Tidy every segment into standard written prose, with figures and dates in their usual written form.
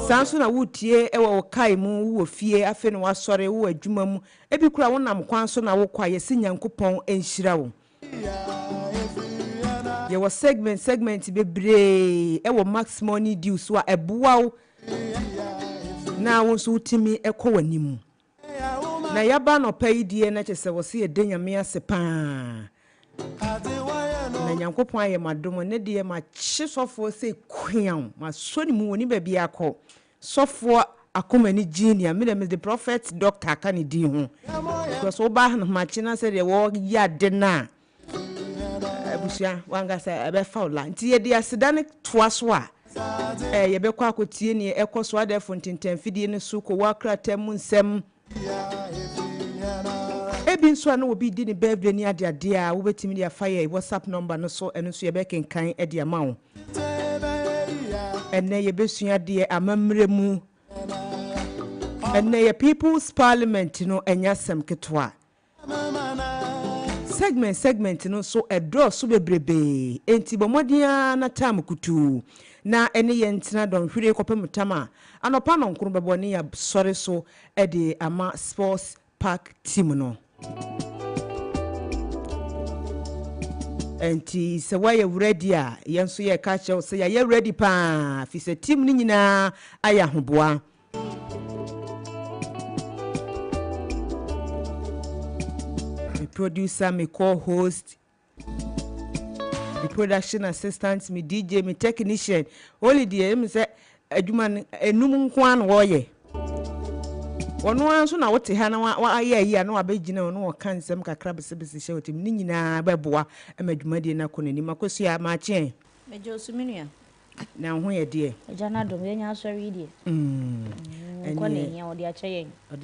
Sanso na wutie ewo kai mu wo fie afe no wasore wo adwuma mu ebi kura wonam kwan so na wo kwa yesi Nyankopon enhyira wo. Ye wo segment bebre ewo max money due so a eboa na wo so utimi ekowanimu. Na yaba no payidie na chese wo se edanyame ase pa. Na Nyankopon aye madom ne de ma kye sofo se kwian ma so ni mu woni ba bia akọ sofo akomani genia me the prophet doctor kan di ho because oba na ma kye na se de wo ya de na abusia wanga se ebe faula nti ye de aseda ne toa so a ye be kwa akotie ne ekoso ade fontintan fidie ne so ko wakra tem nsem Ebin so na obi di ni birthday ni ade a wo betimi dia fire WhatsApp number no so eno so ye be kenkan e dia ma wo enne ye besua de amamre mu enne ye people's parliament no enya sem ketwa segment no so edo so bebrebe enti bomodia na time kutu na ene ye ntina don hwire kopem tama anopa no nkuru beboni ya sori so e de ama sports park team no enti se waye ready a yenso ye ka che se ya ready pa fi se team ni nyina aya hoboa me producer me co-host the production assistant me DJ me technician only the me say adwuma enum nko an wo ye wono anso na wote ha na wa aye na wa begina wono wo kan nsem kakra besebese hye wotem ni nyina beboa amadwumade na konani makosu ya ma chen mejo suminua na ho ye de ejana dom ye nya asori de ko na nya odi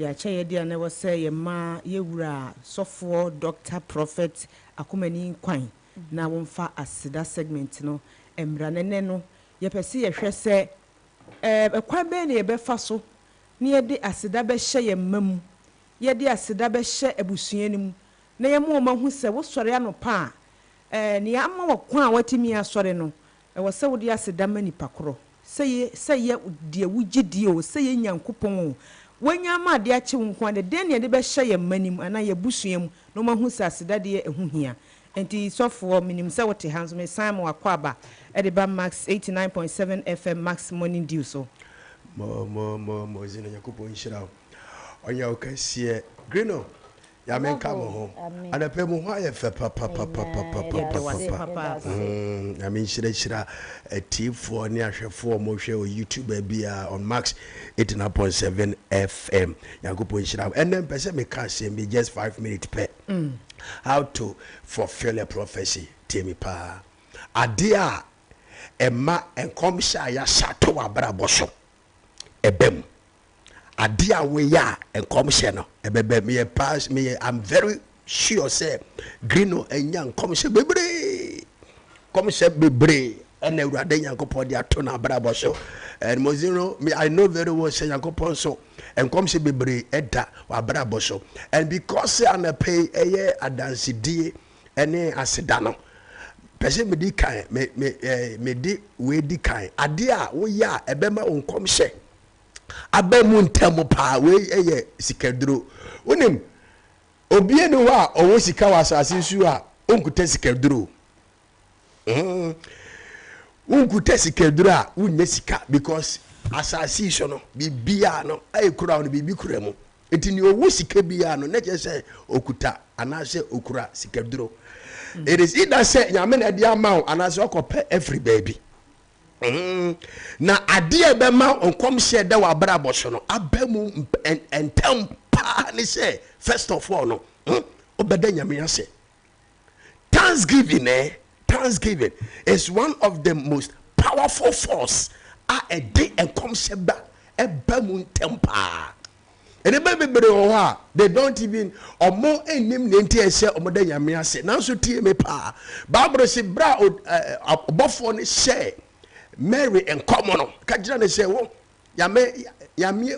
achaye de na wo say ye ma ye wura sofo doctor prophet akomani kwan na wonfa asida segment no emra nene no ye pese ye hwese kwa be na ye befa so ni ye de asida be hye ye mam ye de asida be hye abusuanim na ye mo mahu se wo sore anopa ni ya ma wo kwa a watimi asore no wo se wo de asida mani pakro se ye de wugidi o se ye Nyankopon wanya ma de ache nkwa de den ye de be hye ye manim ana ye busuam no mahu se asida de ehuhia enti sofo minim se wote hands me Simon Akwaba e de ba Max 89.7 FM Max Morning Dew so mo zina Nyankopon nhyira onya okasie grino ya menka mo ho adape mo ho aye fe papa ya men nhyira T4 ne ahwefo mo hwe o YouTube bia on Max 89.7 FM Nyankopon nhyira and then pese me ka se me just 5 minutes per how to fulfill a prophecy temi pa adia ema enkomsha ya shato abrabosho ebem adia we ya enkomsha no ebebe me pass me I'm very sure say grino enya enkomsha bebre komsha bebre ene urade Nyankopon dia to na abrabosho and mozino me I know very well say Nyankopon so enkomsha bebre eda wa abrabosho and because say an pay eye adansidie ene aseda no pese me di kan me di we di kan ade a wo ya ebema onkomhye abamu ntemu pa we eye sikaduro wonim obie no wa owo sika wa asase su a onkuta sikaduro onkuta sikaduro a wonye sika because asase so no bibia no ayekura no bibi kura mu etini owo sika bia no na je okuta anase okura sikaduro. It is either say nyame na dia ma anase okope every baby na ade be ma onkom hye da wa bra boso no abamu entem pa ni say first of all no obeda nyame ase thanksgiving is one of the most powerful force a day enkom hye ba ebamu entem pa. And the baby they don't even or more enim nenti ese omoda nyame ase nanso tie me pa Bible say bra obofo ne share Mary and common ka gira ne say wo yame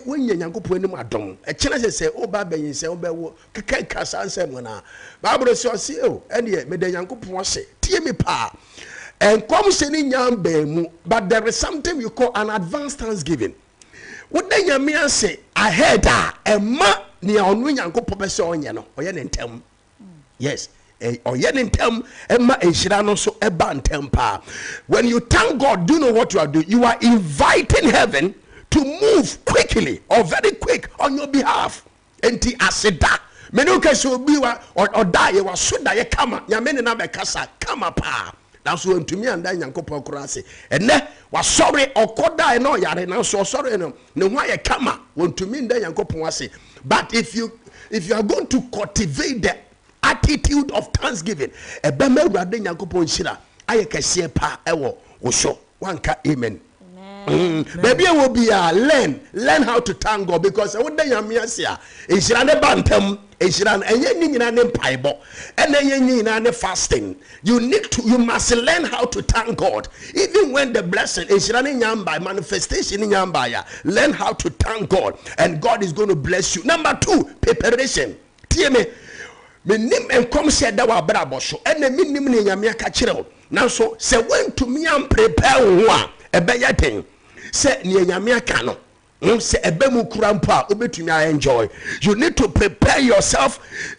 wonya Nyankopon anim adom e kina say o ba bayin say o be wo keka kasa ansem na Bible say o se o ene me da Nyankopon ase tie me pa and come sending young bemu, but there is something we call an advanced thanksgiving. What then you mean say, I heard that a ma near on wing and go professor on yano, or yen tem. Yes, or yen tem, Emma and Shirano so a ban temper. When you thank God, do you know what you are doing? You are inviting heaven to move quickly or very quick on your behalf. Enti aseda. Menuka so be or die, you are so that you come, Yamene na bekasa, come up. That's when to me and then Yankopo Kurasi. And then was sorry or koda no yare now so sorry no why you come when to me and then Yankopo. But if you are going to cultivate the attitude of thanksgiving, a bema rather Yankopo Shira, I can see a pa ewo osho one ka amen. Maybe I will be learn how to thank God because I would day Yamia is ran a bantam, is ran a yen in Bible, and a yen in fasting. You must learn how to thank God. Even when the blessing is running by manifestation in Yambaya, learn how to thank God, and God is going to bless you. Number 2, preparation. TMA. Me nim and come said that wa brabosho, and the minimum in Yamia Kachiro. Now, so say when to me and prepare one. Ebeya thing say near nyame aka no say ebemu kurampa obetumi enjoy. You need to prepare yourself.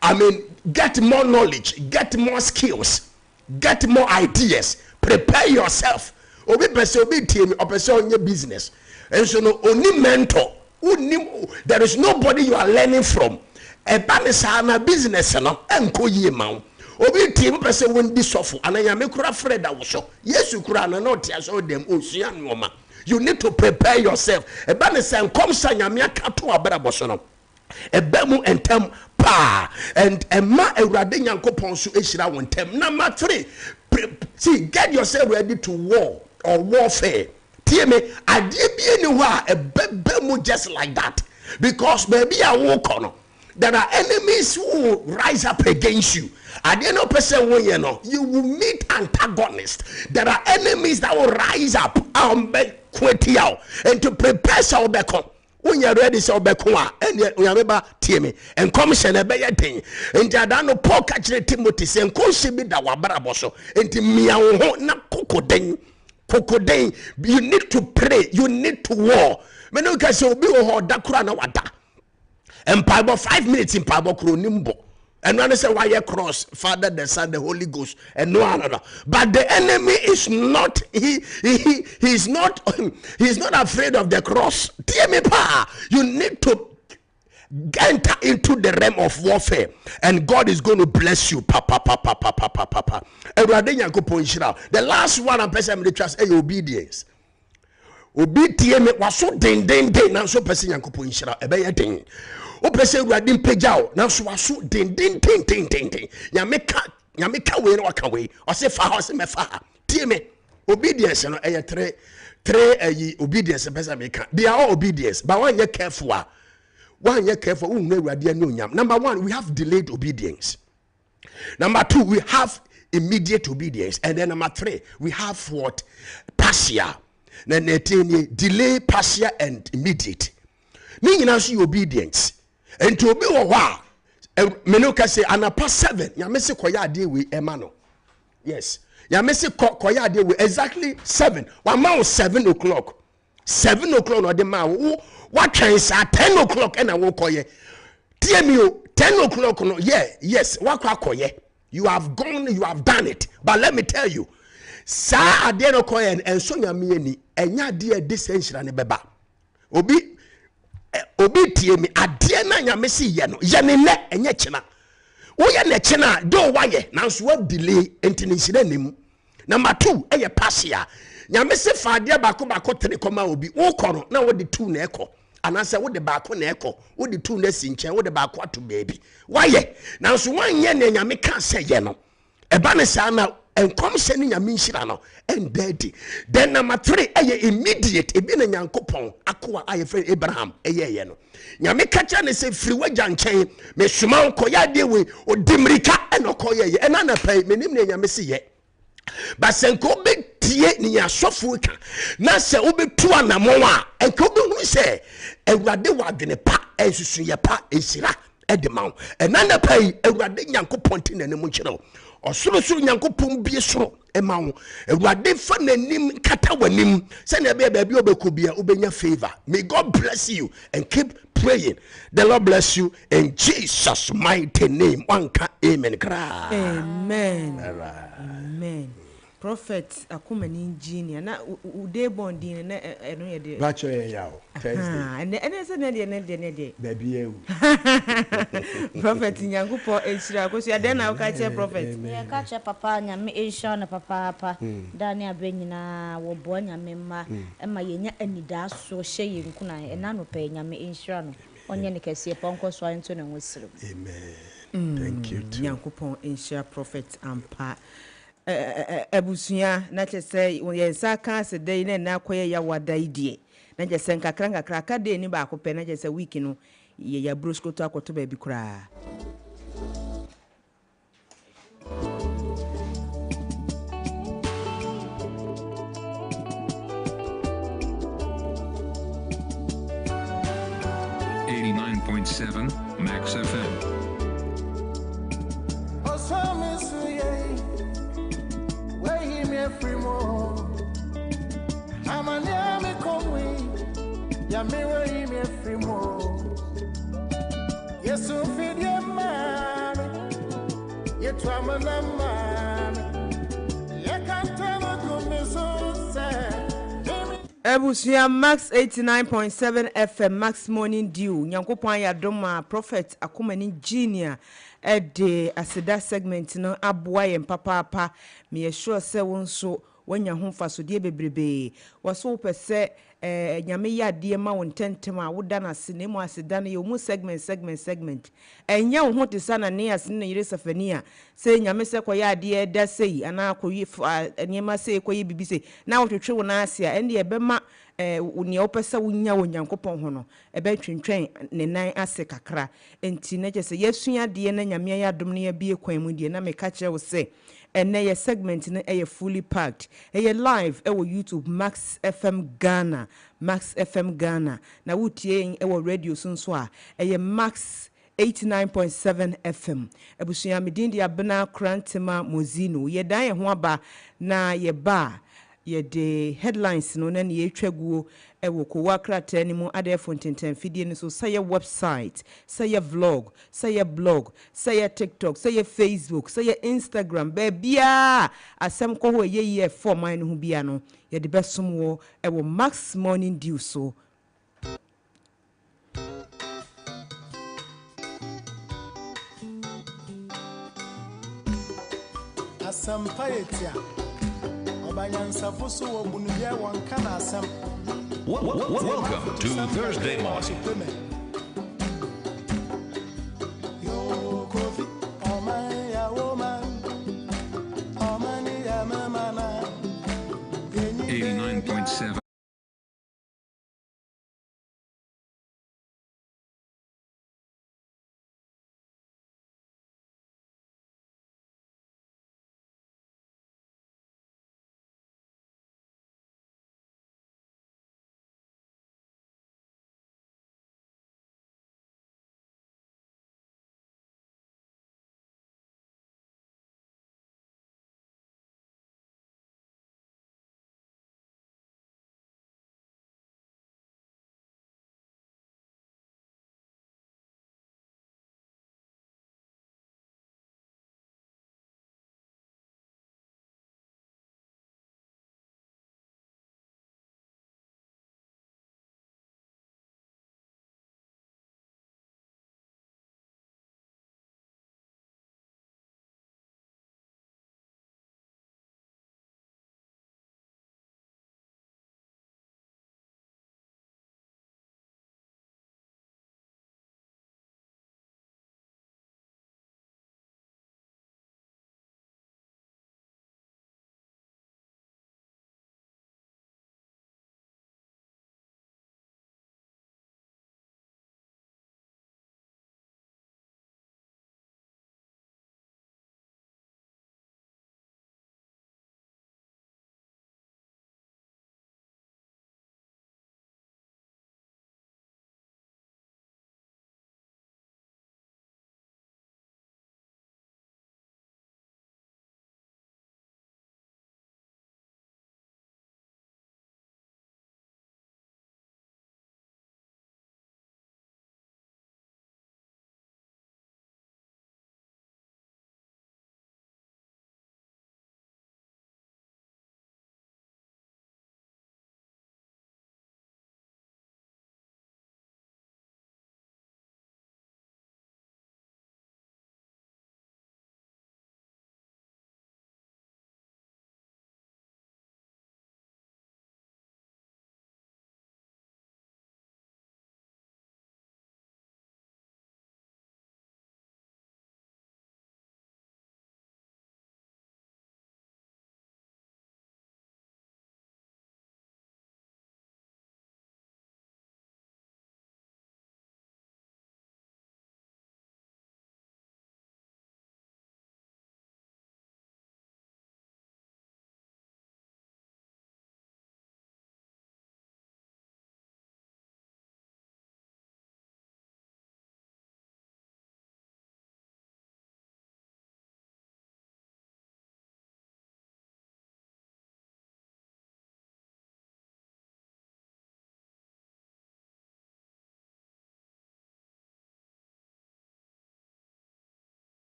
I mean, get more knowledge, get more skills, get more ideas. Prepare yourself. Obi pese obi tie me opese onye business and so no oni mentor. There is nobody you are learning from. Eba sa na business no enko yie ma. Obi team person won this suffer and I am a kura Fred awso. Yes, you kura na not so them osia nwoma. You need to prepare yourself. E ba ne say come sa nyame aka to abraboso no. E ba mu entem pa and ma Awurade Nyankopon so ehira won tem. Number 3, see, get yourself ready to war or warfare. Tie me ade bi ni ho a e ba mu just like that because baby a wo kono. There are enemies who will rise up against you. At the end of the you will meet antagonists. There are enemies that will rise up and to prepare Saubeko. When you're ready, Saubeko, and you remember Timmy and commission a better thing. And Jadano Paul catch Timothy and Koshibi that Wabaraboso and Timia na Kokodeng. You need to pray, you need to war. Menuka so be or Dakurana Wada. And Bible 5 minutes in Bible Kronimbo. And when I say why you cross, Father, the Son, the Holy Ghost, and no other. But the enemy is not, he's not afraid of the cross. You need to enter into the realm of warfare, and God is going to bless you. The last one I'm person trust is obedience. Obedience was so den now so person Yankopon Shira ebeye den. O pese Awurade mpagyaw now so waso den nyameka we no waka we o se fa ha o se mefa ha tie me obedience no eye three obedience person make they are all obedience but when you careful unhu Awurade no nyam. Number 1, we have delayed obedience. Number 2, we have immediate obedience, and then number 3, we have what? Partial. Delay, partial, and immediate. Meaning also obedience. And to be a while, Menuka say, Anapa 7, Yamese Koya de we Emano. Yes. Yamese Koya de we exactly 7. 1 mile 7 o'clock. 7 o'clock or the man. What can say 10 o'clock and I will call ye. TMU 10 o'clock no, yeah, yes, what call ye. You have gone, you have done it. But let me tell you. Sa adeno koyen and so nyame ni enya de descension ne beba obi tie mi ade na nyame si ye no ye ne enye chena wo ye ne chena do waye nanso wa delay entini sire nemu. Number 2 eye pasia nyame se fa ade bako tene koma obi wo kono na wo de 2 na eko anase wo de bako na eko wo de 2 na si nchen wo de bako ato baby waye nanso wan ye ne nyame ka se ye no eba ne sa na and come sending your minshirano and daddy. Then number 3, immediate. Ebi na Nyankopon akwa aye friend Abraham eye no. Nyame kacha ne se free waja nchen me hwema nkoya de we odimrika enokoye ye. Ena na pay menim ne nyame se ye. But senko be tie ni asofo ka. Na se obetu anamo a enko be hu se Awurade wa adwene pa ensusu ye pa esira edema enana pai awurade nyankopɔn te nanim nkyerɛ ɔsorosoro nyankopɔn bie soro ema wo awurade fa nanim kata wanim sɛ na be baabi obɛkɔ bia obɛnya favor. May God bless you and keep praying. The Lord bless you in Jesus mighty name. Wanka amen kra. Amen. Amen. Prophet Akumani Junior na ude bondin na eno ye de Bacho ye yawo Thursday ene se ne de baby ewu Prophet Nyankopɔ ehira akoso ya den na wo ka che prophet ye ka che papa nyame ehira na papa dani abanyina wo bo nyame ma ema yenya anida so hye ye nkuna ena no pe nyame ehira no onye ne kese ponko so anto na nwosiru. Amen. Thank you too. Nyankopɔn ehira prophet ampa abusuya na kyese ye saka se dai na akoye ya wadai die na kyese nkakra ka de ni ba akopɛ na kyese week no ye ya brosko to akoto ba bi kura. Max FM. Ebusuya Max 89.7 FM Max Morning Dew Nyankopɔn ya doma Prophet Akumani Junior de aseda segment no aboa yɛn papa me sure sɛ won so wanya ho fasodie bebrebe waso pɛsɛ nyame ya de ma won tentem a woda na se ne mu aseda no yɛ mu segment ɛnya wo ho te sa na ne ase no yire safania sɛ nyame sɛ kɔ ya de da sei ana kɔ niema sei kɔ yi bibi sei na wotwetwe wo na ase a ɛne ɛbɛma ne opesa wonya wo Nyankopɔn ho no ebe twentwen ne nan ase kakra enti na je se yesua de na nyame ya dom ne ya bie kwan mu de na me ka kire wo se ene ye segment na eye fully packed eye live ewo YouTube Max FM Ghana na wotie ewo radio so a eye Max 89.7 FM ebusuya medindi abena krantema mozino ye dan ye ho aba na ye ba ye de headlines no na ye twaguo ewo ko wakrata ni mu ade fontenten fidie ni so say website say vlog say blog say TikTok say Facebook say Instagram ba bia asem ko ho ye forman no bia no ye de besom wo ewo Max Morning Dew so asem paetia Welcome to Thursday morning.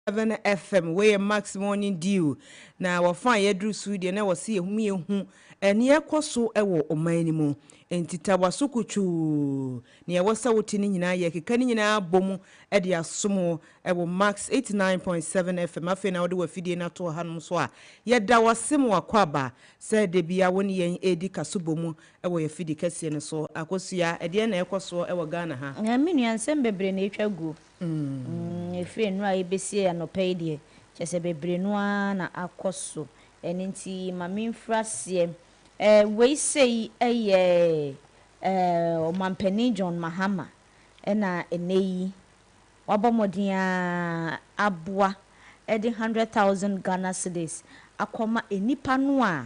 7 FM where Max Morning Dew na wafa yedru studio na wase ehum yehu ene ekoso ewo omani mu entita wasukuchu ne yawasa wotini nyina ye keka ni nyina bomu e de asomo ewo Max 89.7 FM afi na wode wafidie na to hanom so a yeda wasem wakwaba se de bia woni yen edi kasobomu ewo yafidi kase ne so akosua e de na ekoso ewo Ghana ha na menu ansem bebre na etwa gu efre no a ebesie anopai de chese bebre no na akoso eninti mamimfrase we say omampani John Mahama na eneyi wabomodia abua edi 100,000 Ghana cedis akoma enipa no a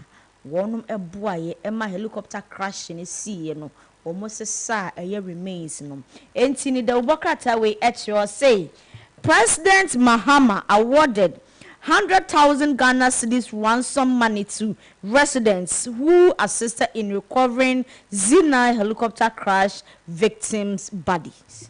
wonum eboa ye ema helicopter crash ne see no almost sa remains no enti ni da ubokrata we etro say President Mahama awarded 100,000 Ghana cedis ransom money to residents who assisted in recovering Z9 helicopter crash victims' bodies.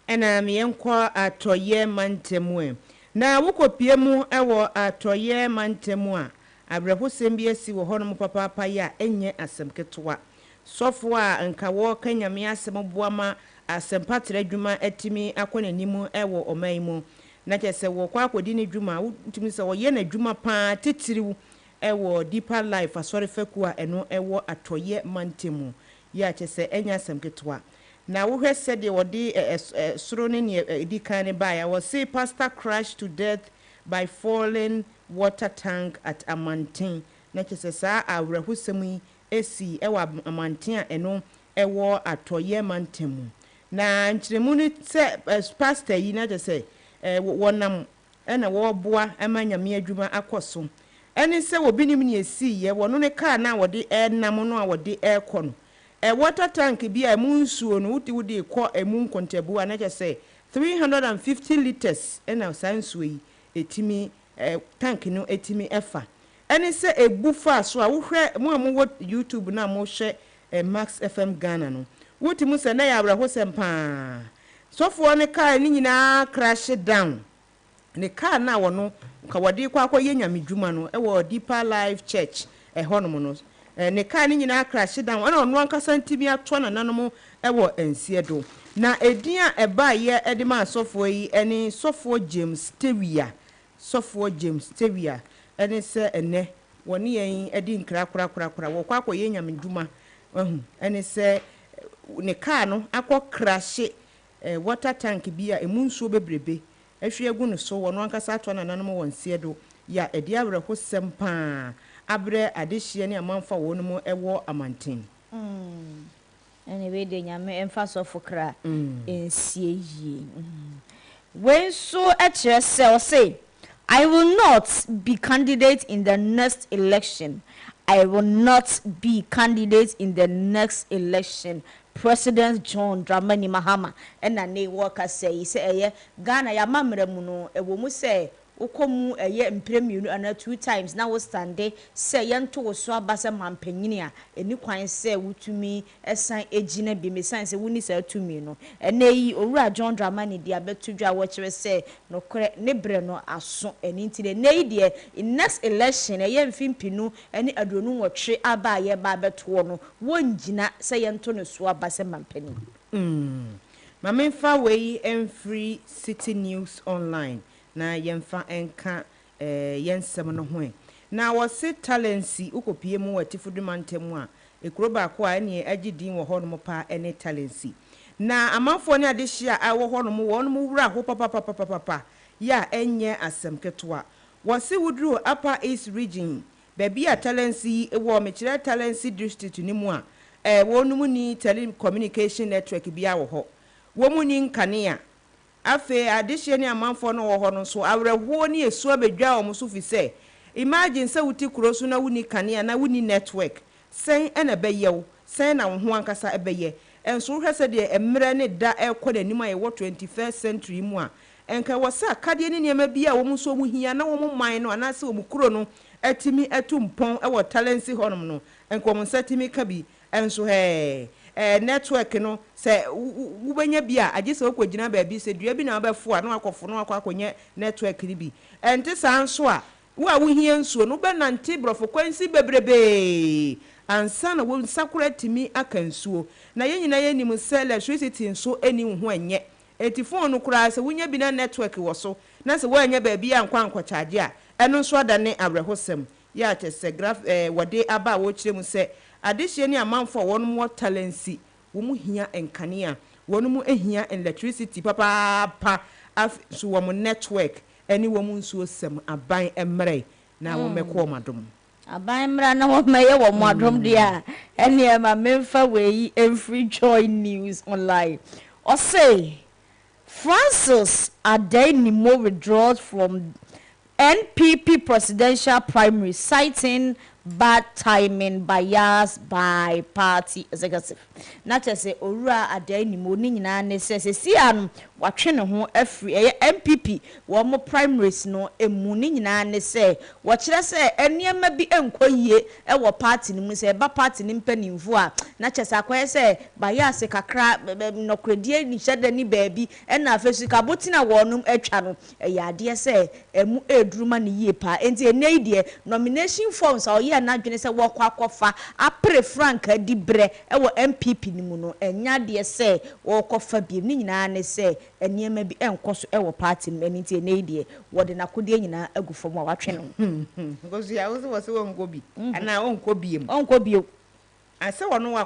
Ena miyenkwa atoye mantemu na wukopie mu ewo atoye mantemu a abrehosem bi asi wo hono papa ya enye asemketoa sofo a nka wo kanyame asem boama asempatre adwuma atimi akonanimu ewo omaimu na kyese wo kwa akodi ne dwuma wutumi se wo ye na dwuma pa titiriw ewo deeper life asori faku a eno ewo atoye mantemu ya kyese enya asemketoa na wo hwese de wodi soro ne edikan ne ba ya wo say pastor crashed to death by falling water tank at Amantin na kyese saa awrehusem esi ewa Amantin a eno ewo atoye mantemu na nkyeremu ni se pastor yi na kyese wonam ena wo boa emanyame adwuma akoso eni se wo binim ne esi ye wono ne car na wode nam no a wode kono water tank bi a mu nsuo no wudi ko emu nkontabu a na kyese 350 liters ena sansuo yi etimi tank no etimi efa eni se ebufa so a wo hwe mu amu YouTube na mo hwe Max FM Ghana no wuti mu se na ya abrahosem pa sofo ne car ni nyina crash down ne car na wono ka wode kwa akoye nyamedwuma no ewo Deeper Life Church honom no ne car ni nyina crash down ana ono ankasa ntimi ato na nanom ewo ensie do na edian eba ye edima sofo yi eni sofo James Tewia eni se ene woni yen edi nkra kura wo kwa akoye nyamedwuma eni se ne car no akọ crash water tank bi a emu nsuo bebrebe ehwe egu no so wono ankasa ato na nanom wonsie do ya edi abrehosem pa abre adehie ne amanfa wonum ewo Amantin anyway de nyame emfaso fokra ensie yi when so say I will not be candidate in the next election. I will not be candidate in the next election. President John Dramani Mahama and na worker say Ghana ya mamre mu no ewo mu say ukomu eye mpremiu ana 2 times na wo stande say yento so abasa mampanyini a eni kwan say wutumi esan egina bi mesan say wuni say tumi no ena yi owura John Dramani dia betudwa wo kire say no kore ne bre no aso eni ntide na yi de in next election eye mfimpinu eni adonu wotwe aba ye ba beto no wongina say yento no so abasa mampanyini Mamemfa we Free City News Online na yemfa enka yensem no ho na wose talency ukopie mu watifudumantemu a ekroba ko a ene agidin wo hono pa ene talency na amanfo ne adehia a wo hono mu wonum wura ho papa ya enye asemketoa wose wudru Upper East Region baby a talency wo mekire talency district ni mu a wonum ni telecommunication network bia wo ho wo mu ni nkanea afe adehie ne amanfo no wo ho no so awreho ne esu abedwa o muso fi se imagine se wuti kroso na wuni kanea na wuni network sen ena beyew sen na ho ankasa ebeye enso hwese de emre ne da ekọ nanim aye 21st century mu a enka wasa kade ne niam bia wo muso mu hia na wo mu man no anase wo mu kuro no atimi atumpon ewo talency honom no enko mo satimi ka bi enso network no se wubenya bi a age se okogina ba bi se dua bi na obefo a no akofo no akonye network ni bi ente san so a wo a wo hie nsuo no be nante brofo kwansi bebrebe ansa na wo nsakura timi aka nsuo na ye nyina ye nim se electricity nso eni ho enye eti phone no kura se wonya bi na network wo so na se wo anya ba bi a nkwa charge a eno nso adane abrehosem ya tese graph wode aba wo kire mu se adehye ni amanfo won mo talency wo mu hia enkania won mu ehia electricity papa so wo mu network eni wo mu nsuo sem aban emre na wo mekọ madom aban mra na wo meye wo madom dia eni ma memfa we every joy news online or say Francis Adenimo withdraws from NPP presidential primary, citing bad timing bias by party executive. Not as a Ora Adenimo Nina necessary, watching a every MPP, one more primaries no a munina ne say, what should I say, any may be enquire, our party, Musa, party in penny voix, not as I say, bias a crab, no credit, ni shed any baby, and now first cabotina warnum a channel, a yadia say, a mu a druman yepa, and the nadia nomination forms or ye not gonna say walk off, a pre frank di bre, our MPP nimuno, and yadia say, walk off a nina ne say, and ye may be encouraged our party, many nadia, what in a cudina a go from our channel. Because I was on go be, and I won't go be him. I saw one who I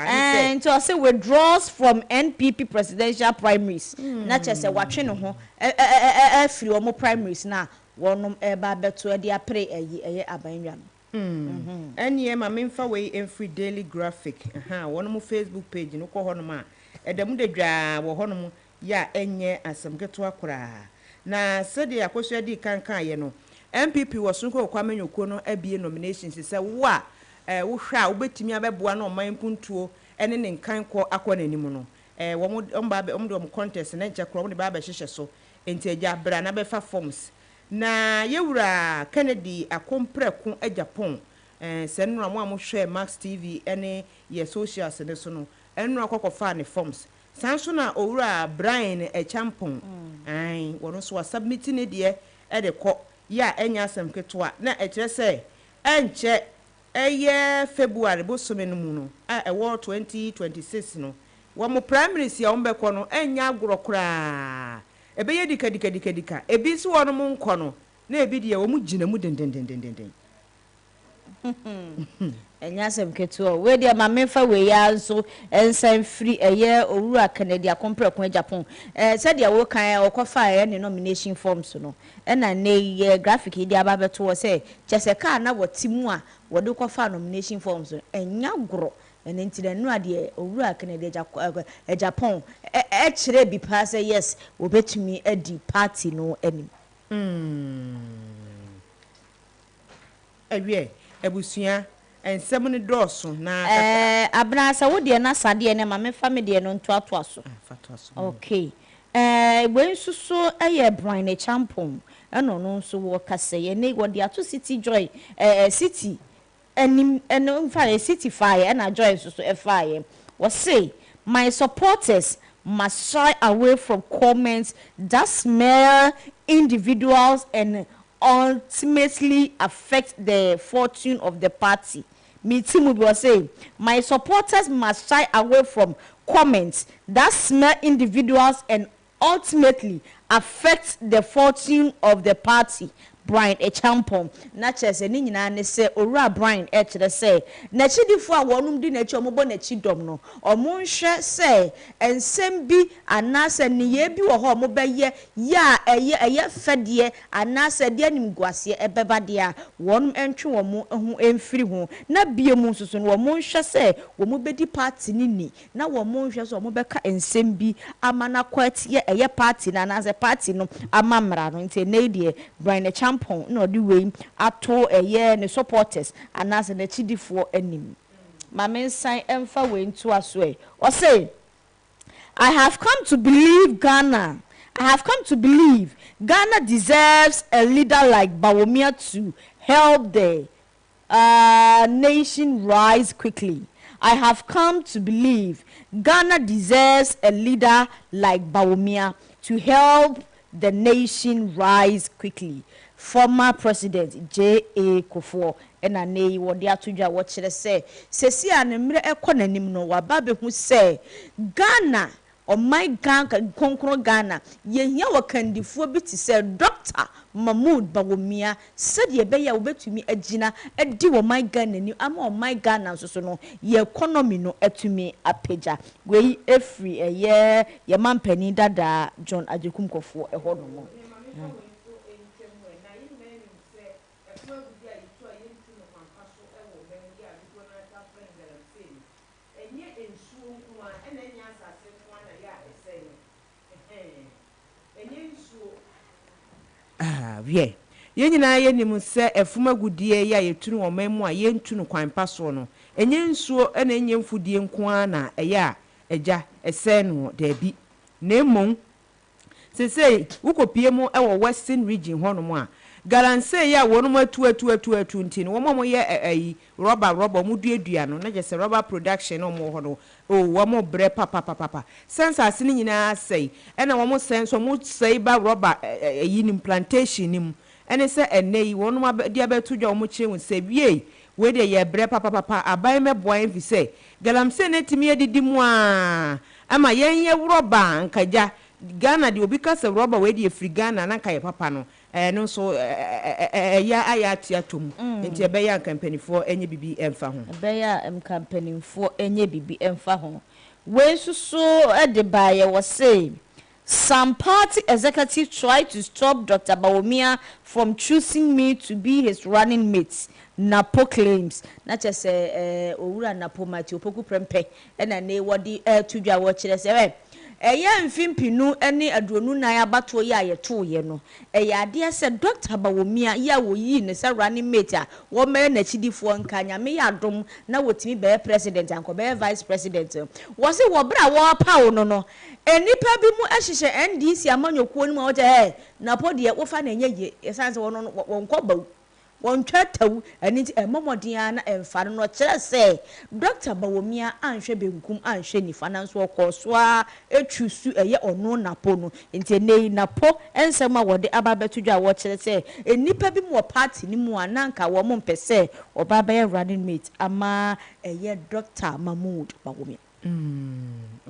and so I say withdraws from NPP presidential primaries. Not just a watching home, a few more primaries now. One eba to a dear pray a abanyan. And ye, my main way in free daily graphic. One more Facebook page, no kohonoma. A demude dra, or honomo, ya, enye, as some get to a cra. Na said the Akosha di canca, you know. MPP was soon called Kwame Nkrumah ABA nominations. He said, wa. Wo hwa obetimi abeboa na oman puntuo ene ne nkan kọ akọ nanimu no wo omba be omdo contest na nche kro wo ne ba ba hyehye so enti agya bra na be fa forms na yewura Kennedy akompreku Japan senura mo amhwe Max TV ene ye socials ne so no enura kokofa ne forms sanso na owura Brian Echampon ai wono so submit ne de de kọ ya enya asem ketoa na ekire se enche February bosome no mu no a 2026 no wo mo primaries ya ombekọ no enya agoro kra ebe ye dika ebi si wono mu nkọ no na ebi de wo mu gina mu dendendendenden enya sem keto we de ma mefa we ya nso ensan free eye owura Canada compre Japan said dia wo kan okofa ne nomination forms no na ne graphic di ababeto wo say chese ka na wotimu a wo de kofa nomination forms enya goro ene ntire nu ade owura Canada Japan kire bi pa say yes obetumi adi party no anim ewie ebusua ensem ne doso na abna sa wo de na sade ne ma me family no nto aso okay we nsuso Brian Champon eno no nso wo kase ye ne wo de ato City Joy city enim eno mfa city fire na Joy nsuso fire wo say my supporters must shy away from comments that smear individuals and ultimately affect the fortune of the party. Me team will say my supporters must shy away from comments that smear individuals and ultimately affect the fortune of the party. Brian Echampon na chese ni nyina ne se owura Brian kire se na chidifo a wonum di na chi omobo na chidom no omo nhwe se ensem bi anase ne ye bi wo ho omo beye ya eye fede anase de animguase ebeba de a wonum entwe womo hu emfiri hu na biemu nsusu no womo nhwe se womo bedi party ni na womo nhwe se womo beka ensem bi amana kwati ye eye party na anase party no amamra no nte ne die Brian Echampon no the way ato ne supporters and as the chidifo anim ma mensan emfa we nto aso o say I have come to believe Ghana deserves a leader like Bawumia to help the nation rise quickly. I have come to believe Ghana deserves a leader like Bawumia to help the nation rise quickly. Former President J.A. Kufuor ena nei wode atodwa wo kire se sesi anemre ekonanim no wababe hu se Ghana oh my God, Konkro Ghana, ye hear what candifu bit say, Doctor Mahmoud Bawumia said ye be ya to me a gina, a deal my gun and you am on my Ghana so no, ye economy no to me a pager. We every a year, ye man penny dada John Ajukumko for a hormone. Wie ye nyina ye nim se efuma gudie ya yetunu omemu a ye ntunu kwan paso no enye nsuo na enye mfudie nko na eya eja ese no da bi na emon sese ukopie mu ewo western region hono a galanse ya wonu atu ntini wo mo ye ayi rubber mu duadua no na jese rubber production no mo hono o wo mo bre papa sense asini nyina sei ena wo mo sense mo sei ba rubber ayi nim plantation nim ene se enei wonu ma dia betu dwa mo chewu se wie we de ye bre papa aban me boy fi se galamse na timi edidi mu a ama yen ye rubber nkaja Ghana di obi kasa rubber we di free Ghana na kai papa no no so ya ayati atom enti e be ya company for enye bibi emfa ho be ya company for enye bibi emfa ho we so e de baye was say some party executive tried to stop Dr. Bawumia from choosing me to be his running mate. Napo claims na chese owura Napo mati opoku prempe na ne wodi tudwa wo kire se eya mfimpinu ene aduonu nan abato ye ayeto ye no eya ade se Dr. Bawumia ya wo yi ne se running mate a wo mere na chidifo nkanya me ya dom na wotimi be president anko be vice president wo se wo bra wo pawo no enipa bi mu ahyehye NDC amanyokuo ni mu wo je Napo de wo fa na enye ye esanse wo no wo nkɔbaw won twataw ani emomodin na emfa no kire se Dr. Bawumia anhwe benkum anhwe nifa na nso okoso a etwusu eye ono Napo no enti nei Napo ensem a wode ababetudwa wo kire se enipa bi mu party ni mu ananka wo mo mpese obabaye running mate ama eye Dr. Mahmoud Bawumia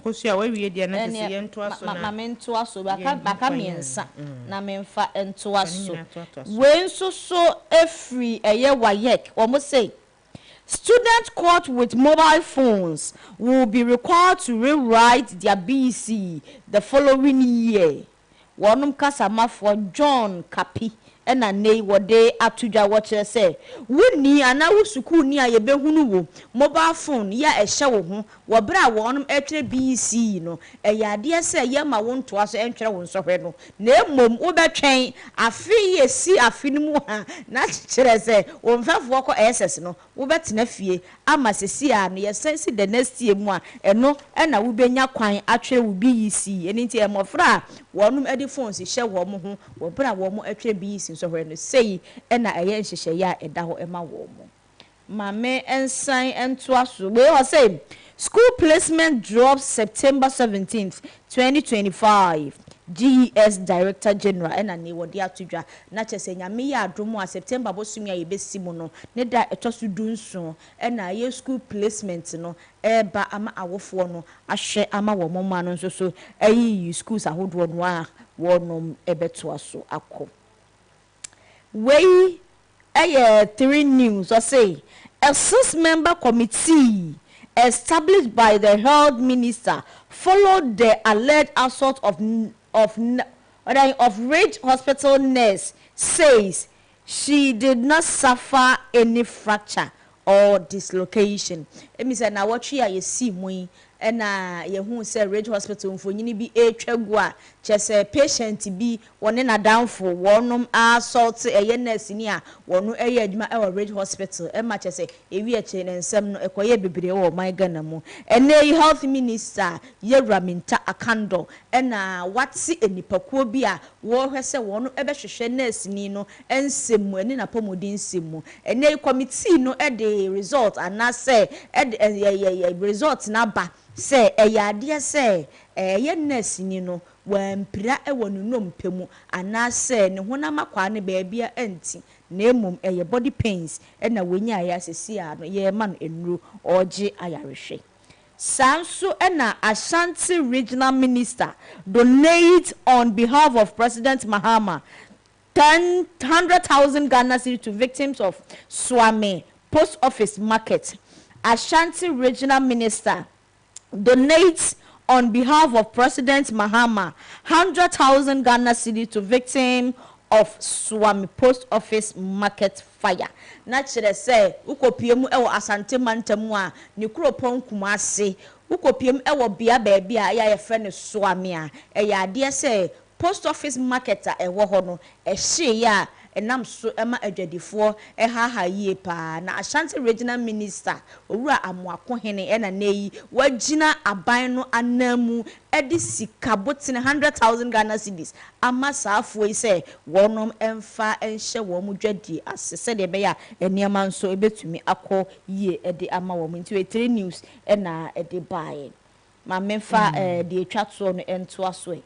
kosia we wie dia na se ye nto aso na mamento aso baka miensa na memfa ento aso we nso so every eye wayek omo say student caught with mobile phones will be required to rewrite their BEC the following year. Wonum kasama for John Kapi ena nei wode atudwa wo kire se wuni ana wo sukuu ni aye behunu wo mobile phone ya ehye wo ho wo bra wonum etwe BC no eyade se ye ma wo nto aso entwere wo nsohwe no na emom wo betwen afi ye si afi ni mu ha na kire se wo mfafo ko SS no wo betena fie ama sesi a no ye sense the next year mu a eno na wo benya kwan atwere wo BC eni nti emofra wonum edi phones hye wo mo ho wo bra wo mo etwe BC so when say ena eye nhihye ya eda ho ema wo mo mame ensan ento aso we o say school placement drops September 17th 2025 GES Director General ena ne wodi atudwa na chese nyame ya adomo a September bosumi aye besimu no ne da etosu dunso ena ye school placement no eba ama awofo no ahwe ama wo moma no nso so ayi schools ahodo no a wonom ebeto aso akọ we 3 news or say a 6-member committee established by the health minister followed the alleged assault of Rage Hospital nurse says she did not suffer any fracture or dislocation. Emi say na watchi ya yesi mu ɛna yɛhu sɛ Ridge Hospital mfonyini bi etwa gu a kyerɛ patient bi wɔne nadamfo wɔnom assault ɛyɛ nurse ni a wɔno ɛyɛ adwuma ɛwɔ Ridge Hospital ɛma kyerɛ sɛ ewi ɛkyɛ ne nsɛm no ɛkɔyɛ bebree wɔ ɔman Ghana mu ɛnɛ yi health minister Yewura Minta Akando ɛna wate enipakuo bi a wɔhwɛ sɛ wɔno ɛbɛhwehwɛ nurse ni no ɛnsɛm mu ɛne napɔmuden nsɛm mu ɛnɛ yi committee no ɛde result anasɛ ɛde result n'aba sɛ ɛyɛ adeɛ sɛ ɛyɛ nurse ni no wampira ɛwɔ ne nnompe mu anasɛ ne honam akwa ne baabi a ɛnti na emom ɛyɛ body pains ɛna wonya ayɛ asesi a no yɛ ma no enuro ɔgye ayarehwɛ Sanso ɛna Ashanti Regional Minister donate on behalf of President Mahama 100,000 Ghana cedis to victims of Swami Post Office Market. Ashanti Regional Minister donates on behalf of President Mahama 100,000 Ghana cedis to victims of Swami Post Office Market fire. Na kyerɛ sɛ ukopiem ɛwɔ Asante mantamu a ne kuropɔn Kumase ukopiem ɛwɔ bia baabi a ya yɛfrɛ ne Swami a ɛyɛ adeɛ sɛ Post Office Market a ɛwɔ hɔ no ɛhye ya enam so ɛma adwadifoɔ ɛhaha yie paa na Ashanti Regional Minister owura Amoako Hene ɛna neyi wagina aban no anamu ɛde sika botin 100,000 Ghana cedis ama saafo yi sɛ wɔnom ɛmfa ɛnhyɛ wɔn mu dwadi ase sɛ de bɛyɛ nneɛma nso ebetumi akɔ yie ɛde ama wɔn nti we3 news ɛna ɛde baaye ma memfa de etwa toɔ no ɛntoa so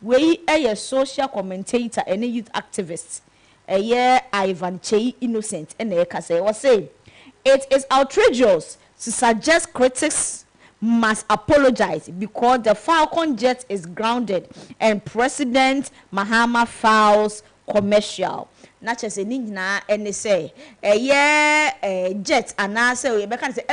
wei ɛyɛ social commentator ɛne youth activist Ivan Chei Innocent and Ekase was saying it is outrageous to suggest critics must apologize because the Falcon jet is grounded and President Mahama files commercial. Not just a nina and they say jet and I say we can say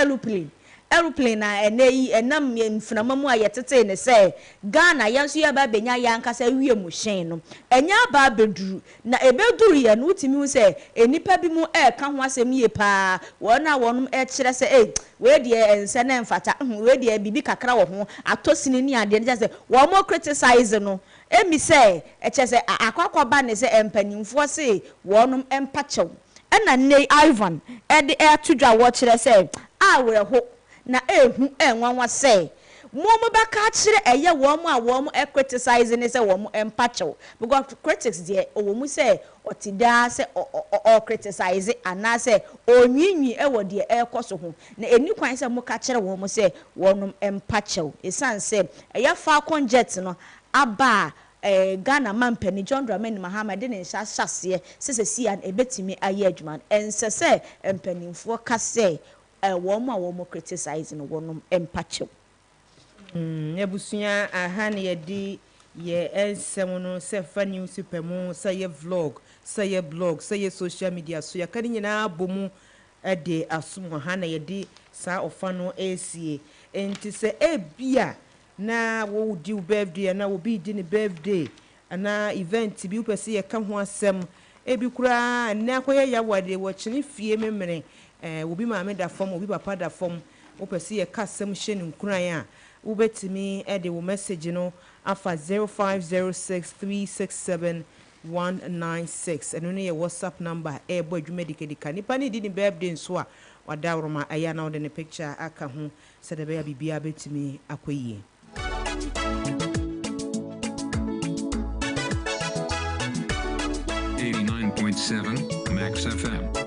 aeroplane na enam mfnamamu ayetete ne se Ghana yanso ya ba benya yanka se wie mu hyen no enya ba beduru na ebeduru ye no utimi hu se enipa bi mu ka ho asem ye pa wona wonum kire se we de ense na mfata we de bibi kakra wo ho atosini ni ade ne se wo mo criticize no emi se eche se akwakwaba ne se empanimfo se wonum empachew ena ne Ivan de atudwa wo kire se we ho na ehu enwanwa say momo baka kire eye womo a womo criticize ne say womo empachew because critics there owomu say otida say o criticize ana say onwinwi ewo de ekoso ho na eni kwan say mo ka kire womo say wonom empachew esan say eye Falcon jet no aba Ghana mampani John Dramani Mahama de ne hyase sesesi an ebetimi aye adwuma ense say empanimfo ka say womo a womo criticize no wonom empachew Yabusunya aha na yedi ye ensem no se fa news pemu se ye vlog se ye blog se ye social media so ya kan nyina bomu de asom ha na yedi sa ofa no esie enti se ebia na wo di birthday na wo bi di ne birthday ana event bi upese ye ka ho asem ebi kura na akoye ya wade wo kyene fie memene obi maame da fom obi papa da fom upese ye ka asem hye ne nkuran a ubetimi ede wo message no afa 0506367196 eno ne ye WhatsApp number bo adwuma dikadika nipa ne di ne birthday nso a wada woroma aya na wode ne picture aka ho se de be ya bibia betimi akoyie 89.7 Max FM.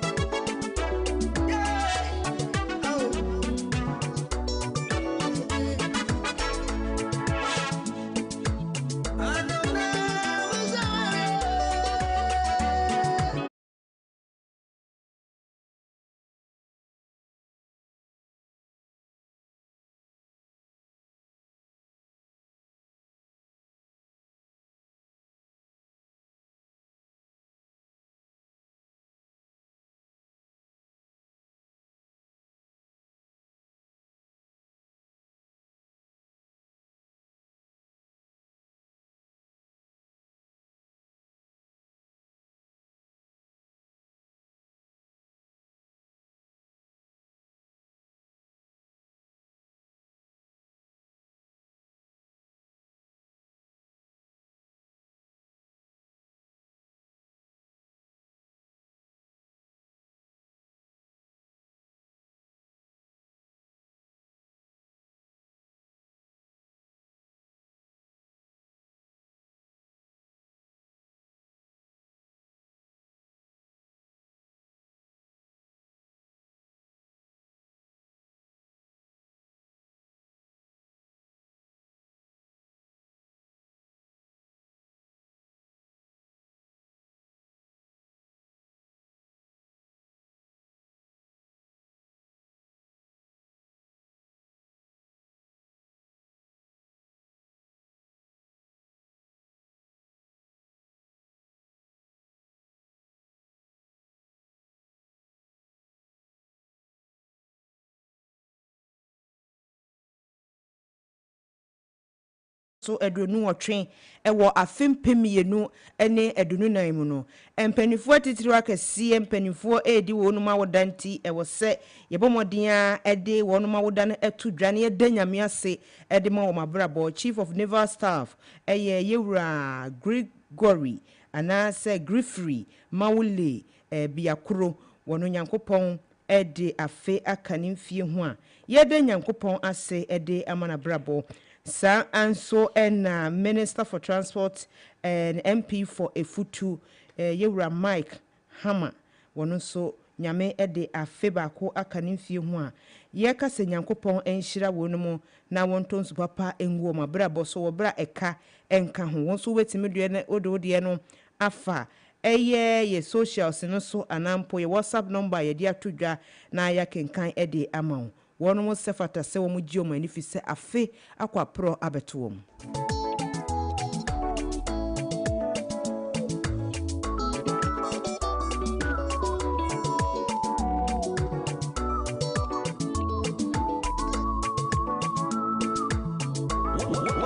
so aduonu wɔtwe ɛwɔ afempem yenu ɛne aduonu nan mu no mpanyinfoɔ atitiri akɛseɛ mpanyinfoɔ edi wɔn mu awodanti ɛwɔ sɛ yɛbɔmɔden a ɛde wɔn mu awodan ɛto dwa ne yɛda nyame ase ɛde ma wɔn abrabɔ chief of naval staff ɛyɛ yewura Gregory anaasɛ Griffrey Mawule biakoro wɔn nyankopɔn ɛde afe aka ne mfie ho a yɛda nyankopɔn ase ɛde ama n'abrabɔ saa anso ɛna minister for transport and MP for Efutu yewura Mike Hammer wɔn nso nyame ɛde afe baako aka ne mfie ho a yɛka sɛ nyankopɔn ɛnhyira wɔn mu na wɔn tonso papa ɛngu wɔn abrabɔ so wɔ bra ɛka ɛnka ho wɔn so wetimi deɛ no odeɛ no afa ye socials no so anampo ye WhatsApp number ye dia tudwa na ya kenkan de ama wo no mo sefata se wo mo gi o mani fi se afe akwa pro abeto wo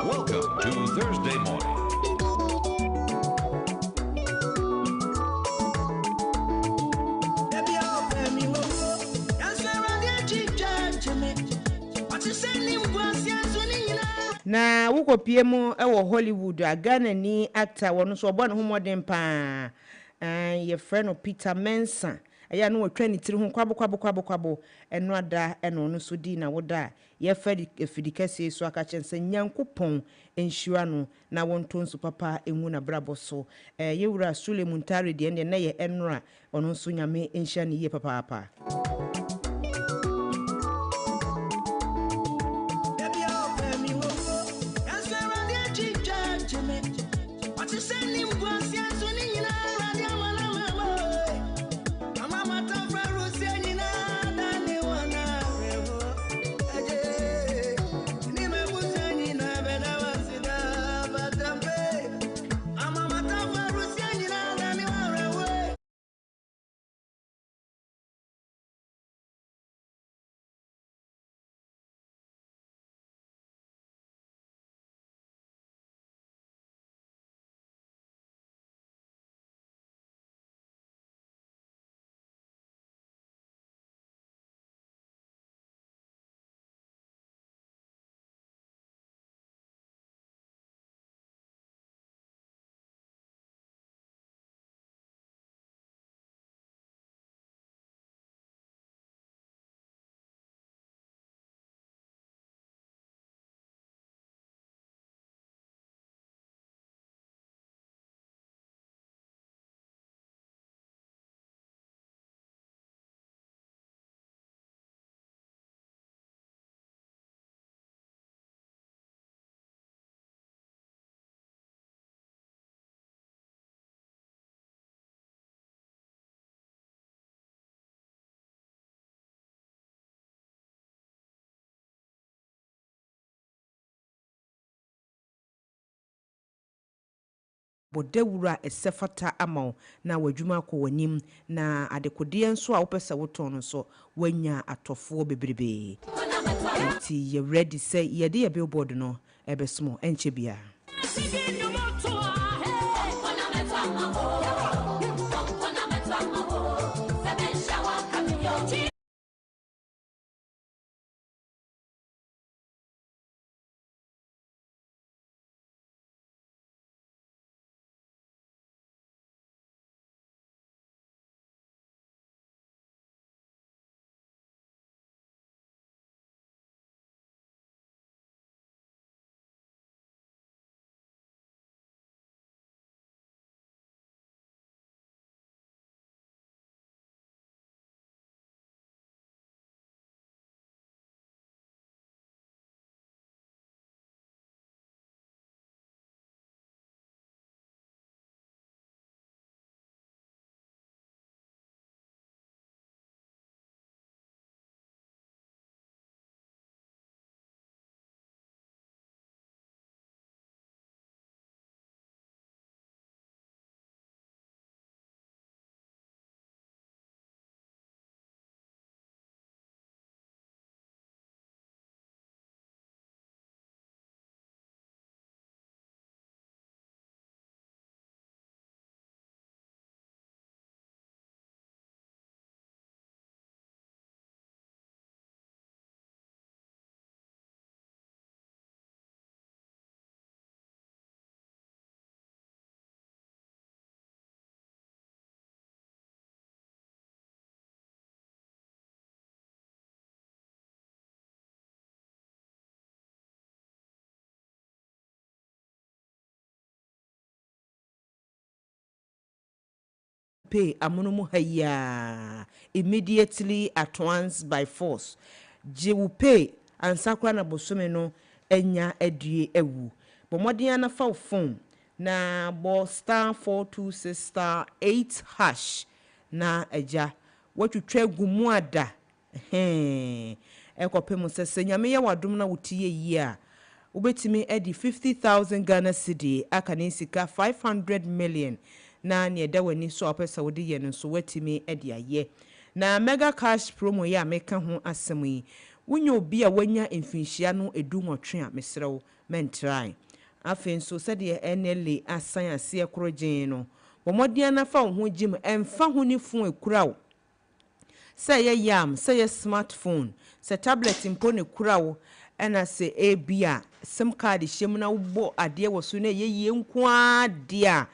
Welcome to Thursday morning. na wukopie mu ewo Hollywood Ghana ni actor wono so obo ne ho modern pa ye friend of Peter Mensah eya no wotwa ne tiri ho kwabo eno ada eno no so di na woda ye fidikase so aka chense nyankopon enhura no na wonto nso papa enwu na brabo so ye wura Suleiman Tare de na ye enra ono so nyame enhia ne ye papa bodawura esefata ama na wadwuma ko wanim na adekode nso a wopese woton so wanya atofo bebrebe ti ye ready say ye de billboard no ebesomo enche bia pay amono haya immediately at once by force. Je will pay and sakra na bosome no enya adue ewu. Bomodi na fa phone na bo star 426 star 8 hash na eja watutwa gumu ada ekopem sese nyame ye wadom na wotie yi a ubetimi edi 50,000 Ghana cedi aka ne sika 500 million na ne da wani so apesa wodi ye no so watimi edi aye na mega cash promo ya meka ho asem yi wonyo obi a wanya mfinhia no edumotwe a mesrew mentrai afen so sede NLA asan ase ekorogyen no bomodian na fa ho gym emfa ho ni fun ekurawo say ye yam say ye smartphone say tablet impo ne kurawo ena say ebia sim card hyem na wo ade wo so na ye nko ade a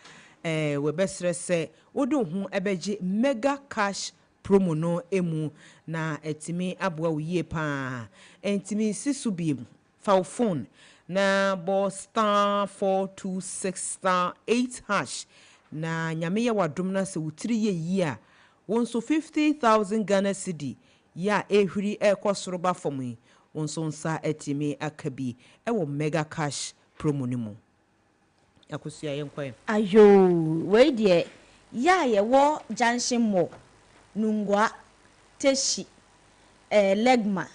we besre say wodo ho ebeje mega cash promo no emu na etimi aboa wo yie pa entimi sisu bi fa phone na bo star 426 star 8 hash na nyame ye wadom na se wutiri ye yi a wonso 50,000 Ghana cedi ya ehwiri ekosoroba fomu wonso nsa etimi akabi ewo mega cash promo ni mu akosia yenkwa ayo we de ya ye wo junction mo nungwa teshi legma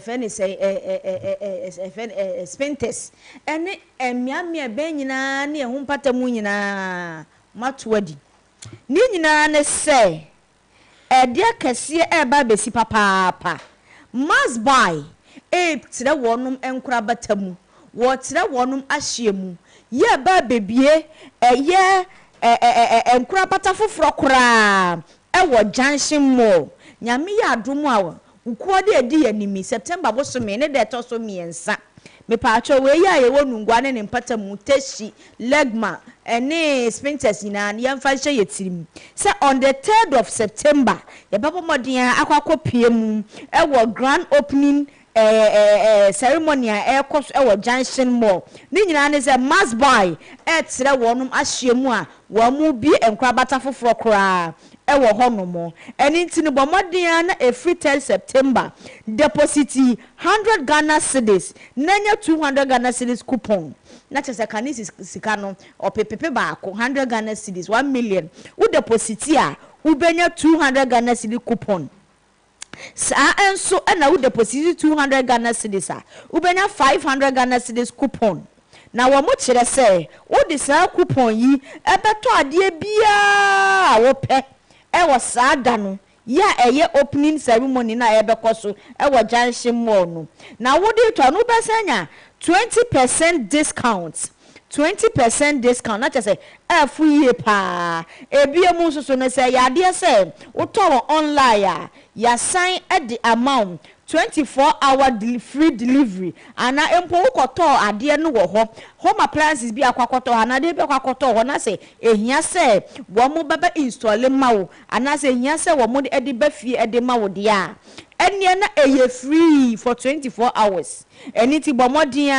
fene say spintes ene emiamia be nyina ne ho patamu nyina matwadi ni nyina ne se dia kase eba besi papa must buy tire wonum enkura batamu wo tire wonum ahyemu ye ba bebie ye enkura bata foforo kura wo junction mall nyame ya adomu awo ukuo de edi yanimi September bosome ne de to so miensa me paacho we ya ye wonu ngwa ne mpatamu teshi legma ene spinters ina yemfa hye yetirim say on the 3rd of September ye babo modin akwakopie mu wo grand opening ceremony ekos wo junction mall ni nyina ne say must buy tire wonum ahyemu a wo mu bi enkwa bata foforo kora ewo honomo eni ntini bomodin na every 10 September deposit 100 Ghana cedis nanya 200 Ghana cedis coupon na chese kanisi sika no opepepe baako 100 Ghana cedis 1 million u deposit a ubenya 200 Ghana cedis coupon sa enso na u deposit 200 Ghana cedis a ubenya 500 Ghana cedis coupon na wo mo kire se wo de sa coupon yi ebeto ade bia wo pe ewo saada no ya eye opening ceremony na ebekoso ewo junction mall no na wo de to no besanya 20% discount 20% discount na say afu ye pa ebie mu so no say ya de say wo to online ya sign at the amount 24-hour free delivery ana empo ukoto ade no wo home appliances bi akwakoto ana de bi akwakoto ho na se ehia se wo mo baba install mawo ana se ehia se wo mo de ba fie de mawo de a ene na eye free for 24 hours eniti bomodin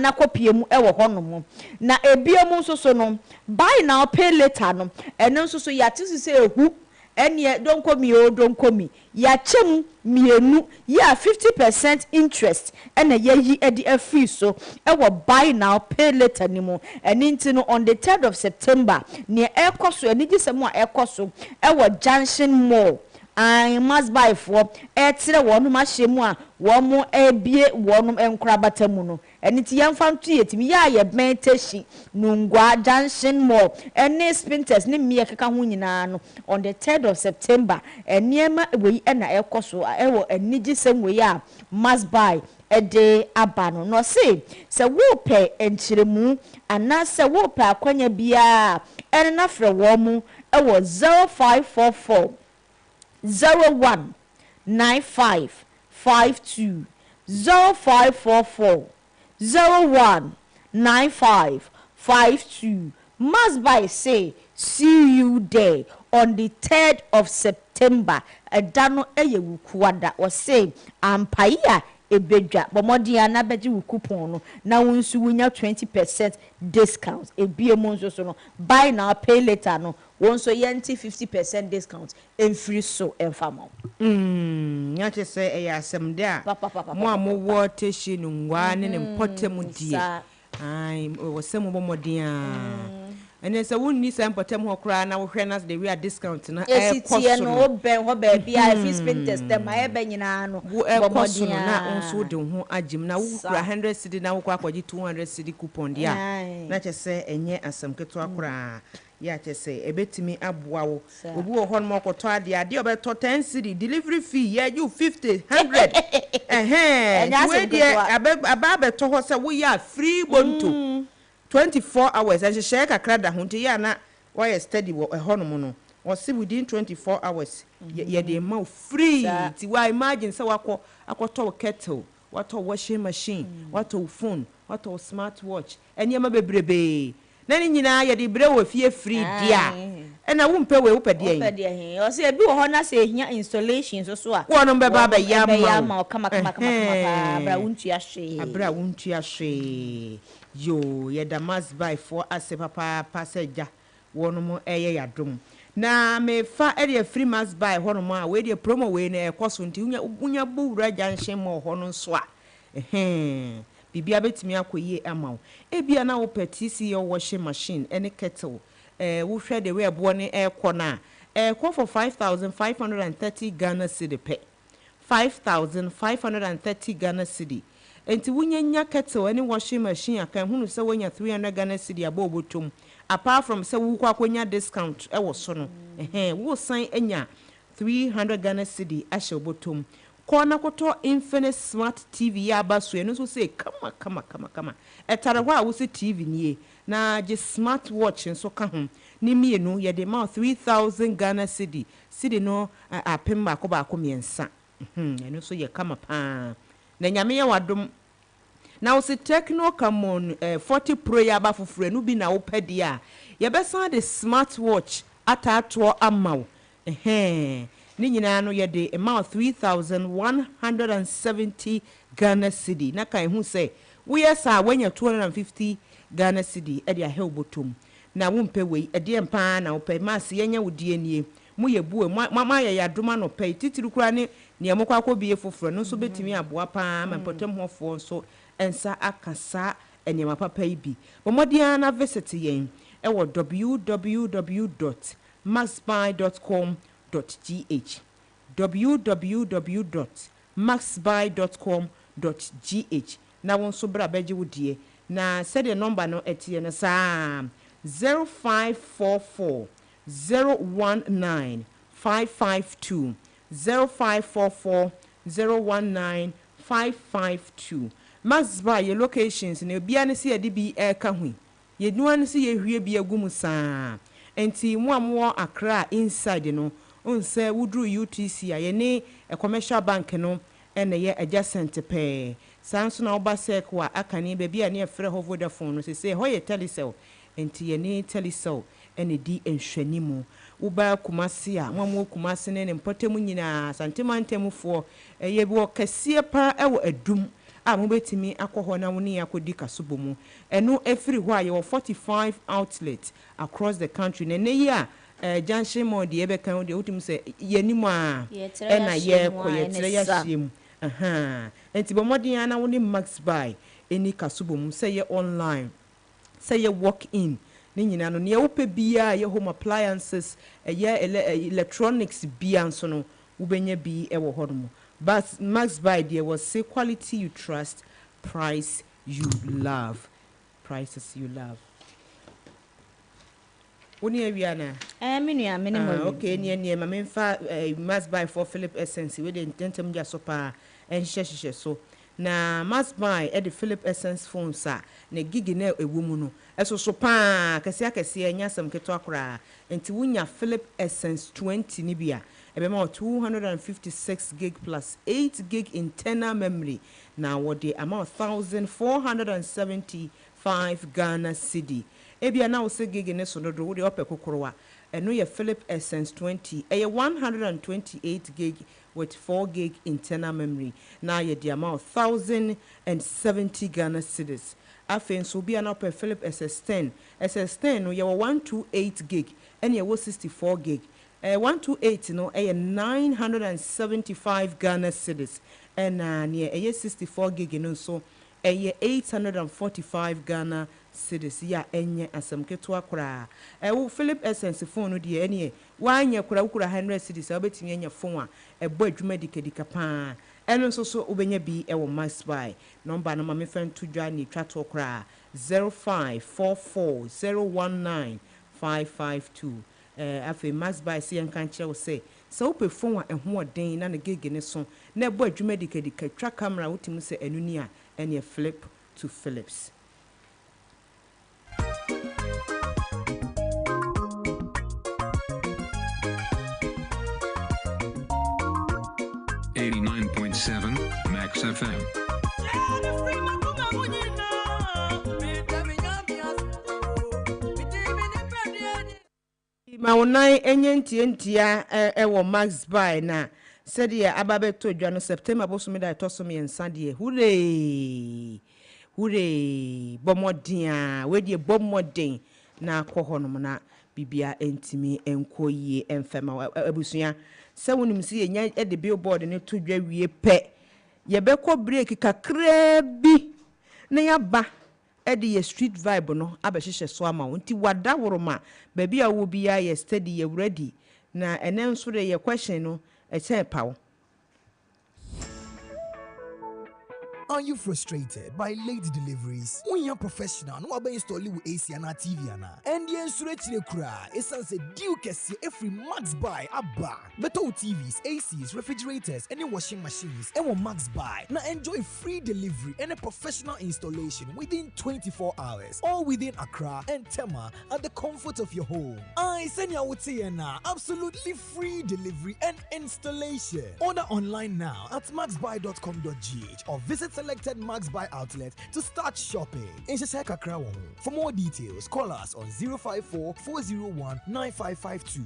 na kopie mu e wo hono na ebie mu so no buy now pay later no ene so ya tisi se ehu ene don't come me ya chem mienu ya 50% interest ene ye yi edi free so e wo buy now pay later ni mu ene nti no on the 3rd of September ne ekoso ene gisemu a ekoso e wo junction mall I must buy for etire wonum ahyemu a wo mo ebie wonum enkura batamu no eni ti yemfa ntu yetimi ya ye benteshi nungwa junction mall eni spinters ni miye keka ho nyina no on the 3rd of September eniema we na ekoso ewo eni gisem we ya must buy ede abano no say wo pe enchiremu ana se wo pe akwanya bia eni na frɛ wo mu ewo 0544 019552 0544 019552 must buy say see you there on the 3rd of September edano eyewukwada or say ampaya ebedwa bomodi ana beji wo coupon no na wo nsu wonya 20% discount ebie mo nso so no buy now pay later no wo nso yenti 50% discount free so enfamo nyache se eya asem de a mo amowo teshi no ngwa ne mpotem die ai wo se mo bomodi a ene se wonni se mpotem ho kra na wo hwe na the real discount na e koso no oben ho ba bia if spin test dem ma e be nyina no bomodi na onso de ho agim na wo kra 100 cedi na wo kwa kwaji 200 cedi coupon dia na che se enye asem keto akra ya che se ebetimi aboa wo obi wo ho no mokoto ade obeto 10 cedi delivery fee ya you 50 100 we dia aba beto ho se wo ya free bonto 24 hours and share kakra da hunti ya na why steady wo ehonom no o si within 24 hours ye dey ma free ti wa imagine say akoto kettle wato washing machine wato phone wato smartwatch enye ma bebrebe na ni nyina ye dey bre wo fie free dia na wo mpe we wo pede yin o se bi wo ho na se hia installation so a wo no be ba be ya ma kama abra wuntu ahwe yo ye damas by for ase papa passenger wono mo eye yadom na me fa area free mass by hono mo a we dey promo we na ekoso nti unya bowura janshen mo hono so a bibia betimi akoye amaw ebia na wo petisi your washing machine any kettle wo hwe de we ebo ne ekona ekọ for 5530 Ghana cedi pe 5530 Ghana cedi enti wunya kettle any washing machine akan hunu se wonya 300 Ghana cedi abobotom apart from se wo kwa konya discount e wo so no wo san enya 300 Ghana cedi ahye obotom kona koto Infinite Smart TV ya baso eno so say kama etare ho a wo se TV nie na je smart watch nso ka ho ni mienu ye de ma 3000 Ghana cedi no apem ba ko miensa eno so ye kama pa na nyame ye wadom na wo se Techno Camon 40 Pro ya ba foforo no bi na wo pede a ye besan de smart watch atato amaw ni nyina no ye de amount 3170 Ghana cedi na kan hu say we yesa wanya 250 Ghana cedi e de ahebotom na wo mpe we e de mpa na wo pe mas yenya wo die nie mu ye buwe mama ye yadoma no pe titiru kura ne emokwa akobie foforo no so betimi aboa pa ma potem hofo so ensa akasa enyema papa ibi bomodia na visit yen e wo www.maxbuy.com.gh www.maxbuy.com.gh na won so bra beje wodie na said the number no etie no sa 0544 019 552 0544 019 552 Maxbuy your locations na bia ne se yede bi ka hu ye nuan se ye hwie bi agum saa enti mo amwo Accra inside no onse wudru UTC a ye ne commercial bank no ene ye adjacent pe sanso na oba sekwa akane be bia ne frɛ ho Vodafone no se ho ye telecell enti ye ne telecell ene di enhwanimu uba kumasi a mo kumasi ne mpotemu nyina santemantemu ye bi o kase pa ewo adum a mo betimi akɔhɔ na woni akodi kasobomu eno efiri ho a ye 45 outlets across the country ne yi a junction mall de ebe kan de utim se yenimu a na ye koyetre ya hiem enti bomodin na woni Maxbuy eni kasobomu se ye online se ye walk in ni nyina no ne wope bia ye home appliances ye electronics bia nso no wobenya bi e wo hodomo but Maxbuy there was say quality you trust, price you love. Prices you love. Oni awiana menua minimum okay nie ma memfa Maxbuy for Philip Essence we dey intentem ja so pa enhye so na Maxbuy e the Philip Essence phones a na gigi na ewumu no eso so pa kase enya sam keto akora enti wunya Philip Essence 20 ni bia ebema 256 gig plus 8 gig internal memory na wode amount 1475 Ghana cedi ebia na wo se gig ne so do wode opekokorowa ɛno yɛ Philip Essence 20 ɛyɛ 128 gig with 4 gig internal memory na yɛ the amount 1070 Ghana cedis. Afei nso bi ana per Philip SS10 no yɛ 128 gig ɛne yɛ 64 gig 128 no ɛyɛ 975 Ghana cedis ɛna neɛ ɛyɛ 64 gig no nso ɛyɛ 845 Ghana cedis ya enye asem keto akora wo Philip Essence phone no de ene wanya kora wukura 100 cedis obetimi anya phone a ebo adwuma dikadika pa eno nso so obenya bi e wo Max Buy number no ma me fan to dwa ni twa to kora 0544019552 afi Max Buy si en kan kire wo say so pe phone a eho oden na ne gege ne so na ebo adwuma dikadika twa camera wotimi se enu ni a ene flip to Philips. 89.7 Max FM. Ma wonai enye ntientia ewo Max Buy na said ye ababeto dwa no September bosomi da etosomi ensa de hure bomodia we de bomodin na akọhọnom na bibia entimi enkoyie enfema abusua se wonim si enya de billboard ne to dwa wie pe ye beko break kakra bi na ya ba de ye street vibe no abehihye so ama wonti wada woroma ba bia wo bia ye steady ye ready na enenso de ye question no e che pawo. Are you frustrated by late deliveries? When you're professional, no one install with AC and TV and the insurance kura essence due kesi every Max Buy abba. Better TVs, ACs, refrigerators, any washing machines, and Max Buy. Now enjoy free delivery and a professional installation within 24 hours, all within Accra and Tema at the comfort of your home. I send you out here now, absolutely free delivery and installation. Order online now at maxbuy.com.gh or visit selected Max Buy outlet to start shopping. In Shashaka Accra. For more details, call us on 054 401 9552.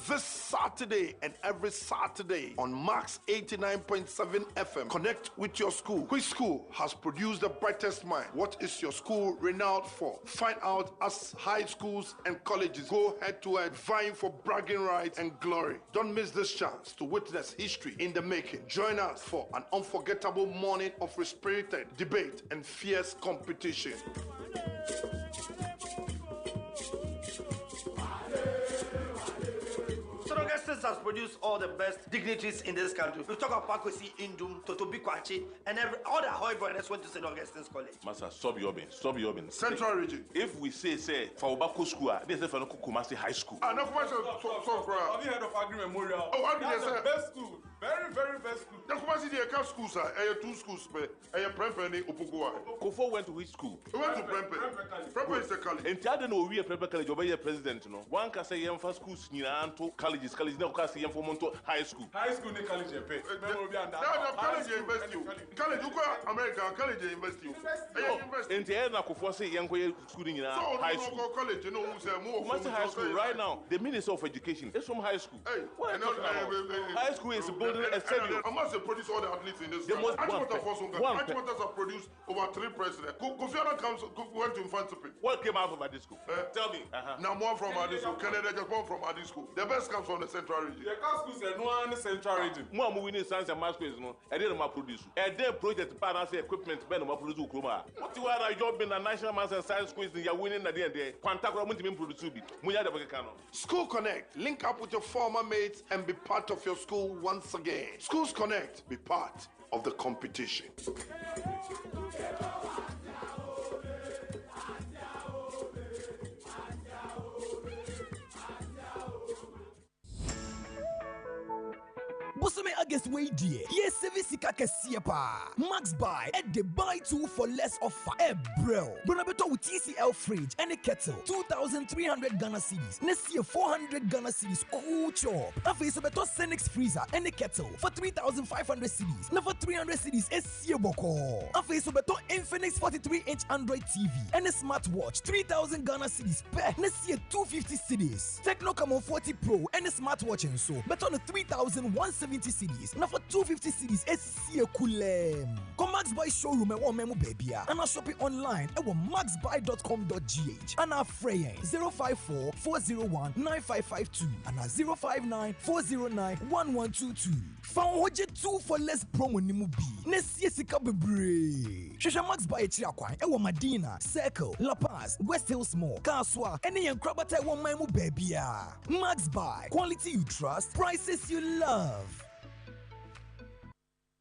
This Saturday and every Saturday on Max 89.7 FM. Connect with your school. Which school has produced the brightest mind? What is your school renowned for? Find out as high schools and colleges go head to head, vying for bragging rights and glory. Don't miss this chance to witness history in the making. Join us for an unforgettable morning of spirited debate and fierce competition. Has produced all the best dignitaries in this country. We talk about Pakwesi Indum, Toto Bikwachi, and all the high brothers went to St. Augustine's College. Master, stop your bin. Central region. If we say for Obako school, they say for Kumasi High School. No question. Have you heard of Agri Memorial? Oh, that's the best school. Very, very best school. The Kumasi the account schools are two schools, but Prempeh Opugua. Kofo went to which school? He went to Prempeh. Prempeh is the college. And tell them we are Prempeh College, over here president, no. One can say young first schools, Niranto, colleges, no can say young for Monto High School. High school, they college, you pay. College invest you. College, you go America, college invest you. And the end of Kofo say young school in high school. College, you know who's more. Kumasi High School right now. The Minister of Education is from high school. Hey, high school is building a stadium. I must produce all the athletes in this country. Achimota has produced over 3 presidents. Kofi Annan went to Infantipi. What came out of Adi School? Tell me. Now more from Adi School. Canada just one from Adi School. The best comes from the Central region. The schools are no one Central region. More moving science and math schools, no. I didn't produce. And then project balance equipment, Ben, my produce Ukroma. What you are job in the national maths and science schools, you are winning at the end there. Quantaco won't even produce it. Muya de Bacano. School Connect. Link up with your former mates and be part of your school once again. Schools Connect. Be part of the competition. Bosome August way dear. Yes, Sevisika Kesiepa. Max buy at the buy 2 for less offer. Bro. Bonabeto with TCL fridge and a kettle. 2,300 Ghana cedis. Next year 400 Ghana cedis. Cool chop. Afi Sobeto Senix freezer and a kettle for 3,500 cedis. Now for 300 cedis is Boko. Afi Sobeto Infinix 43-inch Android TV and a smartwatch 3,000 Ghana cedis. Next year 250 cedis. Techno Camon 40 Pro and a smartwatch and so. Bet on the 3,170 cedis. Now for 250 cedis is Kulem. Come Max Buy showroom and one memo baby. And I shop it online at maxbuy.com.gh. And our fraying 054 401 9552 and 059 409 1122. Found Hoje 2 for less promo nimubi. Next year Sika Bebre. Shasha Max Buy Chiakwan, Ewa Medina, Circle, La Paz, West Hills Mall, Kaswa, any and Krabata one memo baby. Max Buy, quality you trust, prices you love.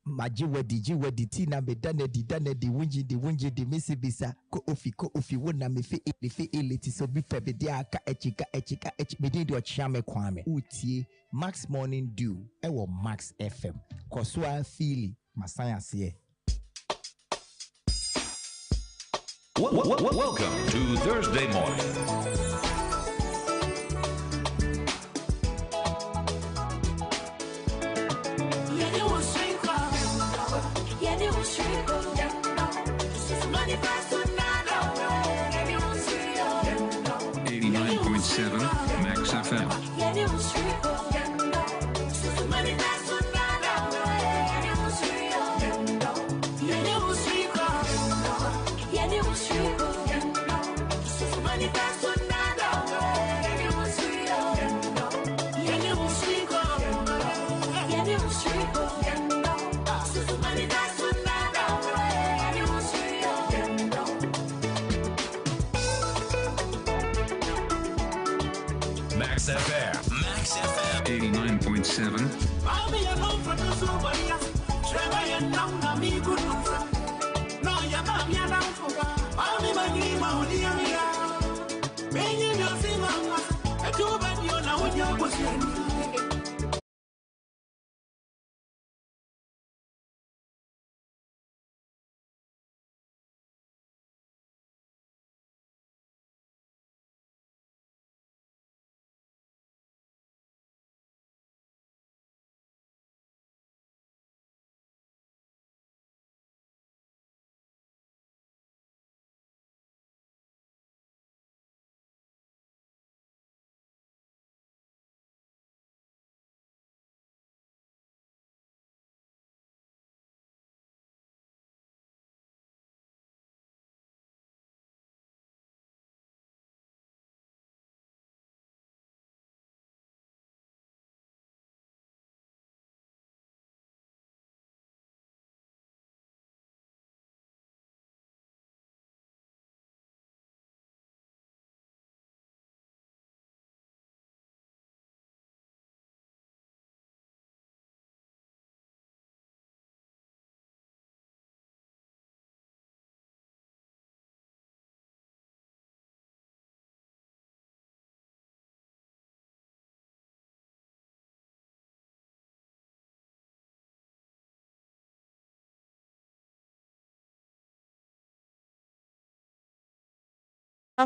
Majiwedi tina me dane di wunji di misibisa ko ofi wona me fe eleti so bi pe be aka echika me di ochame kwame utie Max Morning Dew ewo Max FM koswa fili masaya se. Welcome to Thursday morning. Max FM. Max FM 89.7. I'll be alone for the Somalia. Trevor and down on me good. No, your mammy and Alpha. I'll be my name, Maudia. When you know, sing on a two bad, you know what you're pushing.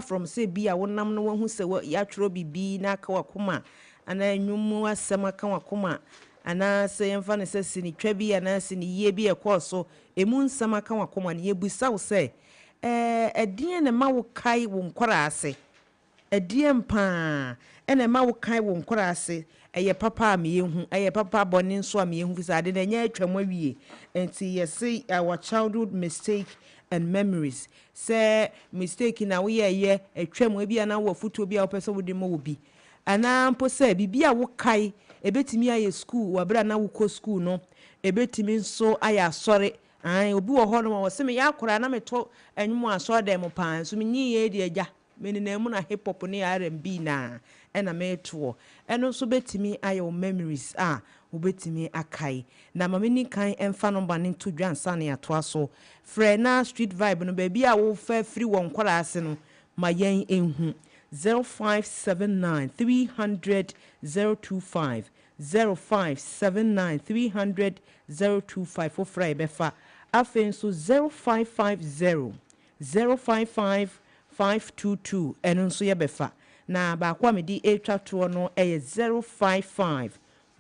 From say be a one nam no one who say what yatro bibi na kawakuma and I knew more summer kawakuma and I say and funny says in trebi and us in ye be a course so a moon summer kawakuma and ye be so say a dear and a mau kai won korase a dear pa and a mau kai won korase a ye papa me who a ye papa bonin swami who is added a year tramwe and see ye say our childhood mistake and memories say mistake na we ye atwam we bia na wo foto bia wo pese wo de mo wo bi ana mpo say bibia wo kai ebetimi aye school wa bra na wo ko school no ebetimi nso aye asore an obi wo ho no wo se me ya akora na meto anwum asore dem pan so me nyi ye de agya me na mu na hip hop ne R&B na ena me to eno so betimi aye memories ubetimi akai na mamini kan emfa number ni to dwansa na yato aso frena street vibe no baby a wo fa free won kwara ase no mayen enhu 0579 300 025 0579 300 025 for Friday befa afen so 0550 055 522 eno nso ye befa na ba kwa me di etwa to no 055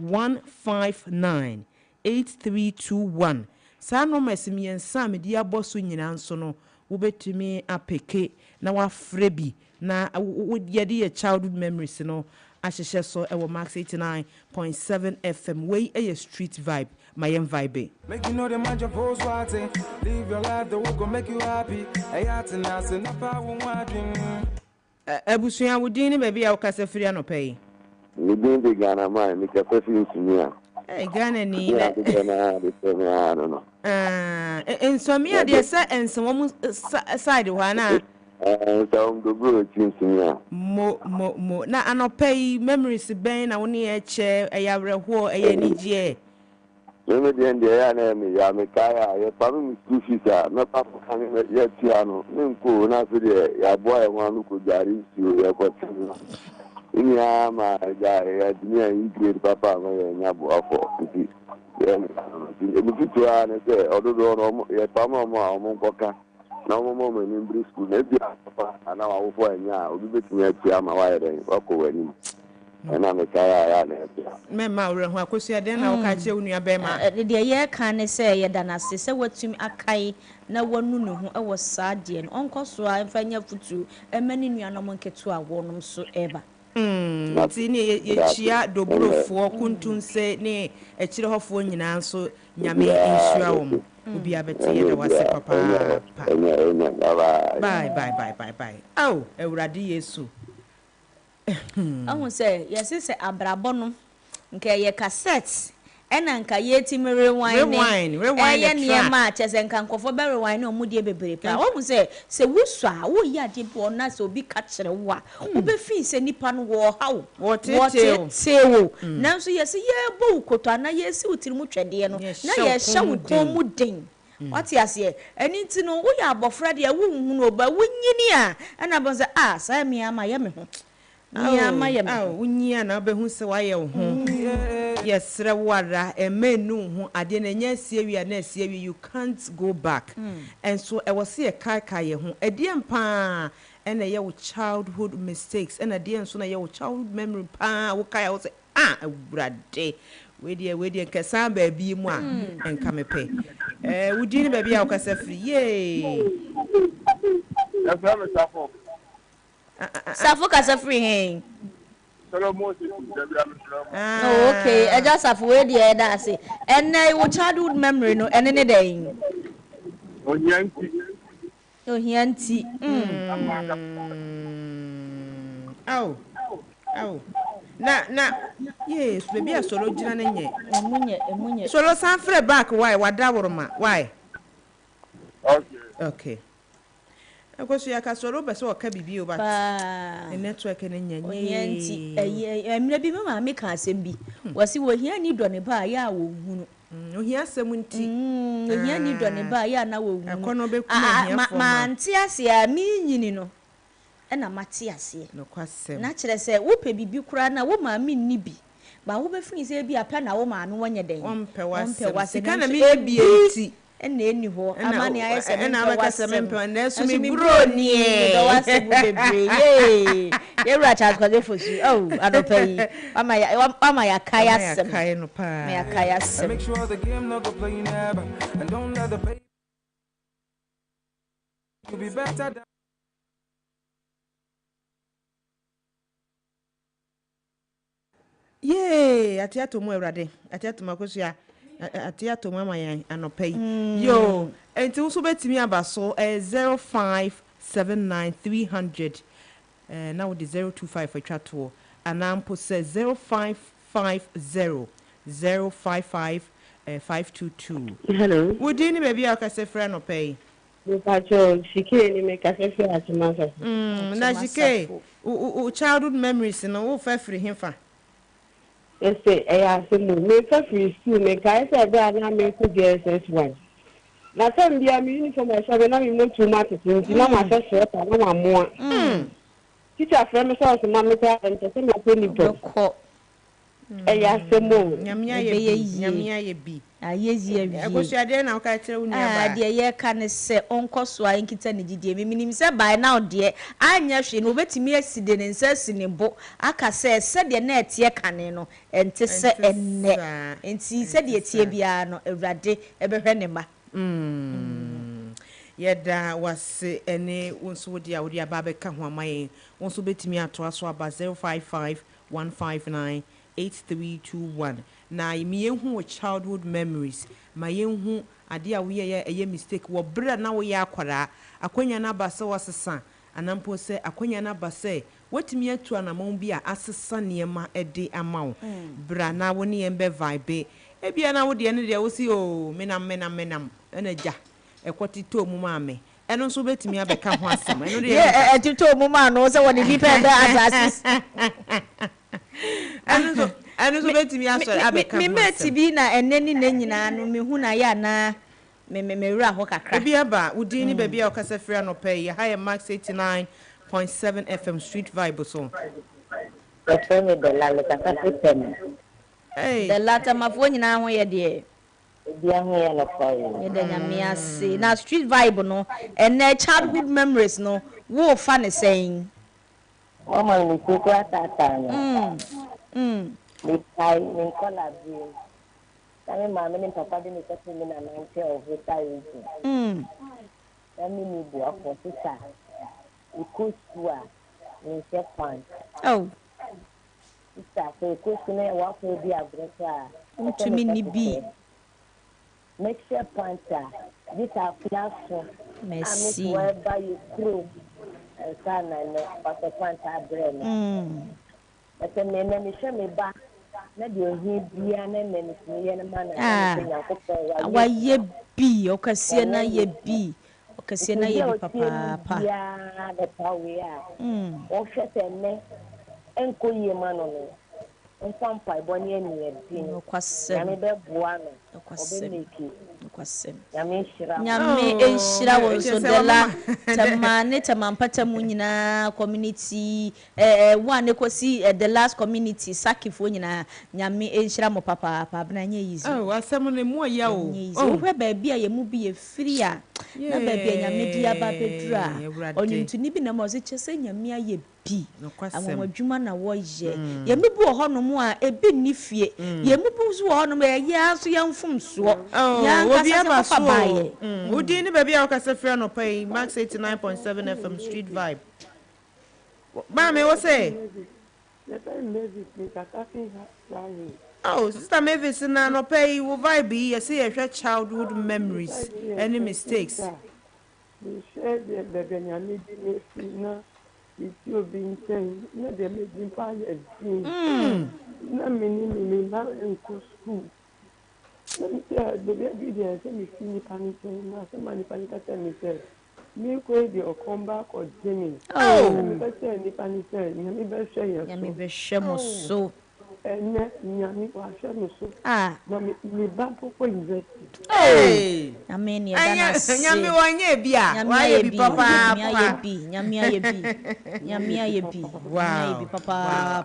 159 8321 saa numbers miensa me di aboso nyina nso no wobetumi apeke na wafre bi na yedi ye childhood memories no ahyehyɛ so ewo Max 89.7 FM wey a street vibe mayem vibe make you know the man just pose what live your life the work go make you happy ayatina se na pa wo wadin abusuan wodin ne baby a wokasa firi anopai ni din de Ghana man ni ka fafi nsumia Ghana ni no ensomia de se ensom side wa na so do bro nsumia mo na anopai memories ben na woni e che eyawreho eyanigye me de ndi ya na me ya me kaya ya pa me school fees a me pa kan me ya tia no me nko na so de ya boy wan ko jari si ya ko tinu ini ya ma ya dunia ingrid papa ma ya nya bo afọ nti ya me fitu a ne se ododo no ya pa ma mo nkoka na mo ni mbri school na bia papa ana wa wo fo anya obi betumi atia ma wa ya den ko wani na me kaya ya na me ma wure ho akosua den na wo ka che onua be ma de ye kan ne se ye da na se watumi akai na wanu ne ho e wo saade no onko so a mfanya futu emani nuanom nketu a wonom so eba ti ni ye chia dobrofo kuntunse ne ekire hofo nyina nso nyame ensua wo mo obi abete ye da wase papa bye oh ewurade yesu ahun say yesi abrabo no nke ye cassette ena nka yeti rewind ye niema chese nka nkofo be rewind no mudie bebere pa ahun say se wusua wo yi ade bo na se obi ka kire wo a wo be fi se nipa no wo hawo wo tetewo nanso yesi ye bo ukoto na yesi utirimu twede no na ye hya wo kon mu den wati ase eni nti no wo ya abofra de wo hu no ba wo nyini a na bo say sa mi ama ye me ho unyia na obehu se waye wo ho yesre wara emenu ho ade na nya siewia na siewia you can't go back and so e was se kai ye ho ade mpa ena ye wo childhood mistakes ena de nso na ye wo childhood memory pa wo kai wo se awurade we die nkesa ba bi mu a enka mepe wudi ni ba bi a wo kasa free ye Safo kasa free hen. Okay, I just have we dey that say. And your childhood memory no ene ne dey. Ohianti. Oh. Na. Yes, baby a solo jina na nye. Emunye. Solo san free back why wadaworoma. Why? Okay. Because you can solo be so ka bibi o but the network na nya nyanti emre bi mama me ka asem bi wasi wo hia ni do ne ba ya wo hunu ohia asem nti ohia ni do ne ba ya na wo hunu ekono be kuma hia fo ma nti ase a mi nyini no e na mate ase no kwasem na kire se wo pe bibi kura na wo ma mi ni bi ba wo be fini se bi apa na wo ma no wonye den wompe wase kana mi bi enti ena eni ho amani ayese na abakasa mempe na so mi bro nie do wase bu bebre ye ra charge ko defosu adopai mama ya kaya sem kaya no pa me ya kaya sem make sure the game no go play never and don't let the pay to be better than atiato mu ewrade atiato makosua atiato mama yan anopai yo enti wo so betimi abaso 0579 300 now the 025 for chatwo anampo says 0550 055 522 hello would you maybe I can say friend anopai Pacho shike ni me ka fe atimasa na shike o childhood memories no wo fa free himfa Este me fa free school me ka se be ana me ku JSS1 na sem bia mi uniform e so be na mi no too much nti na ma fe so ta na ma mo teacher friend me so ma me ka ente se me ko ni to ɛyɛ asɛm o nyamia ye bi ayezi awie akosuade na ka tire unu ah aba de ye ka ne se onko so a nkita ne gidie minim se by now de anya hwe no obetimi aside ne nsa sine bo aka se de na etie kane no ente se enne enti se de etie bia no awurade ebehwe ne ma yeda wase ene wonso wodi a wodi aba be ka ho amaye wonso betimi ato aso aba 0551598321 na yemiyehu wo childhood memories ma yehu ade a wo ye mistake wo bra na wo ye akwara akwanya na ba se wasesa anampo se akwanya na ba se watimi atu anamon bi a asesa niema ede ama wo bra na wo ne yembe vibe ebia na wo de ne de wo si o menam ena ja ekwoti to mu maame eno so betimi abeka ho asem eno de to mu ma no se woni bi pe da assassins eno so betimi asore abeka me meti bi na eneni na nyina no me hu na ya na me wura ho kakra ebia ba udi ni bebia okasa free no pay ya high max 89.7 FM street vibe so ɛfɛne de la le kaka tem the latter mafo nyina ho ye de bia ho ye no fa ye de nyame ase na street vibe no ene childhood memories no wo fa ne sen mama ni ko atata no ni kai ni kola bi kame mama ni papa de ni ko mi na na nke of retire ni bu afọ sisa ikusua ni sepan sisa so ikusua wa ko bi abreka ntumi ni bi make sure panta this are platform merci whereby you crew sana no pata panta brem but me me hwe me ba na de ohi bia na me ye na ma na wa ye bi okasie na ye bi okasie na ye bi papa ya de pawe ya o hwete me enko ye ma no no nsampa iboni eni edi kwasem ya me be boa no obemeki kwasem nyame enshira wo so de la tamane tamampata mu nyina community one ekosi the last community sakifo nyina nyame enshira mo papa bna nya yizi asem ne mu ya o hwe ba bia ye mu bi ye free a na ba bia nyame di aba bedura onyintuni bi na mo se chese nyame aye bi awon na wo ye ye mebu ho no mu a ebi ni fie ye mebu zo ho no ye aso ye mfum so ya obi aba so udi ni baby a okasa free no pay max 89.7 FM street vibe ba me wo say oh sister Mavis na no pay wo vibe ye say ye childhood memories any mistakes share the benyani di na iti obi nchen na de meji pa ye na mini na nko school na de be dey say me fini panic na say mani panic tell me say me ko dey come back or Jimmy me say ni panic ni me be share ye ya me be share mo so ene nyami wa share mo so na me ba popo invest amen ya dana nyami wanye bia wa ye bi papa nyami aye bi wow papa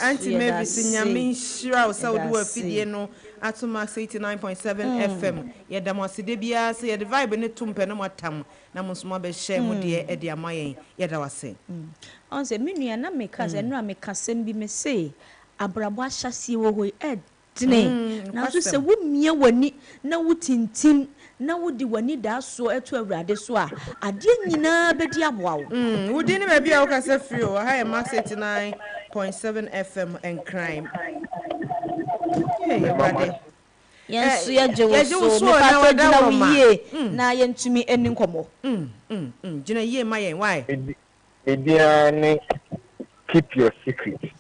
auntie Mavis nyami shira o sa odu afidie no atoma 89.7 FM ye damoside bia se ye the vibe ne tumpe no matam na musoma be share mu de e de amayen ye da wase on se menua na meka se no ameka sem bi me se abrabo ahyase wo ho tine na so se wo mie wani na wo tintim na wo di wani da so eto awurade so a ade nyina bedi aboa wo wo di ne ba bia wo kasa free o ha e max 89.7 FM and crime awurade yes ya jewo so me pa to na wiye na ye ntumi eni nkomo gina ye ma yen why Ediane, keep your secret. Keep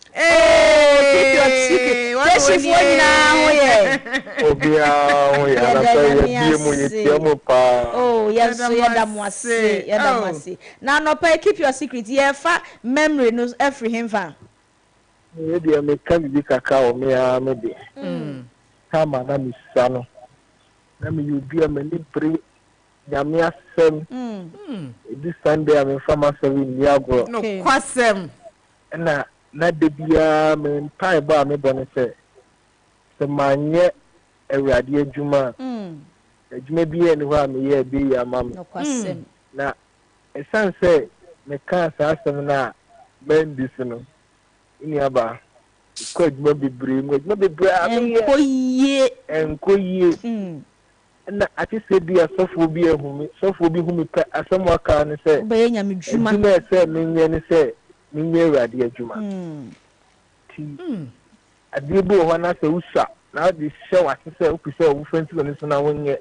your secret. Yes, if you now, oh, yes, now, no pay, keep your secret. Yeah, memory knows every him. Maybe I may come to cacao, maybe. Come on, I'm son. Let me be a many pre. Yamia sem. This Sunday I'm in Farmer 7 Yago. No, Quasem. Na na de biara me mpaebɔ a mebɔ ne sɛ sɛ manyɛ awurade adwuma adwuma bi yɛ ne hɔ a meyɛ bi yɛ ama me na ɛsiane sɛ meka saa asɛm no a mandi so no nnuaba kɔ adwuma bebree mu adwuma bebree a meyɛ ɛnkɔ yie na ate sɛ bi asɔfoɔ bi ahumi sɔfoɔ bi humi pɛ asɛm aka ne sɛ bɛyɛ nyame dwuma adwuma sɛ menyɛ ne sɛ menyɛ awurade adwuma ti adeɛ bi wɔ hɔ na sɛ wosua na wode hyɛ wase sɛ wopi sɛ wofa nti wɔ ne so na wonyɛ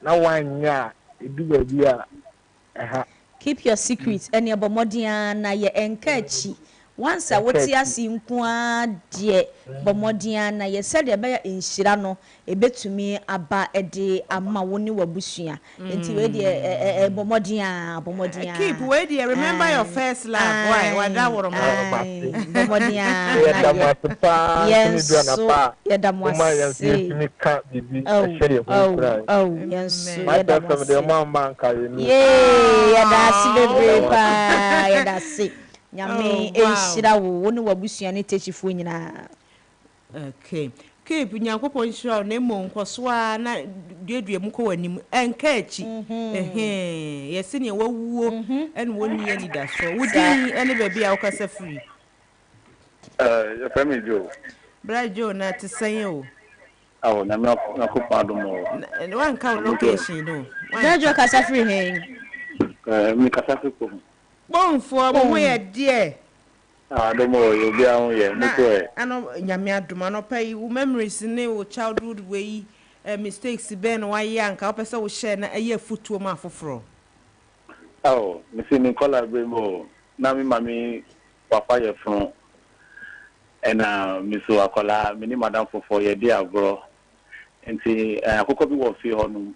na woanyɛ a ɛdu baabi a ɛha keep your secret ɛne ɛbɔ mmɔden na yɛ ɛnka akyi once a wote ase nko a deɛ bɔmmɔden na yɛ sɛdeɛ ɛbɛyɛ nhyira no ɛbɛtumi aba ɛde ama wo ne wabusua nti we deɛ bɔmmɔden keep we deɛ remember your first love why wada woro bɔmmɔden nyame enhyira wo ne wabusua ne techifo nyina okay keep nyankopon hyira na emo nkoso a na duedue mu ko wanim enka achi yesi ne wawuo ene woni ani da so wudi ene ba bia wokasa free your family Joe bra Joe na tsen o awo na me akopado mo wan ka location no bra Joe kasa free me kasa free ko bonfo mo ye de domo yo bia ho ye mo ko ano nyame adoma no pay wo memories ne wo childhood way mistakes ben wa ye anka opese wo share na eye futuo ma afoforo me see me call be mo na me mami papa ye from ena me so akola me ni madam fofo ye di agro enti akoko bi wo fi ho no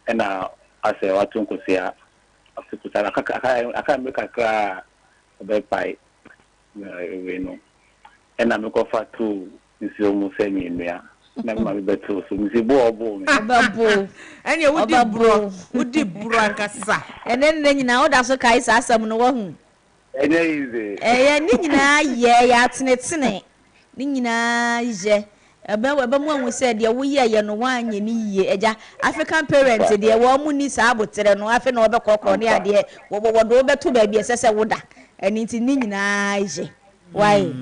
ena ase watu nkosia afukutana aka meka kra be pai we no ena me ko fa tu nsi o mu se mi nua na ma me beto so nsi bo obo me babo enya wudi bro ankasa ene ne nyina wo da so kai sa asam no wo hu enya ize ni nyina ye ya tenetene ni nyina je ebe mu anwu se de wo ye no wanye ni yiye eja African parents de wo mu ni sa abotere no afi na obekokro ne ade wo do beto ba bi esese woda eni nti ni nyina je why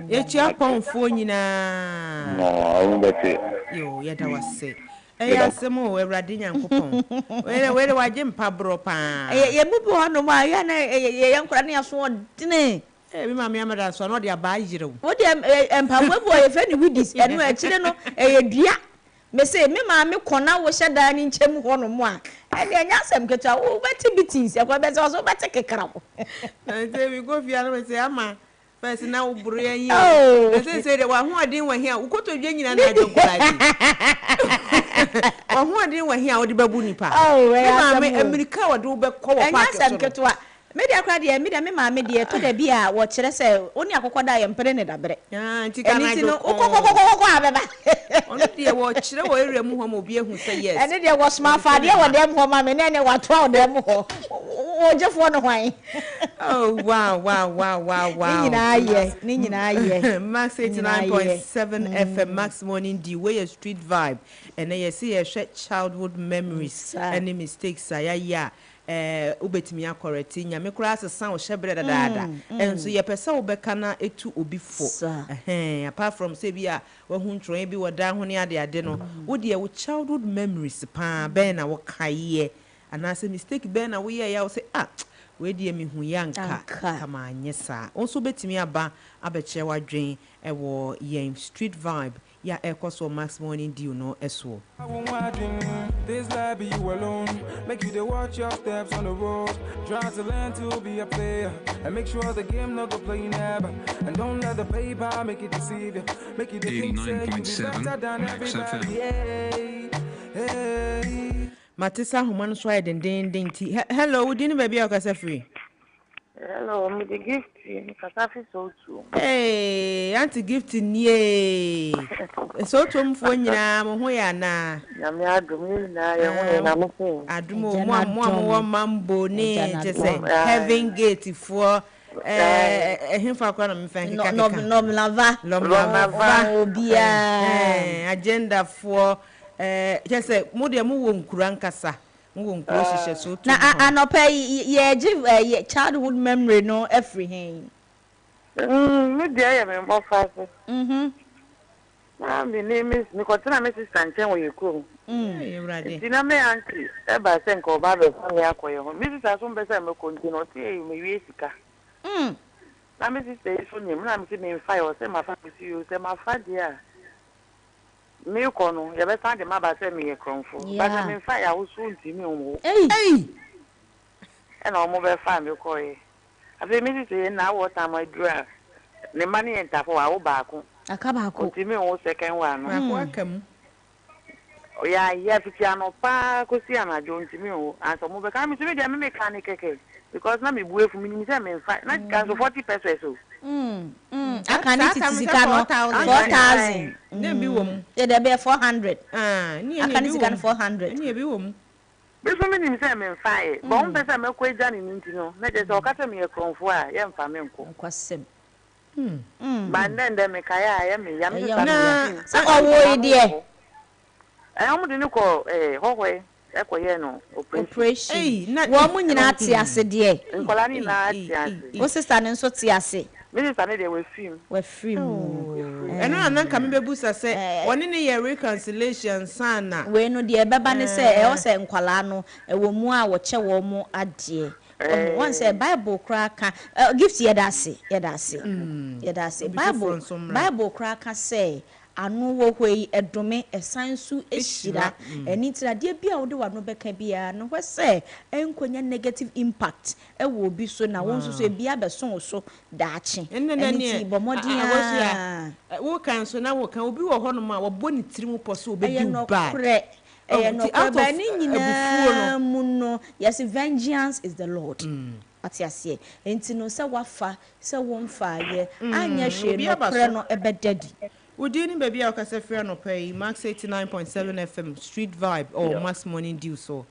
echi aponfo nyina no awu bete yo yeda wase eya semo ewrade nyankopon we waje mpabro pa ye bubu hono ma ya na ye nkora ne aso odine mi mama amada so no de aba yire wo de empabwe boy fe ni widis enu akire no dua me say me ma me kona wo hyeda ni nchem ho no mo a de anya asem ketua wo beti bitins e ko be so beti kekra wo say we go via no say ama first na wo buru yan yi say de wa ho adin wa hia wo koto dwe nyina na adokuraji wa ho adin wa hia wo de babu nipa me ma me America wo de wo be ko wo park anya asem ketua media crowd here media me ma me de to da bia wo kire se oni akokoda ye mpere ne dabre nti kana no kokokokoko abeba oni de wo kire wo ere mu ho ma obi ehu say yes ene de wo smart fa de wo dem ho ma me ne wato wo dem ho wo jefo no hwan oh wow ni nyina ye Max 89.7 FM Max Morning D way street vibe and you see a childhood memories any mistakes ya ubetimi akoreti nyame kura asesa wo hyebre dadaada enso ye pese wo beka na etu obi fo apart from say bia wo huntron bi woda ho ne ade no wo de wo childhood memories pa ben na wo kaye anase mistake ben na wo ye ya wo say we de mi hu yanka kama anyesa onso betimi aba abeche wadwen wo yen street vibe ya ekoso Max Morning Dew no eso this life be you alone make you dey watch your steps on the road try to learn to be a player and make sure the game no go play never and don't let the paper make it deceive you make you think say you be better than everybody hey Matisa human so den ti hello we didn't baby okasa free hello me the gift in kasafi so too hey auntie gift nie so to mfo nyina mo ho ya na nyame adum na ye ho na mo so adum mo mambo ne je say heaven gate for Himfa kwa na mfenke kaka. Lomlava obia. Agenda for just mo de mo wo nkura nkasa. Mo wo nkuro hihye so to. Na anopa ye give childhood memory no everything. Me dear me mo fast. Na me name is Nicotina Mrs. Sanchez we go. Tina me auntie e ba se nko ba be fa ya koyo. Mrs. Asun be se me continue ti e me wi sika. Na Mrs. say so nyem na me se me fa yo se ma fa si yo se ma fa dia. Me ko no ye be stand ma ba se me ye kronfo. Ba me fa ya wo so nti me wo. Hey. E na mo be fa me ko ye. Abi Mrs. say na water my dra. Ne mani enta fo wa wo ba ko. Akaba ko. Nti me wo second one no. Akwa akam. Yeah, Fitiano pa kosi anajo nti mi o anso mo be ka mi se me dia me mechanic keke because na me bue fu mi ni se me fa na kan so 40 pesos o akani titisika no 4000 na bi wo mu e de be 400 ni akani sika no 400 ni bi wo mu be so me ni se me fa e bo mo be se me ko eja ni nti no na je se o ka se me ye kronfo a ye mfa me nko kwasem ba ndende me kaya ya me ya me sa owo ide I'm going to call Hawkeye, Equayeno, operation. Wo mu nyina ate ase de. Nkolani na ate ase. Wo sister ne nso te ase. Minister ne de we film. We film. Eno ananka me bebusa se woni ne ye reconciliation sana. We no de beba ne se e o se nkwala no e wo mu a wo che wo mu ade. One say Bible cracker gift yedase Bible cracker say anu wo hwei edome esansu ehira enitira de bia wo de wa no beka bia no hwe se enkonya negative impact e wo bi so na won so bia be so daache eniti bomodin wo kan so na wo kan obi wo hono ma wo boni tirimu poso obi bad no kwabani nyina muno yes vengeance is the Lord atiasie enti no se wafa se wonfa ye anya hwe no pre no ebedadi Udi ni baby akase free no pay Max 89.7 FM Street Vibe or Max Morning Dew so.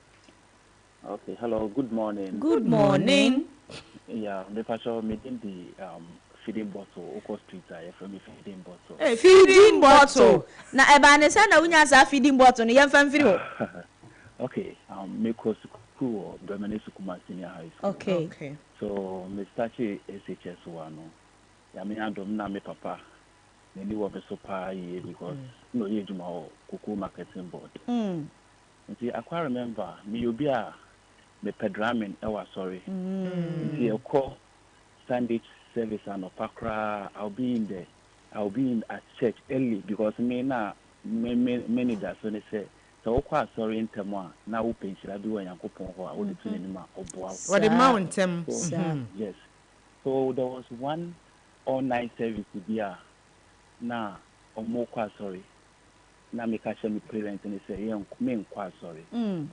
Okay, hello, good morning. Good morning. Yeah, me pastor me in the feeding bottle Oko Street I from me feeding bottle. Hey, feeding bottle. Na eba ne say na wunya sa feeding bottle no yemfa mfiri ho. Okay, me ko school Bremane Sukuma Senior High School. Okay. So me start SHS one no. Ya me andom na me papa. Maybe what so pay because no ye juma o kuku marketing board. See, I quite remember me obia me pedramin sorry. See a call Sunday service and opakra I'll be in at church early because me na many that so they say so quite sorry in term now open should I do when yakopon ho a would tune in what the mountain yes. So there was one all-night service here. Na omo kwa sorry na me catch me parents and say yen me kwa sorry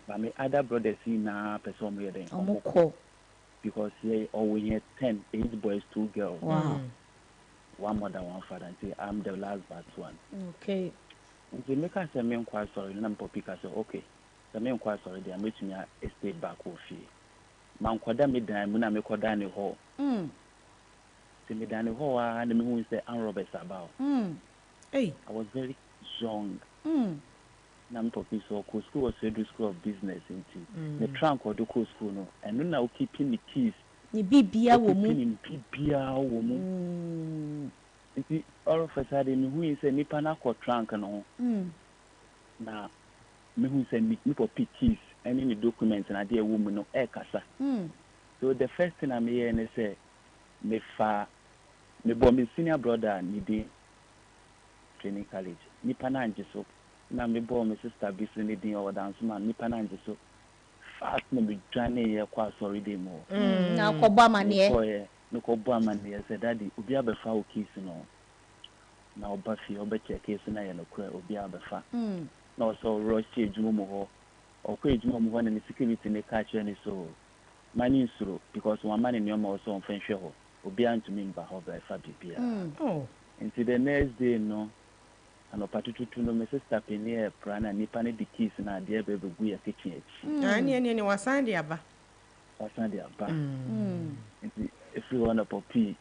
but me other brothers na person me den omo ko because they always had 8 boys 2 girls one mother one father and say I'm the last but one okay and they make us say me kwa sorry na popi ka say okay the me kwa sorry they make me a stay back ofi man kwada me dan mu na me kwada ne ho me dani ho and me who say Ann Roberts about. Hey, I was very young. Na talking so school was a school of business into the trunk or the school no and now keeping the keys. Ni bibia wo mu. Bibia wo mu. Nti all of a sudden me who say nipa na ko trunk no. Na me who say me for keys any the documents na dey wo mu no e kasa. So the first thing I me hear say me bo me senior brother ni dey training college nipa na anje so na me bo me sister bi so ni dey o dance man nipa na anje so fast na me dwane ye kwa sorry dey mo na ko bo amane no ko bo amane say daddy obi abefa o case no na oba fi oba check case na ye no kura obi abefa na so rush ejuma mo ho o ko ejuma mo ho na ni security ne ka che ni so mani nsuro because one man in your mouth on fenhwe ho obi antumi mba ho ba fa bibia into the next day no ano patututu no my sister penie prana nipa ne the keys na de be gu ya kitchen ani wasan de aba into everyone a poppy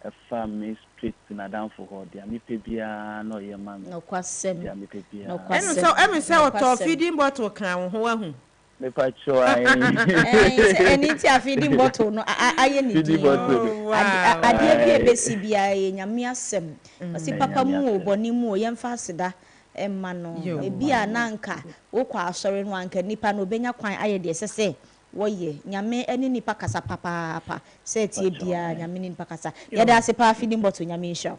a family straight to Nadam for her. They are me pebia no your man. No question. They are me pebia. No And question. so I'm say what feeding bottle can who Me pacho I. And it's a feeding bottle no I need. Feeding bottle. I dear be BCBI nyame asem. Ose papa mu oboni mu yemfa seda emma no. Ebia nanka wo kwa asore no anka nipa no benya kwan aye de sese. Woye nyame eni nipa kasa papa se tie bia nyame ni nipa kasa ye da se pa feeding bottle nyame nsha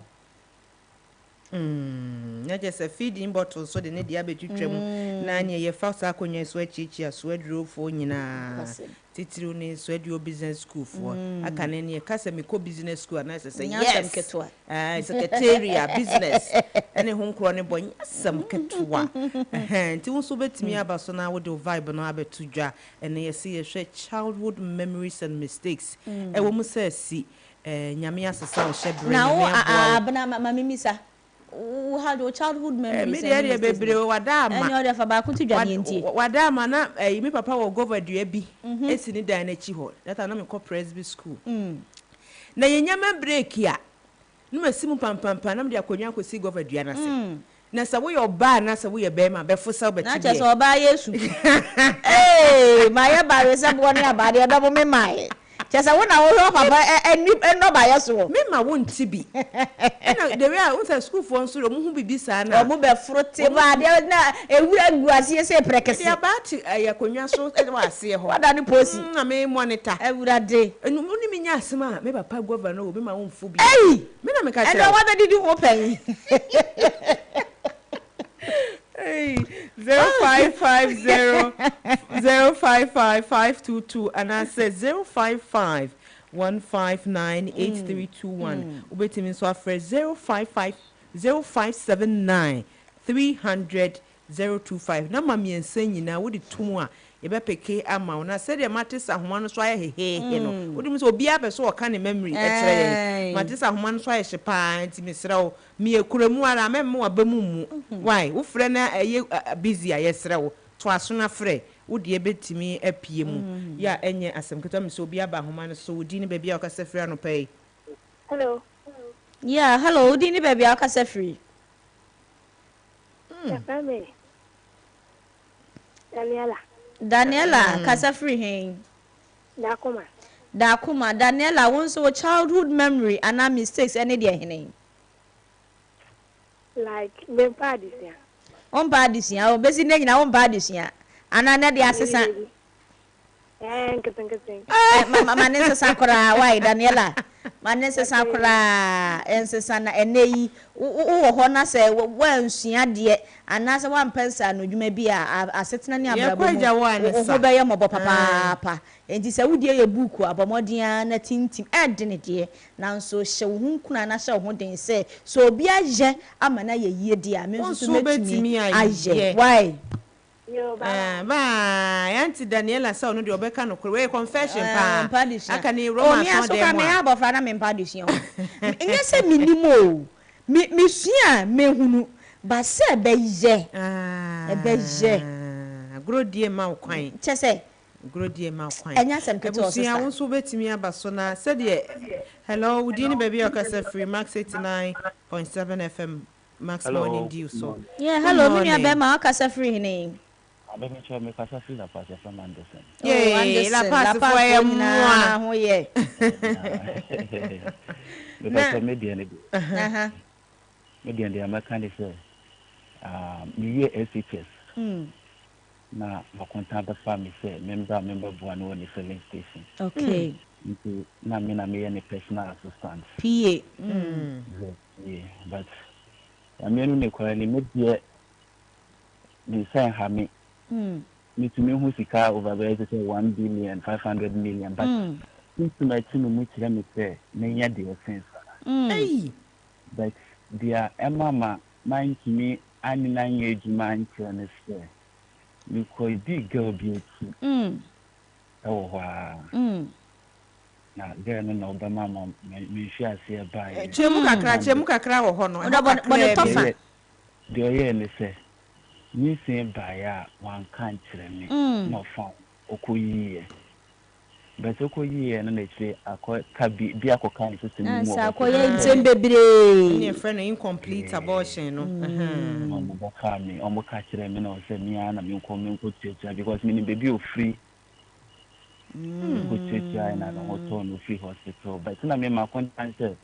na just a feeding bottle so de ne dia betwetwam na anya ye fa sa akonwa so achichi aso aduro fo nyina titiri ni so adio business school fo aka ne ne kasa me ko business school na say yes secretariat business ene ho nkro ne boy asam ketua nti wo so betimi aba so na wo de vibe no abetu dwa ene ye see ye childhood memories and mistakes e wo mu say si nyame asesa wo shebre na abna mama misa how do childhood memories me dey bebre wadama any other for ba kutu dwane ntie wadama na me papa wo goverdua bi esi ni dan na chi ho that na me ko presby school na yenyama break ya no masimu pampampa na me de akonwa akosi goverdua na se na sa wo yo ba na sa wo ye be ma be fo sa be ti na che so ba yesu ma ya ba we sa bo ne abade odo bo me mai Chesa wona wo papa no ba yeso me ma won ti bi na the way I school for nso mo hu bibi sa na mo be frote ba de na ewura guase se prekese ya ba ti yakonwa so wa ase ho wada ni posi na me monitor ewura de eni mi nya asema me papa governor obi ma won fu bi me na me ka tell e do wa be didi ho pen Hey, 0550-055-522 and I said 055-159-8321. Ubetimi so afre 055-0579-300-025. Na mami ensenyi na wodi tumu a ebe peke ama una said ya matisa ahoma so aye he no wodi mi so obi abeso o ka ne memory ekyere matisa ahoma so aye hyepa nti misrew mi ekuramu ara memmo abamu mu why wo frɛ na aye busy aye srew to aso na frɛ wodi ebetimi apie mu ya enye asem keto mi so obi aba ahoma no so wodi ne ba bia o ka se frɛ no pay hello yeah hello wodi ne ba bia o ka se free Daniela kasa free hen Dakuma Daniela won't so childhood memory and our mistakes any dia hen like me bad this year on bad this year o besi na nyina on bad this year anana dia asesa mama nese sakura why Daniela manese sakura ensesa na eneyi wo ho na se wansua de anase wan pensa no dwuma bi a asetena ni abrabo wo be ye mobo papa enti se wudie ye buku abomodia na tintim edene de nanso hye wo hunkuna na hye wo den se so obi aje amana ye yie de a me nso betimi aje why ba yanti Daniela sa no de obeka no kure we confession pa aka ni romance on de mo me abofra na me padison enye se minimo mi sua me hunu ba se be ye agrodie ma kwan chese agrodie ma kwan enya sem keto so sia won so betimi abaso na se de hello udini baby okasa free max 89.7 FM max morning deal so yeah hello me be ma okasa free ni Abemecho me kasa free la pass from Anderson. Yeah, la pass for moi ho ye. Me pass media ni. Media ndi American say me SHS. Na makonta the family say member buano on the filling station. Okay. Na me any personal assistant. PA. Yeah, but I mean me kwani media ni say ha me me to me who sika over there to say 1 billion 500 million but since my team me tell me say me nya the offense but dia mama mind me ani na nya ejuma nche na say me ko di girl be na girl no no ba mama me share say buy chemu kakra wo ho no bonne tofa dia ye ne say ni se baya wan kan kire me no fa okoyiye but so ko yi na na chire akọ ka bi akọka no system mu mo akọ ye ntem bebre ni friend incomplete abortion no mo ba ka mi o mo ka chire me na o se mi ana mi nko tete because me ni baby o free go tete na no to no free hospital but na me ma contact say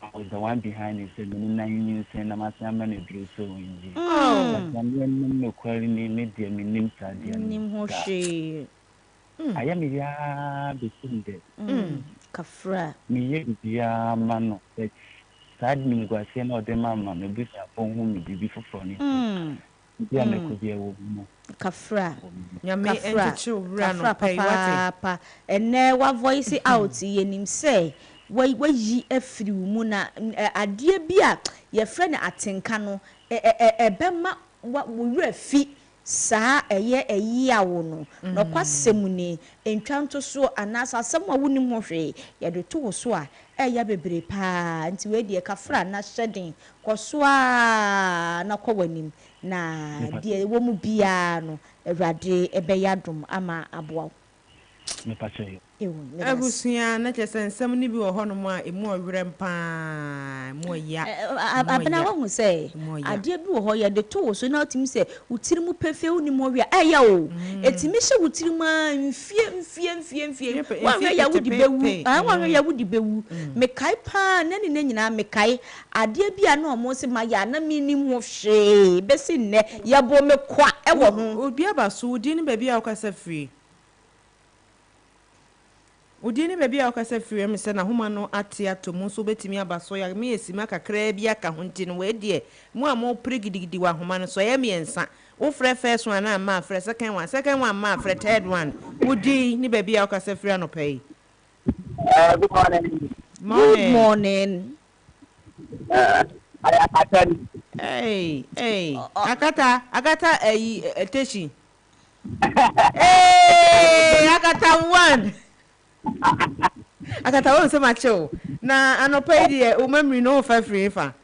I was the one behind it said me na yin say na ma say am na dru so yin but am no kwari ni me dia me nim sa dia nim ho hwe I am ya be sinde kafra me ye bia ma no but sad ni go say na o de mama me bi sa pon hu me bi foforo ni dia me ko dia wo mo kafra nyame entiche wura no pay what ene wa voice out ye nim say wayi afiri mu na ade bia ye frɛ ne atenka no ebema wo wura fi saa eye awo no no kwasem ni entwanto so anasa asem a wonim ho hwe ye de to so a eya bebre pa nti we de kafra na hyeden koso a na kɔwanim na de wo mu bia no awurade ebeyadom ama aboa me pa che abusuya na kyesen nsɛm ni bi wɔ hɔ no mu a emu ɔwerɛ mpa mu ya abena wo hu sɛ ade bi wɔ hɔ ya de to so na otimi sɛ utiri mu pefe uni mu wi ɛya o etimi hye utiri mu mfie wa hwɛ ya wudi bewu wa hwɛ ya wudi bewu me kai pa na ne nyina me kai ade bi a na ɔmo se ma ya na minim ho hwe besi nne ya bo me kwa ɛwɔ ho obi aba so udi ne baabi a wokasa free Udini baby akasa free me se na homa no ate atomu so betimi abaso ya me esima kakra bi aka ho nti no we de mu a mo pregidigidi wa homa no so ya me ensa wo frɛ first one na ma frɛ second one ma frɛ third one udi ni baby akasa free no pay Good morning. Good morning. Akata. Hey Akata teshi. Hey Akata one. Akata won so much o na anopa ide o memory no fa free fa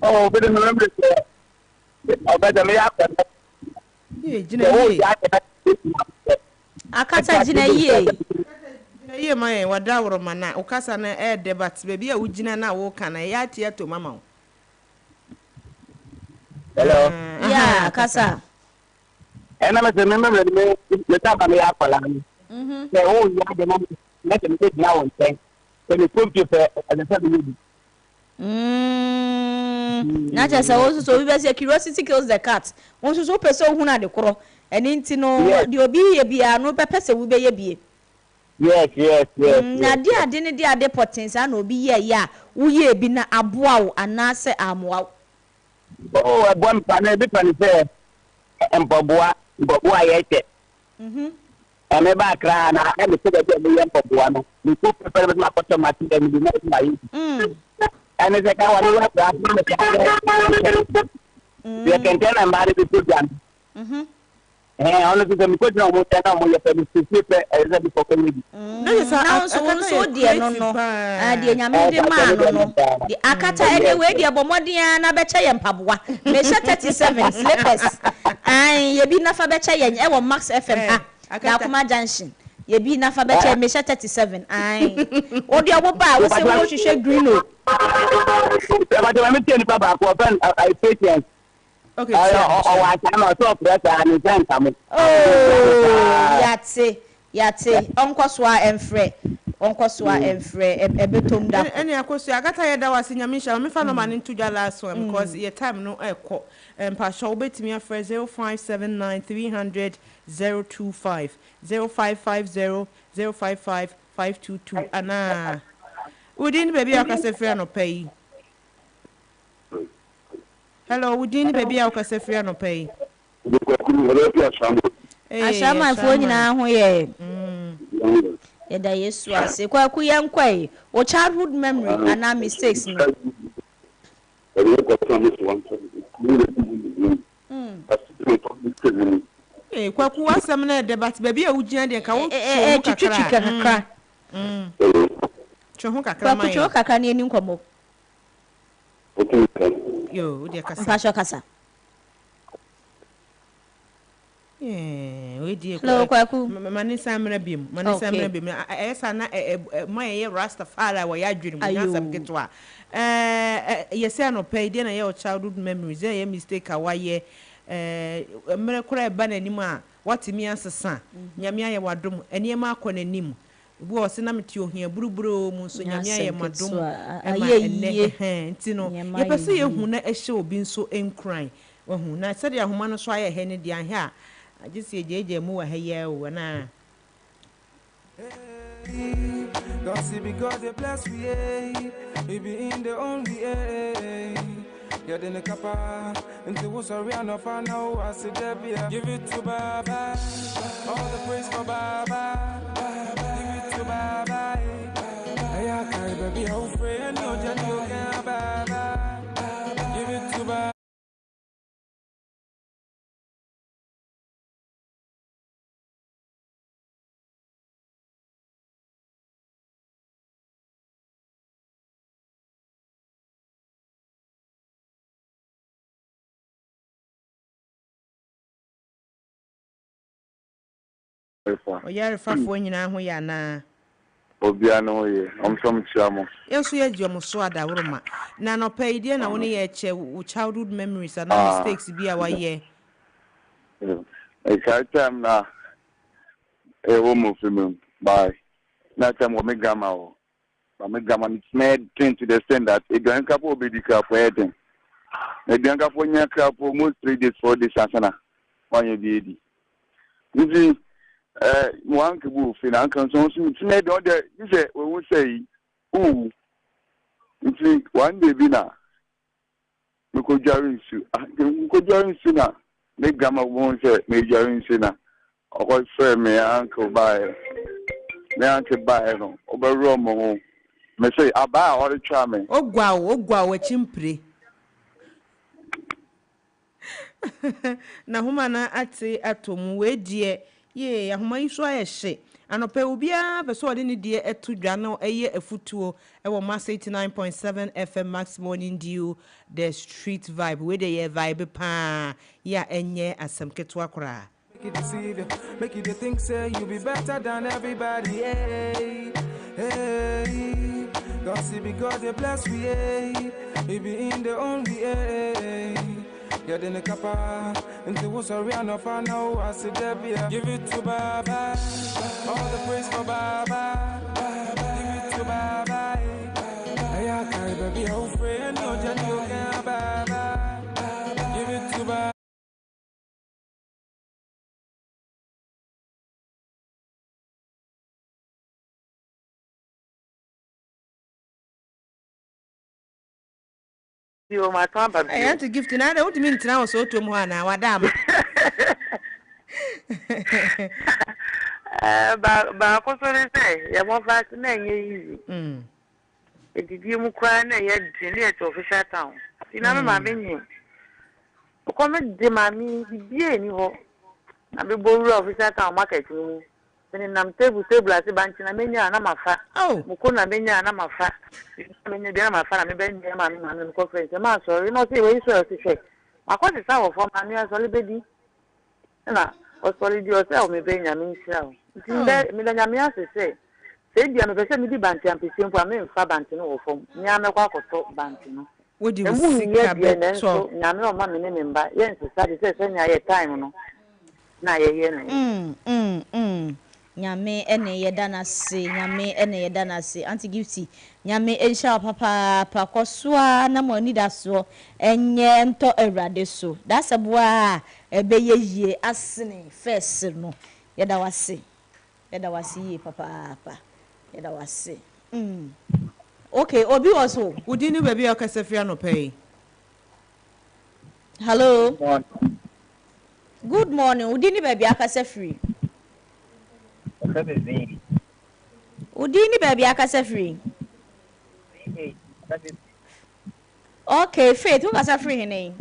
oh but no remember obeda me akata ye jina ye akata jina ye ma ye wada woro mana o kasa na e debate baby a wo jina na wo kana ya tie to mama hello yeah kasa ena me remember me ta ba me akola the whole year the moment let them take now and say when you come to as I said na just so we be say curiosity kills the cat won so person hu na de koro eni nti no de obi ye bia no be pese we be ye bie yes na de ade ne de ade potensa na obi ye ya wo ye bi na aboa wo anase amoa oh aboa mpa na be pani say empoboa ye che ame ba kra na ame se be be yem popoa no ni ko prepare be ma koto mati dem di na yi ane se ka wa ni wa bra ya kente na mbare bi to jan ono se me ko dina mo tena mo ye pe mi se pe eze bi ko ni na so die no die nyame de ma no di akata ene we die bomoden na be che ye mpaboa me she 37 slippers ai ye bi na fa be che ye e wo Max FM ha na kuma junction ye bi na fa be che me she 37 ai o de obo ba wo se wo hwehwe green o ba de me tie ni ba ko fen I patience okay wa chama so pressure and then yate onkosoa emfre ebetom da ene akoso agata ye da wase nyamisha me fa no man into the last one because your time no ekọ pa show betimi afre 0579 300 025 0550 522 ana udin baby akase free no pay hello udin baby akase free no pay ashama fo nyina ho ye yeda yesu ase kwa ku yenkwai o childhood memory and mistakes no kwa ku asem na debate baby a ugina de ka wo twitwi kakra cho ho kakra ma cho kakra ne ni nkomo yo de kasa pa cho kasa we die Hello, Kwaku. Mane samra bim. Mane samra bim. Esa na moye Rastafari wa ya dwene mu nyasam ketwa. Yesi anopa die na ye childhood memories. Ye mistake awaye mere kura eba nanim a watimi asesa. Nyame aye wadom. Eniema akọ nanim. Bu o se na meti ohia buruburu mu so nyame aye madom. Enne nti no ye pese ye hu na ehye obi nso enkran. Wahu na sede ahoma no so aye he ne de ahia a agisi ejeje mu wa heye o na don't see because they bless we it be in the only yeah then the kappa into was sorry enough I know I said give it to Baba all the praise for Baba give it to Baba I cry baby how friend no just you can Baba give it to Baba. oyare fafo nyina ho ya na obia no ye omsom chiamo yeso ye dwom so adawroma na no paidie na woni ye che childhood memories and mistakes bi a waye time na wo mo film by na time wo me gama o me gama it's made to the extent that e gan kapo obedika for eden e gan kapo nya kapo mo 3 days 4 days asana wanye bi edi this one kebu finance so me don there you say we will say it's one day bi na me ko jari nsu na me gama won say me jari nsu na o say me uncle buy no oberu mo me say aba o re twa me ogwa chimpre na homa na ate atom we die ye ahoma yi so ayehye anope obia be so ode ne die eto dwa no eye afutuo e wo Mass 89.7 FM Max Morning Dew the street vibe we the vibe pa ya enye asem ketwa kora Make it deceive you, make you think say you be better than everybody. Hey, hey, don't see because they bless we. It be in the only yeah, then the kappa into was sorry enough I know I said give it to Baba, all the praise for Baba, give it to Baba. I cry baby how friend no just you can Baba, give it to Baba. You my time baby. I want to gift na what mean na so to mu ana wadam ba ko so le say ya mo fast na nye easy edidi mu kwa na ye dini at official town ina me ma benyi ko me de mami bibie ni ho na be boru official town market ni ni nam table ase banchi na menya na mafa muko na menya na mafa menya bia na mafa na me benyi ma me ma me conference ma sorry no say we so say makosi sa wo for ma ni so le bedi na o so le di o say o me benya me nsia o ntimbe me da nyame ase say dia me pese me di banchi ampisi mpo me mfa banchi no wo fom nya me kwa akoto banchi no wodi usika be so nyame o ma me ne mba ye nsisa de say nya ye time no na ye no nyame ene yeda na se nyame ene yeda na se anti gifty nyame ensha papa pa kosoa na mo ni da so enye nto awrade so da seboa ebe yeye asene first no yeda wase ye papa yeda wase okay obi also udi ni baby okasafia no pay hello good morning udi ni baby akasafiri Udini baby akasa free. Okay, Faith, who kasa free hene?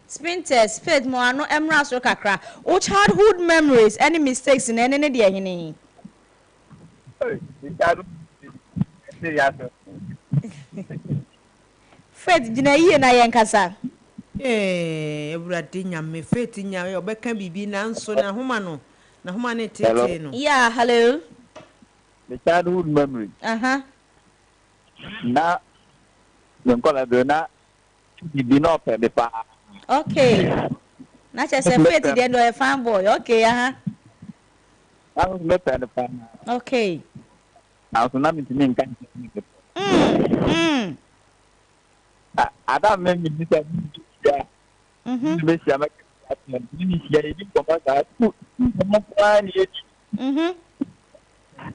Sprinters, Faith mo ano emra so kakra. O childhood memories, any mistakes in any dia hene? Faith, dina yi na yen kasa. Ewurade nyame feti nyame obeka bibi na nso na homa no tete no. Yeah, hello. The childhood memory. Na nkola do na bibi no pe me pa. Okay. Na che se feti dey no a fan boy. Okay, I was me pe the pa. Okay. Na so na mi tin nkan. Ada me mi bisa ya. Me sia me ni sia ni ko ba ta tu. Mo pa ni e.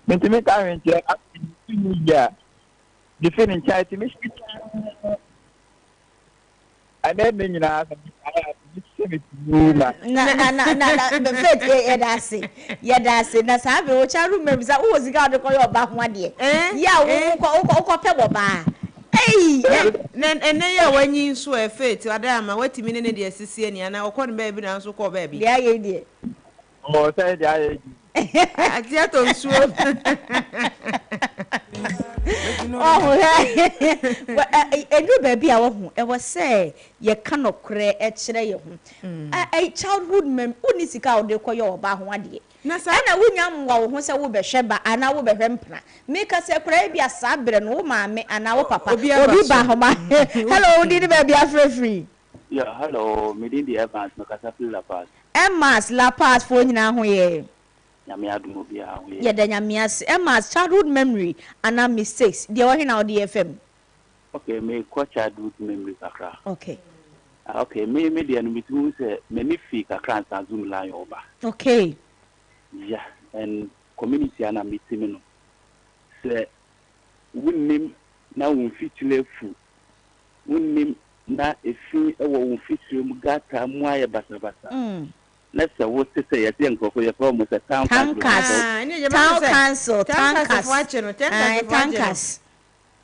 Me tin ka ren je ni ya. The feeling child to me. And then you know na the faith that's it na sabe o cha room me say wo zika de ko yo ba ho ade ya wo pe bo ba ene ya wanyi nso e faith adama watimi ne de asisi ani ana okọ ne ba bi na nso ko ba bi dia ye die o say dia ye ati ato nsuo edu baby a wo hu e wo say ye kanokre e kire ye hu childhood mem uni sika o de koyo oba ho ade na wunya mwa wo hu say wo behwe ba ana wo behwe mpna me ka say kra bia sa bre no wo maame ana wo papa obi ba ho ma hello udi baby afrefree yeah hello me di Evans no kasa La Paz Emas La Paz fo nyina ho ye yeah, the Yamias Emma's childhood memory and mistakes. The one now the FM. Okay, me childhood memory kakra. Okay. Okay, me the enemy to say many fee kakra and zoom line over. Okay. Yeah, and community and meeting no. Say we name now we feature food. We name na a fee our feature mugata muaya basa. Let's say what to say. I think for your problem with a town council.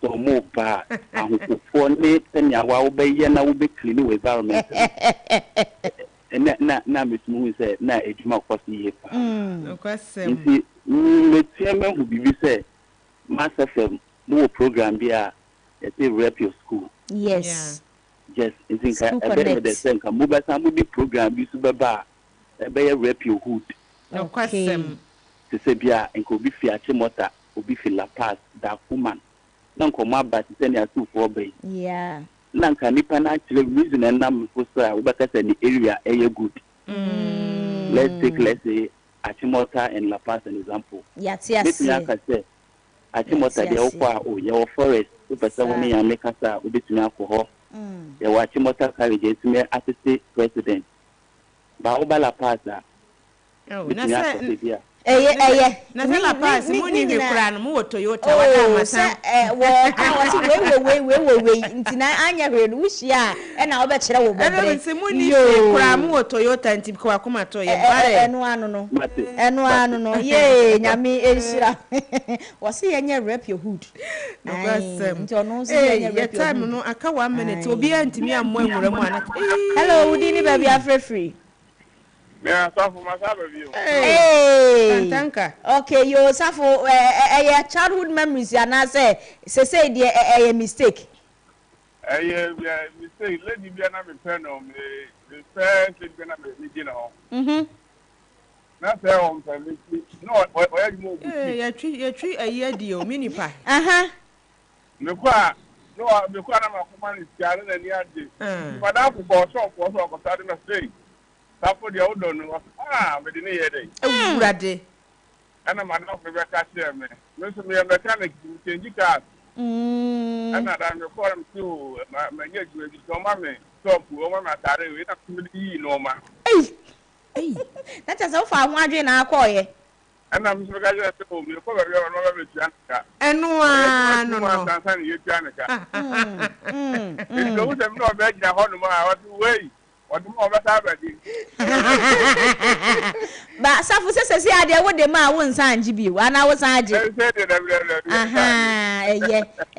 So more bad. And for me, then you will be now be clean with environment. And now Miss Moon said, "Now it's more costly." No question. You see, the chairman who be say, Master Film, no program here at the rep your school. Yes. Yes, I think I better the same. Mobile somebody program used to be be rep your hood. No question. To say bia and could be fiat motor, could be fi La Paz, that woman. None come up but send you 2 bay. Yeah. None can nipan actually reason and number for sir, but the area a good. Let's say Achimota and La Paz an example. Yes. Achimota the Opa or your forest, if a someone and make us a bit to alcohol. The Achimota carriages me as a state president. Ba La Paz. Oh, na La Paz muni bi kura no mo Toyota wada masa wo ka we ntina anya hwe no wuhia e na wo be kire wo bobre nse muni bi kura mo Toyota nti ko akoma to ye bare enu anu no ye nyame enhira wo se ye nya rep your hood no gasem nti ono se ye nya rep your time no aka 1 minute obi antimi ammo enwura mu ana hello udi ni baby afrefree. Yeah, Safo Masaba view. Hey, Tanka. Okay, yo Safo, a childhood memories, and I say a mistake. Mistake. Let me be another pen on the first thing gonna be beginning. Not there on family. No, where you move. You treat a year deal, mini pie. No, I'm a command is carrying any idea. Madame for shop was on Saturday mistake. Safo the old no me dey here dey ewurade ana man of be catch them me so me mechanic change cars ana da me call am to my nyaju bi so ma me stop o ma tare we na me yi no ma that is how far one adwe na akoye ana me so ga je so me ko be no be tianka enu a no sansan ye tianka e go se me no be gina ho no ma what way what more better ba safu sese ade wo de ma wo nsan ji bi wa na wo san ji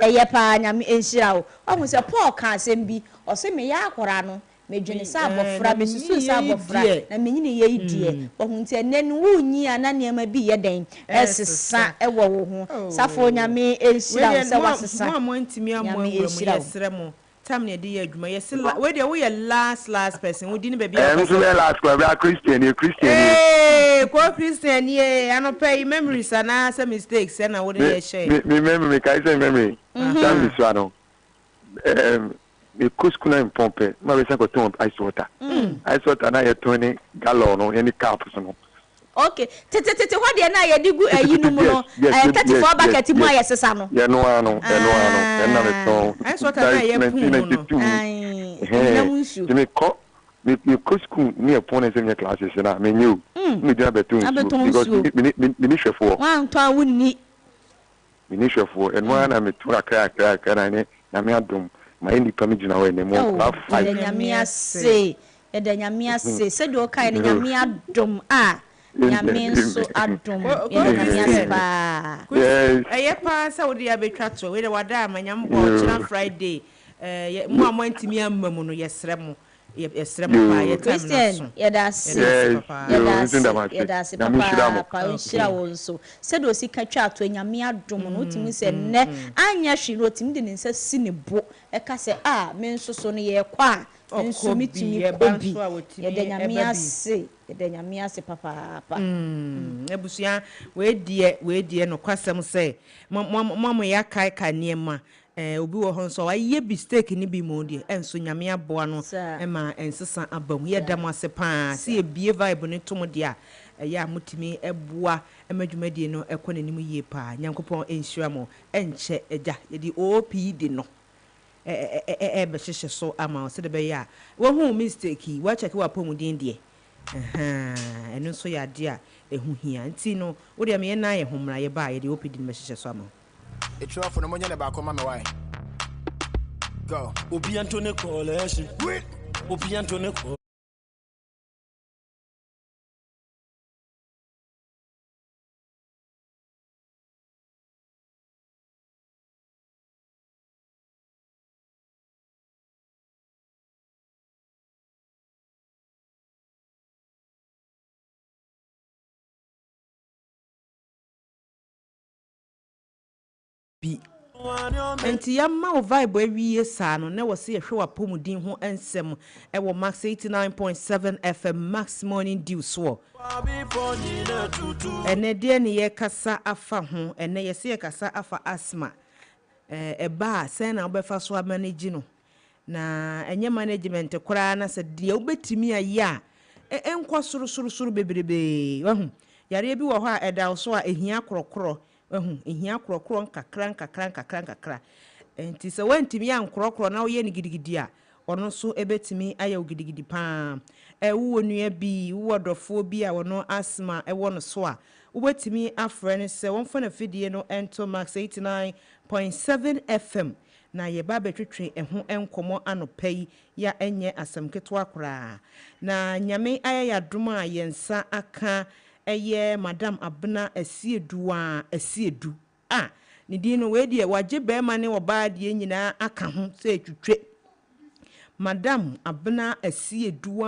eye pa nyame enhira wo hu se Paul ka asem bi o se me ya akwara no me dwene sa abofra me susu sa abofra na me nyine ye die wo hu nti enenu wo nyi ana niam bi ye den esesa ewo wo ho safu nyame enhira wo se wasesa mo ntimi ammo enhira mo time near the adwuma yes where dey we last person we didn't be so last we are Christian hey ko Christian ye I no pay memories and some mistakes and I wouldn't share me memory kai say memory time this one me kuskuna in pompe ma be say ko ton ice water na ye 20 gallon no any cup so okay tete what dey na ye digu ayinu mu no 34 bucket mu ayesesa no ye no ano na me ton ice water na ye pun no me ko me kusku ni e pon se me classes na me new me dey betu because me chefo wan to awuni me chefo and one na me tura kra na ni na me adom ma indi pamiji na we ne mo ba five nyamia se se do kai ne nyamia adom nyame nso adom nyamia pa pa sa wodi abetwa to we de wada amanyambo chira Friday mo amantimi amamu no yesrem pa ye Christian yedase papa onshira wonso se do sika twa to nyame adom no timi se ne anya hwiro timi de nsa sinebo e ka se me nso so no ye kwa nso mitimi obi yede nyame ase papa ebusia we die no kwasem se mo ya kai ka niema obi wo ho so aye mistake ni bi mo die enso nyame aboa no ma ensesa abam ye dam ase pa se ebie vibe ne tom dia ya mutimi eboa emadwumadie no ekonanim yie pa nyankopon enhyira mo enche eja yedi OPD no be hyehyɛ so ama se de be ya wo hu mistake wa check wa pomudin die eno so ya de a ehu hia nti no wo de me na ye homra ye ba ye de OPD no be hyehyɛ so ama it's rough for the money back on my way. Go. Obi Antone Coalition. Obi Antone Coalition. Enti yamma o vibe awie saa no na wose ye hwe wapomudin ho ensem e wo Max 89.7 FM Max Morning Dew so ene de ne ye kasa afa ho ene ye se ye kasa afa asthma ba sen na obefa so manage no na enye management kora na se de obetimi aye a enkwa suru bebrebe wahu yare bi wo ho a eda so a ehia korokoro ehia korokoro nkakra enti se wantimi ya nkorokoro na wo ye ni gidigidi a ono so ebetimi aya gidigidi pa wo nua bi wo dofo bi a wono asthma wo no so a wo betimi afre ne se wonfa na fidie no ento Max 89.7 FM na ye ba betwetwe eho enkomo anopai ya enye asamketo akora na nyame aya ya doma yensa aka eye madam abna asiedu ne din no we die waje be ma ne oba de nyina aka ho se etwetwe madam abna asiedu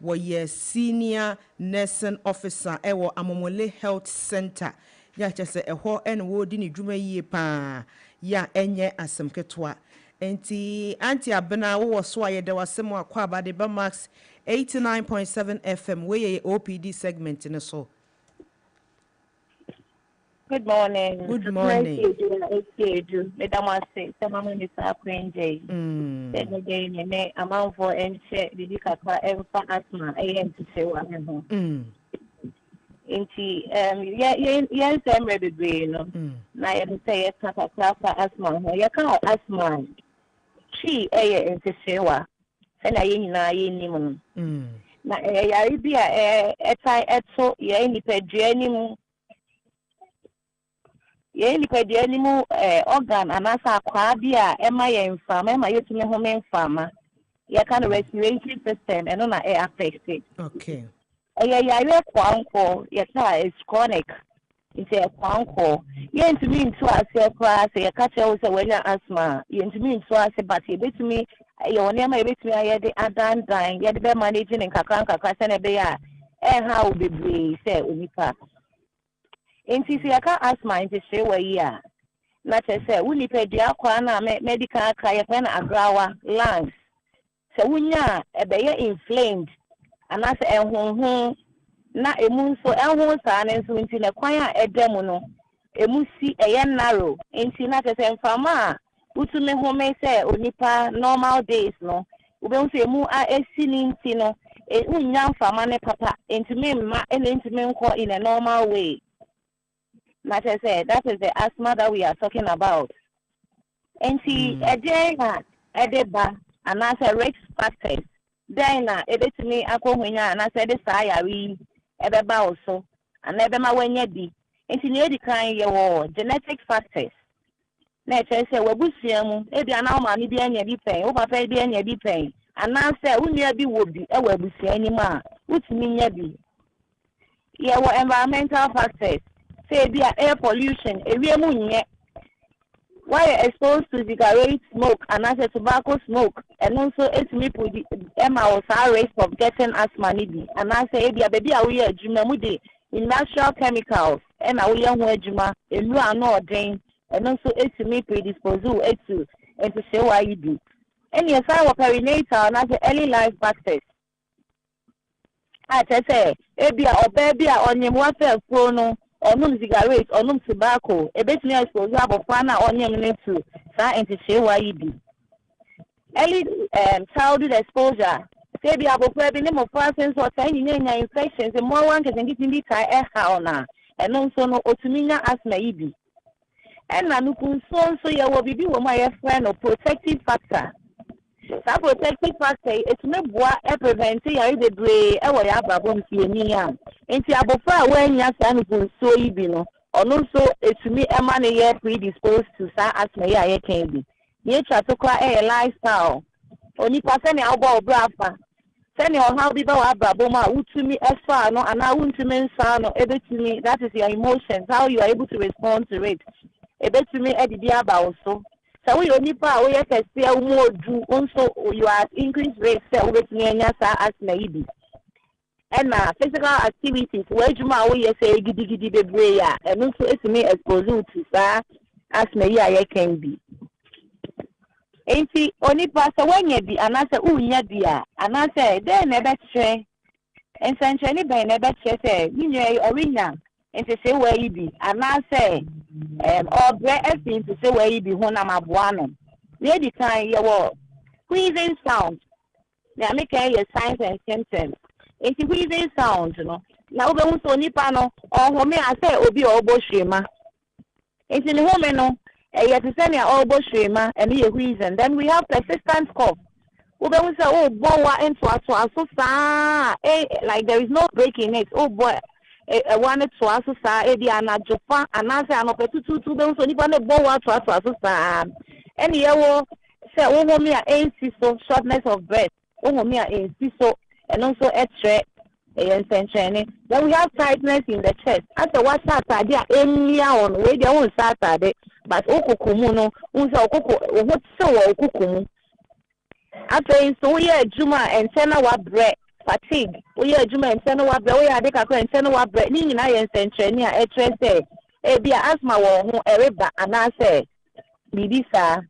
wo ye senior nursing officer ewo Amomole Health Center ya chese eho en wo di ne dwuma yie pa ya enye asemketwa enti anti abna wo so ayede wasem akwa abade ba Max 89.7 FM where ye OPD segment in so. Good morning. Good morning. Madam Ase, Mama Mr. Quenje. Then again, amount for and check the Dikaka and for asthma, AM to say what I'm home. Yes, I'm ready to be, you know. Now I say a class for asthma. You can't asthma. She, and to say what. And I know na ya bia eto ye nipadua nimu organ anasa akwa bia ema ye mfama ema yetumi ho mfama ya kind of respiratory system eno na affected. Okay. Ya kwanko ya ta is chronic. It's a kwanko. Ye ntumi ntu ase kwa se ya kacha wo se wenya asthma. Ye ntumi ntu ase but ye betumi your name may be the Adan dying, yet be managing in Kakranka, Casanabea, and how be brave, say Unika. In Tisiaka asthma in the show a year. na say woni pedua kwa na medical ka ye na agrawa lungs se wunya ebeye inflamed anase ehunhun na emu nso ehun saa ne nso nti na kwan a edem no emu si eye narrow nti na se mfama utume home se onipa normal days no ube nso emu a esi ni nti no unya mfama ne papa nti memma nti menko in a normal way. Like I said, that is the asthma that we are talking about. And see, edeba, and I said risk factors. Then, it to me, I call when and I said, I ebeba also, and ebema when ye be. And see, near the kind your genetic factors. Nature say, we busium, ebi anama, ni be any be paying, over pay be any be paying. And I said, who near be would be, will be any man, which mean ye be. Yeah, what environmental factors. Say be air pollution, why exposed to cigarette smoke and as a tobacco smoke, and also it's me put the MRSR risk of getting asthma nibi. And I say be a baby away jumamudi in natural chemicals, and I will juma, and you are not ordained, and also it's me predispose to and to show why you do. And yes, I will perinatal and as early life factors. I say, ebia or baby on your water chrono. Onum cigarette, onum tobacco, a bit near exposure of fana onion to sa and to show why you be. Early childhood exposure, say be able to name of persons or tiny infections, and more one can get in the tie air and also no otumina asthma be. And Nanukun so you will be my friend or protective factor. That protective factor, it's no bois a preventing the bray, or Yababum Fienia. And Tiabofa, when your son is so ibino, or no so it's me a money yet predisposed to sa asthma I can be. Nature to cry a lifestyle. Only person elbow brafa. Send your how be Baboma, who to me as far no, and I won't to mean son or able to me. That is your emotions, how you are able to respond to it. A bit to me, Eddie Diaba also. So we only power we can see more do also you are increased rate cell with me as maybe. And physical activities where you might say giddy baby and also it's me exposed to sa as may I can be. Ain't see only pass when you be and I say dear and I say then never try and essentially by never say you know arena. And to say where you be, and I say, or breath to say where you be, when I'm a buano. Near the time you were wheezing sound. Now make your signs and symptoms. It's wheezing sound, you know. Now we also nipano, or home I say, Obi or Boshima. It's in the home, no, a yet to send your elbow shima and be a wheezing. Then we have persistent cough. We don't say, oh, boy, into us, so far, like there is no break in it. Oh, boy. I wanted to ask Ediana Jofa and answer an opportunity to those only one of Bowa to ask. And you will say, oh, me a so shortness of breath, oh, me a so, and also X-ray, then we have tightness in the chest. After what Saturday, any on way their own Saturday, but Okukumuno, who's a Okoko, what's so Okukumu. After so, yeah, Juma and Sena bread. Fatigue. We are Juma and Sena Wabra, we are Deca and Sena Wabra, Ning and Centrania, a trade. Be asthma or a river, and I say, Bidisa.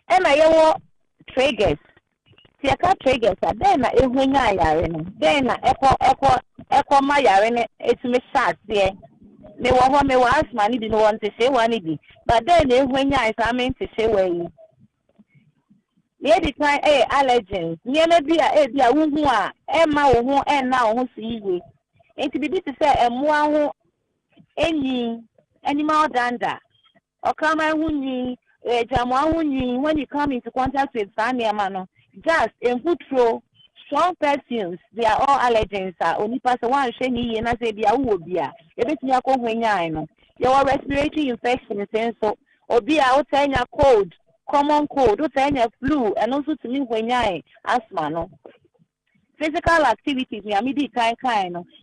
And I want triggers. See, I can't triggers. Then I when I are in. Then echo my yarn, it's me shot there. They were home, asthma, didn't want to say one be. But then when I mean to say where you. Near the time, allergens. Near maybe a woman, Emma, who and now who see you. And to be to say, a more any animal dander. Or come I wouldn't when you come into contact with Sanya Mano. Just in food throw, strong perfumes, they are all allergens. Only pass one shiny and I say, be a wood beer. If it's your your respiratory infection is so, or be outside your cold. Common cold, flu, and also to me when I asthma. No physical activities, me amidi kind.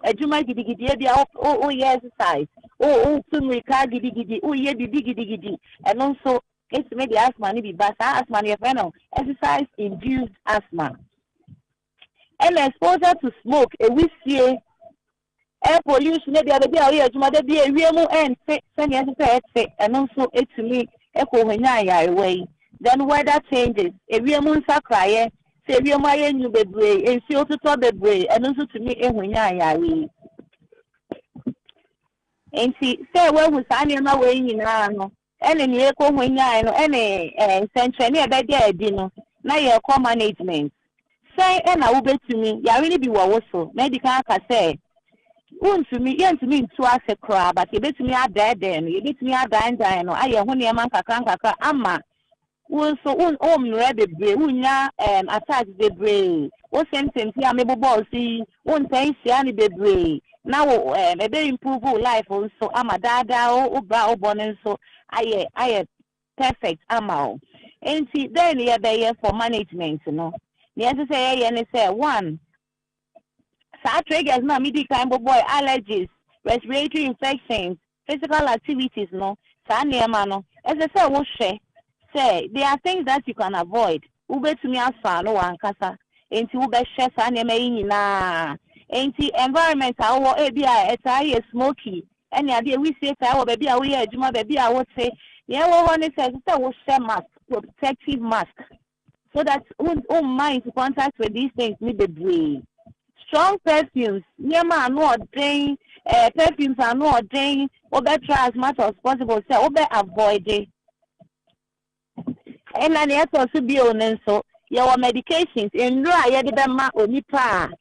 A juma giddy, oh, yes, exercise. Oh, soon we can't giddy, oh, yeah, giddy, and also it's maybe asthma, maybe but asthma, exercise induced asthma. And exposure to smoke, a whiskey, air pollution na bia bia we adwuma da bia wiemu ente se ne se ete eno so etumi ekohanya ayarewai then weather changes wiemu nsakraye se wiemu ayenyu bebre ensi otuto bebre eno so tumi ehonya ayare enti se we hu sa ne ma we nyina no ene ne ekohonya no ene central ne be dia edi no na ye call management say ena wo betumi yare ne bi wo so medical aka say untumi yentumi ntu ase kra but ye betumi adade no ye betumi adan no aye ho ne man kakra ama wo so mre bebre unya attack bebre wo symptoms ya mebobo si wontan sia ne bebre na wo ebe improve life so ama dada o bra obonen so aye perfect ama o enti then ye be for management no ne say ye ne say one triggers na medical boy allergies, respiratory infections, physical activities no. Sa niema no. As I say wo share, say there are things that you can avoid. Ube to me afa no wankasa. Enti ube share sa niema yi nyina. Enti environment awo bia eta smoky. Any ade we say ta wo baby a we adwuma baby a wo say. Ye wo ho ne say wo share mask, protective mask. So that mind to contact with these things ni bebre. Strong perfumes, nyama no ordin, perfumes are no ordin, obe try as much as possible, say obe avoid it. And then yes also be on so your medications in ra ye de ma onipa.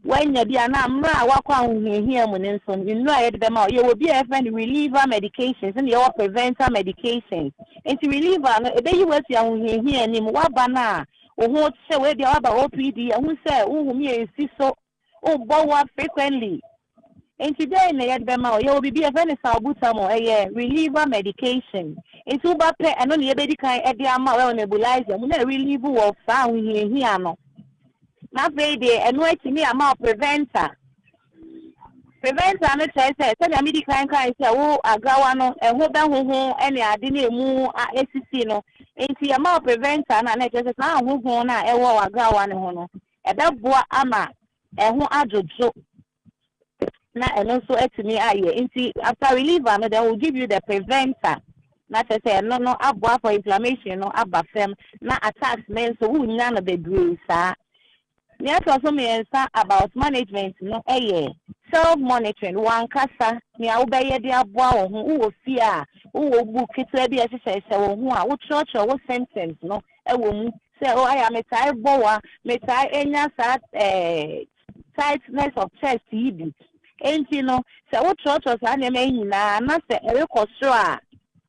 When you be an amra wakwa here munenson, in ra ye de ma you will be a friend reliever medications and your preventer medications. And to reliever no ebe you was here ni mo bana. Who say we dey about OPD and who say who me insist so bow frequently. And today na yet be ma you will be a very salbutamo reliever medication. And to ba pay and only be kan e dey ama we nebulizer mo na relieve wo fa hu here no. Na be dey eno atimi ama preventer. Preventer no say na medical kan say wo agawa no ho be ho ene ade na emu ACC no. Enti ama preventer na just na ho na ewo wagawa ne ho no ebeboa ama eho ajojo na eno so etimi aye enti after reliever no they will give you the preventer na say no aboa for inflammation no abafem na attacks men so unya no bebre sa me also me answer about management no self monitoring one kasa me awobeye de aboa wo ho wo fia wo book kitwa bi ehyehyɛ wo ho a wo church wo sentence no wo mu say I am metai bowa metai enya sa tightness of chest yibi enti no say wo church sa na me nyina na say rekɔsoro a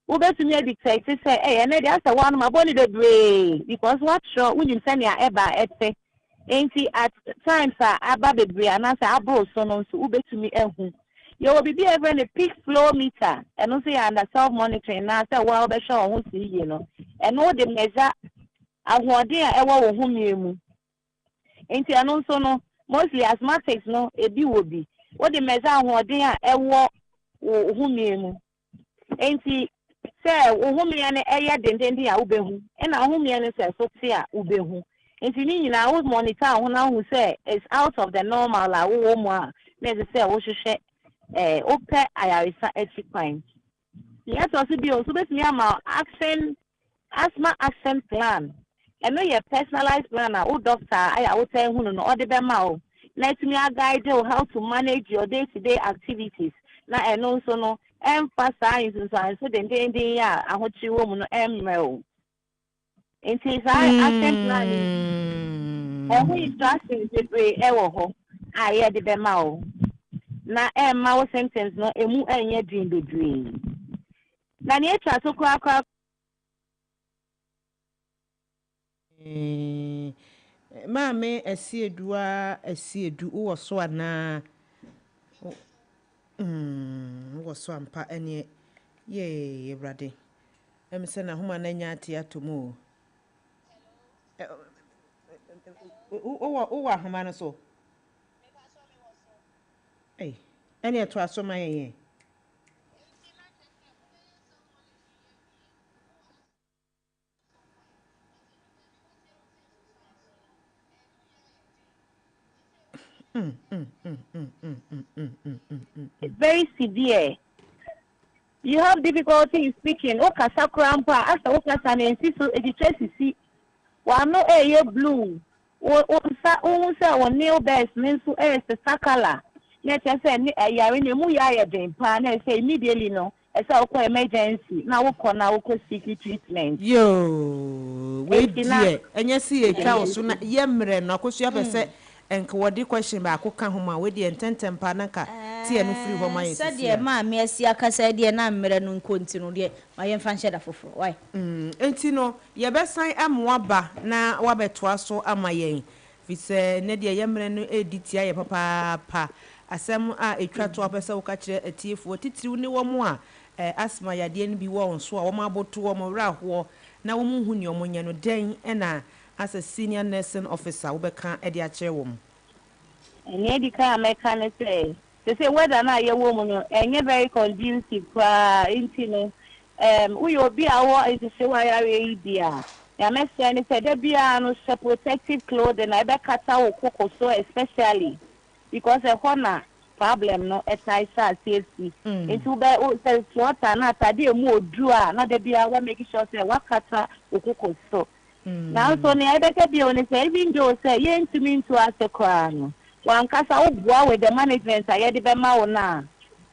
wo betumi dictate say na dey say one ma body bebre because what sure unim say na eba ete enti at times aba bebre ana say abro so no so wo betumi ehu you will be even a peak flow meter and also under self monitoring now say well be sure who see you know and all the measure ahode a ewo wo hu miemu enti anu so no mostly asthmatics no ebi wo bi what the measure ahode a ewo wo hu miemu enti say wo hu mie ne eye dendenden a wo behu e na hu mie ne say so ti a wo behu enti ni nyina wo monitor ho na hu say it's out of the normal la wo mo a na say wo hwehwe open ayarisa etikwan yet also be also betimi ama asthma action plan and no your personalized plan o doctor aya wo tell hunu no o de be ma o na etimi guide you how to manage your day-to-day activities na eno so no emphasize so den ya ahochi wo mu no emrel enti action plan who instructions dey ewo ho aye de be ma o na emma wo sentence no emu enye dream bedre na ne etwa so kwa maame asiedu wo so ana wo so ampa ene ye ebrade emse na homa na nya ate atomo o wa homa no so ene eto asoma ye It's very severe. You have difficulty in speaking. Okay, sakrampa. After okay, sanensi so editresi. Wa no eye blue. Wo nail base mensu the sakala. Let us say yare ne mu ya den pa na say immediately no. Esa okọ emergency. Na wo kọ na wo seek treatment. Yo, wait there. Enya si e twa so na yemre no akosua pese enka wodi question ba akoka homa we de ententem pa na ka tie no free homa yes. Said ye ma me asi akasa de na mre no nkonti no de ma yemfa nhye da foforo. Why? Enti no ye besan amoa ba na wabetoa so amayen. Fi se ne de yemre no editia ye papa pa. Asem a etwa to apesa wo ka kire atiefo titiriw ne wo mo a asma yade ne bi wo nso a wo maboto wo mo wra ho na wo mu hu ne omonya no den na as a senior nursing officer wo beka e de a kire wo mo enye di ka America ne say whether na ye wo mo no enye very conducive kwa intino we obi awo is say wa yare dia ya mese ne say da bia no protective clothing na e be kata wo kokoso especially because a corner problem no exercise safety into be o say water na tade mu odua na de bia we make sure say wakata okoko so now so ne ebeke bi on say even though say ye ntimi into asekwa no wan kasa wo boa with the management aye de be ma wo na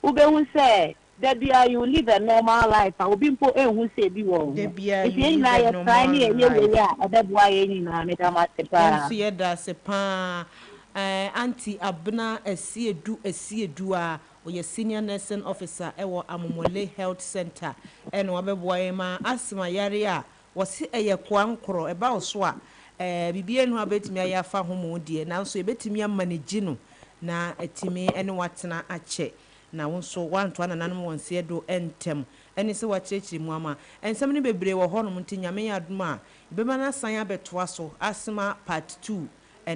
wo be hu say de bia you live a normal life obi mpo ehun say bi wo de bia if you na ye try ni ye we ya e be boa ye ni na me da ma sepa so ye da sepa anti abna esiedu a oye senior nursing officer ewo Amomole Health Center eno abeboa ma asma yare a wose eye kwankoro eba oso a bibie no abetimi ayafa homo die nanso ebetimi amanage no na etimi ene watena ache na wonso wanto anananum wonse edo entem ene se wakyekiri mu ama ensem ne bebre wo hono ntinyame yaduma bema na san abetoa so asma part 2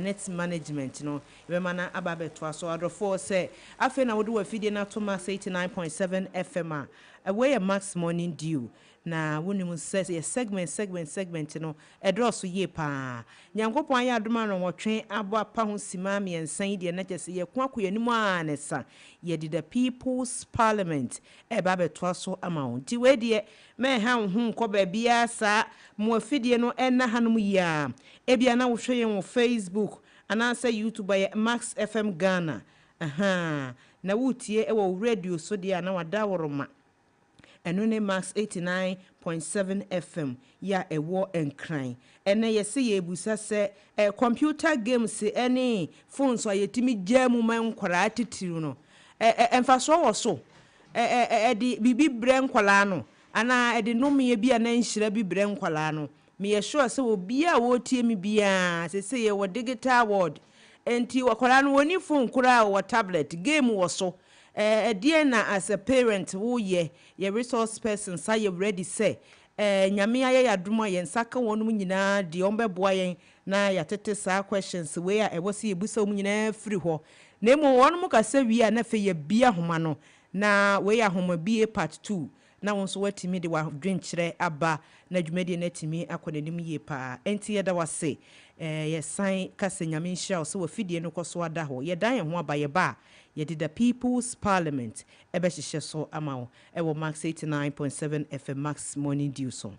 net management no bemana ababeto aso adrofo say afi na wodu afide na to ma 89.7 FM a way max morning dew na wonimu says a segment no edroso ye pa nyankopon ya adoma no wotwe abo apa ho sima me ensan de na kyese ye kwakoyanimu anesa ye did the people's parliament e babeto aso ama ti we de me ha ho nko ba bia sa mo afide no enna hanum ya e bia na wo hwe ye Facebook anansa YouTube by Max FM Ghana na wutie e wo radio so dia na wada woroma eno ne Max 89.7 FM ya ewo enkran ene yese ye busa se computer games any phones so yetimi jamu man kwara atitiru no emfaso wo so di bibi bre nkwala no ana de nomiye bia na nhira bi bre nkwala no me ye sure se obi a wo tie mi bia se ye wo digital world enti wakwala no woni phone kura wo tablet game wo so na as a parent wo ye resource person say you ready say nyame aye yadoma ye nsaka wonum nyina de ombeboa yen na yatete sa questions we a ebo se ebusa um nyina free ho na emo wonum ka se wi a na fe ye bia homa no na we ya homa bia part 2 na wonso watimi de wa dwen kire aba na dwumade na timi akonanim ye pa enti ye da wase ye san kase nyame nhia so wa fidie no koso ada ho ye dan ye ho aba ye ba ye did the people's parliament ebe hihye so ama wo e wo Max 89.7 FM Max morning dew so.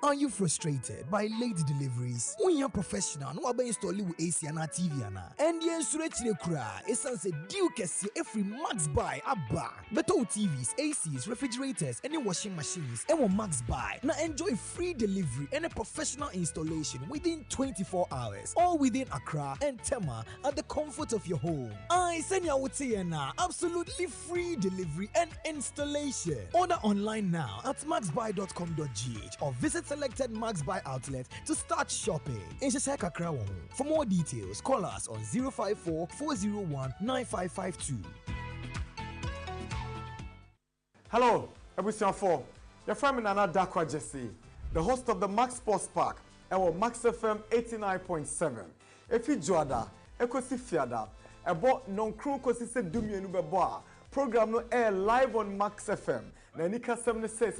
Are you frustrated by late deliveries? When you're professional, no one install with AC and TV and the insulated kura, it sounds a duke every Max buy abba. Better TVs, ACs, refrigerators, any washing machines, and Max buy. Now enjoy free delivery and a professional installation within 24 hours, all within Accra and Tema at the comfort of your home. I send you out here now, absolutely free delivery and installation. Order online now at maxbuy.com.gh or visit selected Max Buy outlet to start shopping. In Shashaka Krawon. For more details, call us on 054-401-9552. Hello, Ebusian 4. Your friend Nana Dakwa Jesse, the host of the Max Sports Park, and Max FM 89.7. If you joada, Ekosi Fiada, about non-crew Kosi Dumia Nubeboa, program no air live on Max FM. Nanika 7 says,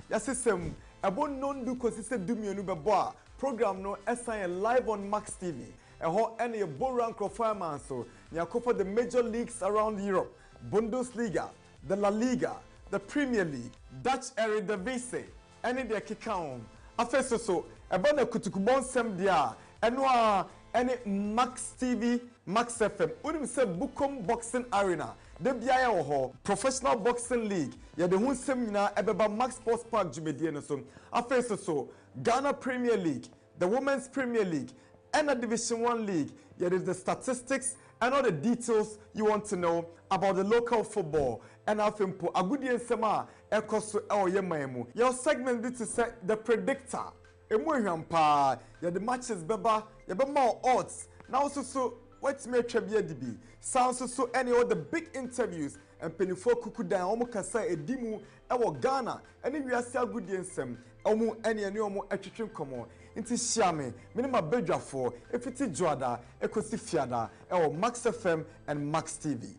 Yasisem. About non do consistent Dumianu Beboa program no SIN live on Max TV. ɛhɔ ɛne yɛbɔ nkurɔfoɔ man so ne akɔfa the major leagues around Europe, Bundesliga, the La Liga, the Premier League, Dutch Eredivisie, ɛne deɛ keka ho afei so ɛbɔ na kutukubɔ nsɛm deɛ a ɛno a ɛne Max TV, Max FM wonim sɛ Bukom Boxing Arena de biaya wɔ hɔ Professional Boxing League yɛde ho nsɛm nyinaa ɛbɛba Max Sports Park dwumadie no so afei so Ghana Premier League, the Women's Premier League, and the Division 1 League. Here is the statistics and all the details you want to know about the local football. And I think a good year sema ekoso yemaimu. Your segment this is the predictor. Emuhampa, yeah the matches beba, yeah more odds. Now so what's me trivia DB? Sounds so any of the big interviews and penifo kukuda omo kasa edimu ewo Ghana. And we are still good year sem. Omo any omo etwetwe komo inti shiame minima bedwafo efiti joada ekosi fiada ewo Max FM and Max TV.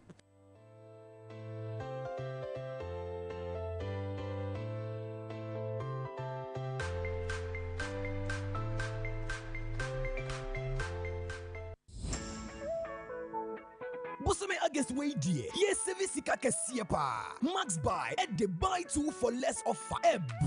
Bosome August way dear. Yes, Sevisika Kesiepa. Max buy at the buy 2 for less offer.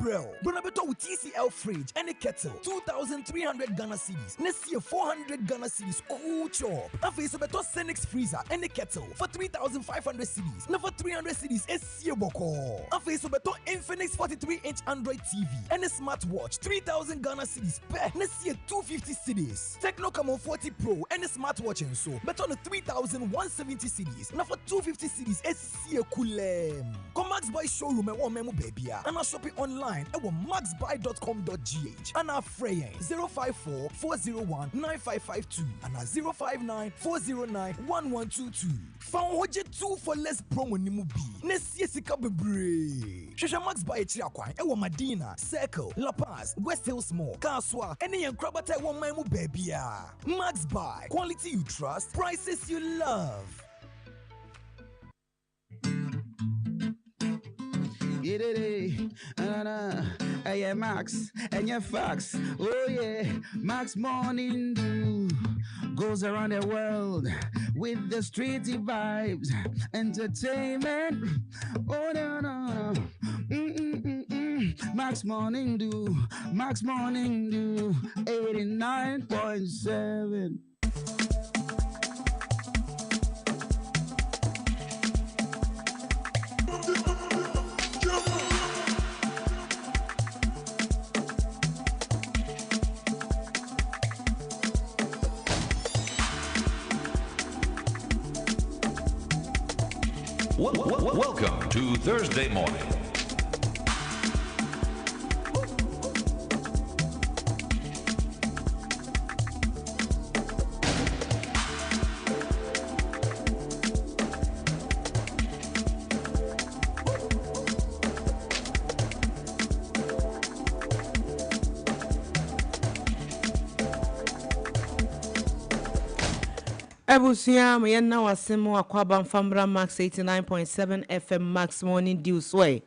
Bro. Bonabeto with TCL fridge and a kettle. 2,300 Ghana cedis. Next year 400 Ghana cedis. Cool chop. Afi Sobeto Senix freezer and a kettle for 3,500 cedis. Now for 300 cedis. SC Boko. Afi Sobeto Infinix 43-inch Android TV and a smartwatch. 3,000 Ghana cedis. Next year 250 cedis. Techno Camon 40 Pro and a smartwatch and so. Bet on a 3,170 cedis. Now for 250 cedis, SC Kulem. Come Max Buy showroom and one memo baby. And I'll shop it online at maxbuy.com.gh. And our fraying 054 401 9552 and our 059 409 1122. Found Hoje 2 for less promo nimu B. Next Sika Bebre. Shasha Max Buy Chiakwai, Ewa Madina, Circle, La Paz, West Hills Mall, Kaswa, any and Krabata one memo baby. Max Buy, quality you trust, prices you love. Hey, Max, and your fax. Oh, yeah, Max Morning Dew goes around the world with the streety vibes, entertainment. Oh, no. Max Morning Dew, 89.7. Welcome to Thursday morning. Ebusia myenna wasemu akwaba mfambra Max 89.7 FM Max Morning Dew Sway.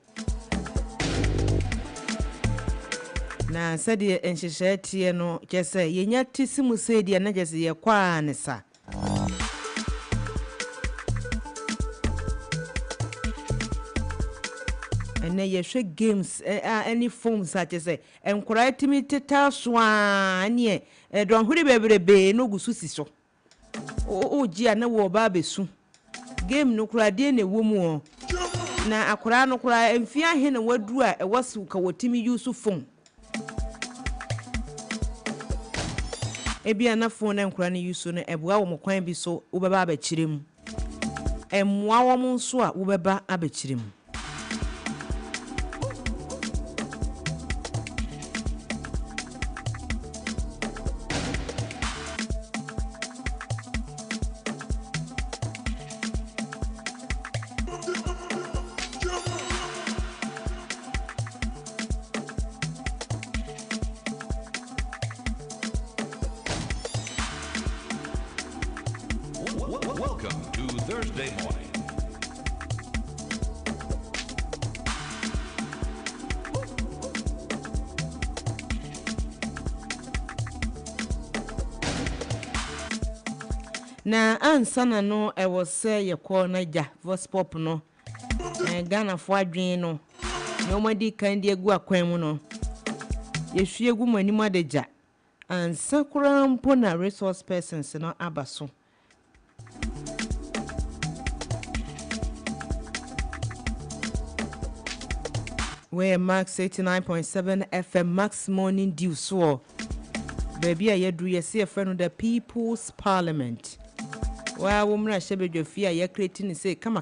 Na sadi enhyehyɛ tie no kyese yenya tisimu sedi na kyese ye kwa anesa. Ene yehwe games any phones kyese enkora timi teta so anye don huri bebrebe no gusu so. O gia na wo ba besu game no kura de na womu na akora no kura emfia he na wadu a ewosu ka wotimi use phone ebia na phone na nkura ne use no eboa wo mokwan bi so wo beba abakirem emmoa wo mo nso a wo beba abakirem. Welcome to Thursday morning. na ansana no e was say ye call na ja voice pop no Ghana for adwen no no madi kan de agu akwan mu no ye hwie gu manim adeja ansa kura mpo na resource persons no abaso where Max 89.7 FM Max Morning Dew so baby I do you see a friend of the People's Parliament where woman shebe dwafia ye creating say come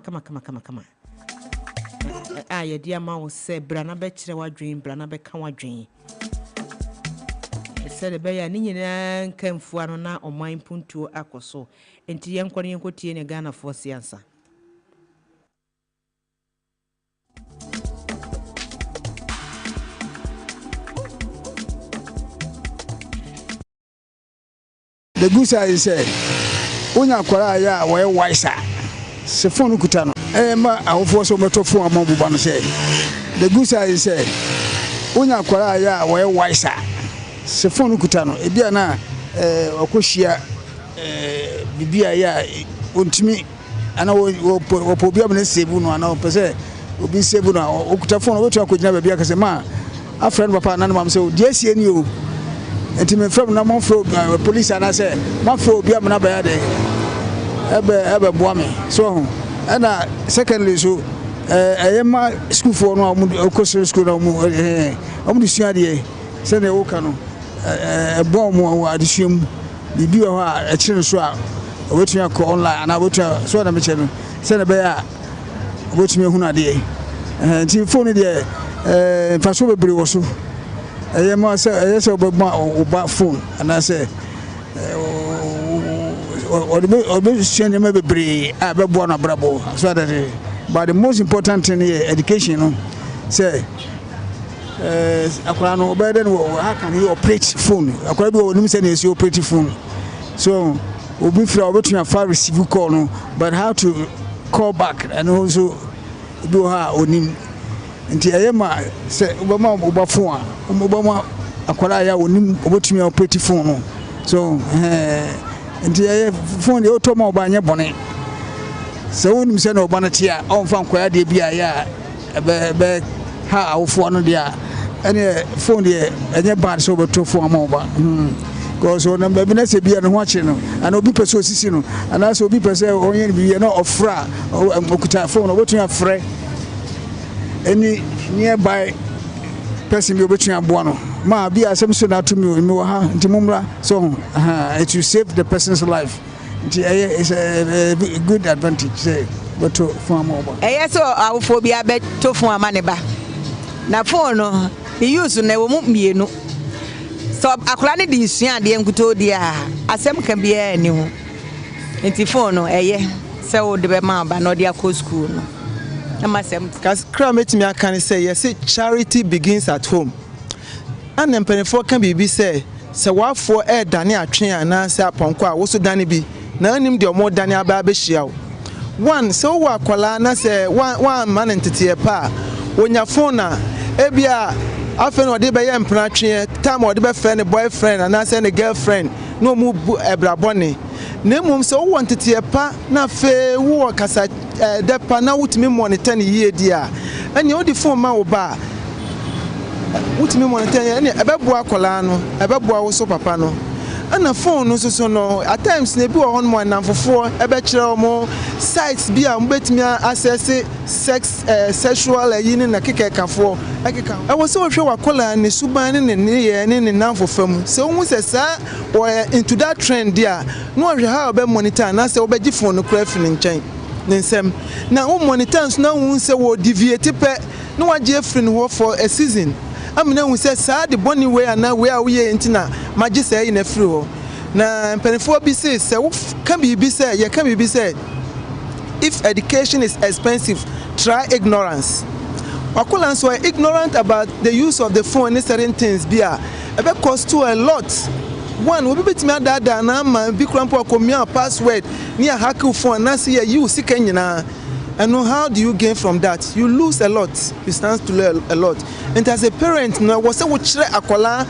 ya dear man say brana be kire wadwen brana be ka wadwen said be ya ni nyina nkamfu ano na oman puntuo akoso enti ye nkwane yenkotie ne Ghana for siansa the good side is unya kwara ya we wiser se phone kuta no ma awofo so meto phone amabuba no say the good side is unya kwara ya we wiser se phone kuta no ebia na okohia bibia ya ontimi ana wo pobia me save no ana pese obi save no okuta phone obetu akogina bibia kase ma a friend papa na mam say die sie ni o enti me from na mon fro police ana say mon fro bia me na ba ya de ebe boa me so ana secondly so ayema school for no okoso school no omu sua de se na wo ka no bom wo adisuam bibi ho a kire so a obetu akọ online ana obetu so na me che no se na be ya obetu me hunu ade enti phone de faso bebre wo so ayema se ayese oba phone ana se or send them bebre abebo na brabo so that but the most important thing is education no say akwara no obeden how can he operate phone akwara bi onim say na operate phone so obi fra obetu afa receive call no but how to call back and also do ha onim nti ayema say oba phone oba akwara ya onim obetu operate phone no so nti phone de otoma obanye bone se wonim se na obana tia onfa nkoya de bia ya be ha awofo no de a ene phone de enye bad so beto phone ma oba because on number bi na se bia no ho ache no ana obi pese osisi no ana se obi pese onye ni bia na ofra okuta phone obetu afre any nearby person bi obetu aboa no ma be asem so na to me ha nti mumra so it will save the person's life it's a good advantage say but to phone mobile so awofo bia be to phone amane ba na phone no use na wo mienu so akura ne di sua de nkuto di a asem kan bia ani ho nti phone no se wo de be ma ba no de akọ school no amasem kas kra metimi aka ne say yes charity begins at home. And then penifo can be say wafo dane atwe ana say aponko a wo so dane bi na anim de omo dane aba be hia one so wo akwala na say one man entete pa wonya phone na ebia afen ode be ye mpra atwe time ode be friend boyfriend ana say ne girlfriend no mu ebrabone na mum so wo entete pa na fe wo kasa de pa na wutimi monitor ne yie dia anya odi phone ma wo ba utimi monitor ene ebebo akola no ebebo wo so papa no ana phone no so no at times na bi wo hon mo nanfofo ebe kire omo sites bi a mbetimi access sexual yin na kekekafo akeka e wo so hwe wakola ne suban ne ye ne nanfofam se wo se sa wo into that trend dia no hwe ha obe monitor na se obeji phone no kra fi ne nchen ne nsem na wo monitor so na wo se wo deviate pe no waje free no for a season amina hu say sa de boni we ana we a we entina magi say na free ho na penifo bi say can be say you can be say if education is expensive try ignorance wakola so ignorant about the use of the phone and certain things bia e be cost too a lot one we be betimi adada na ma bi krampo akomia password ni a hack phone na say you sika nyina. And how do you gain from that? You lose a lot. You stand to learn a lot. And as a parent, now was akola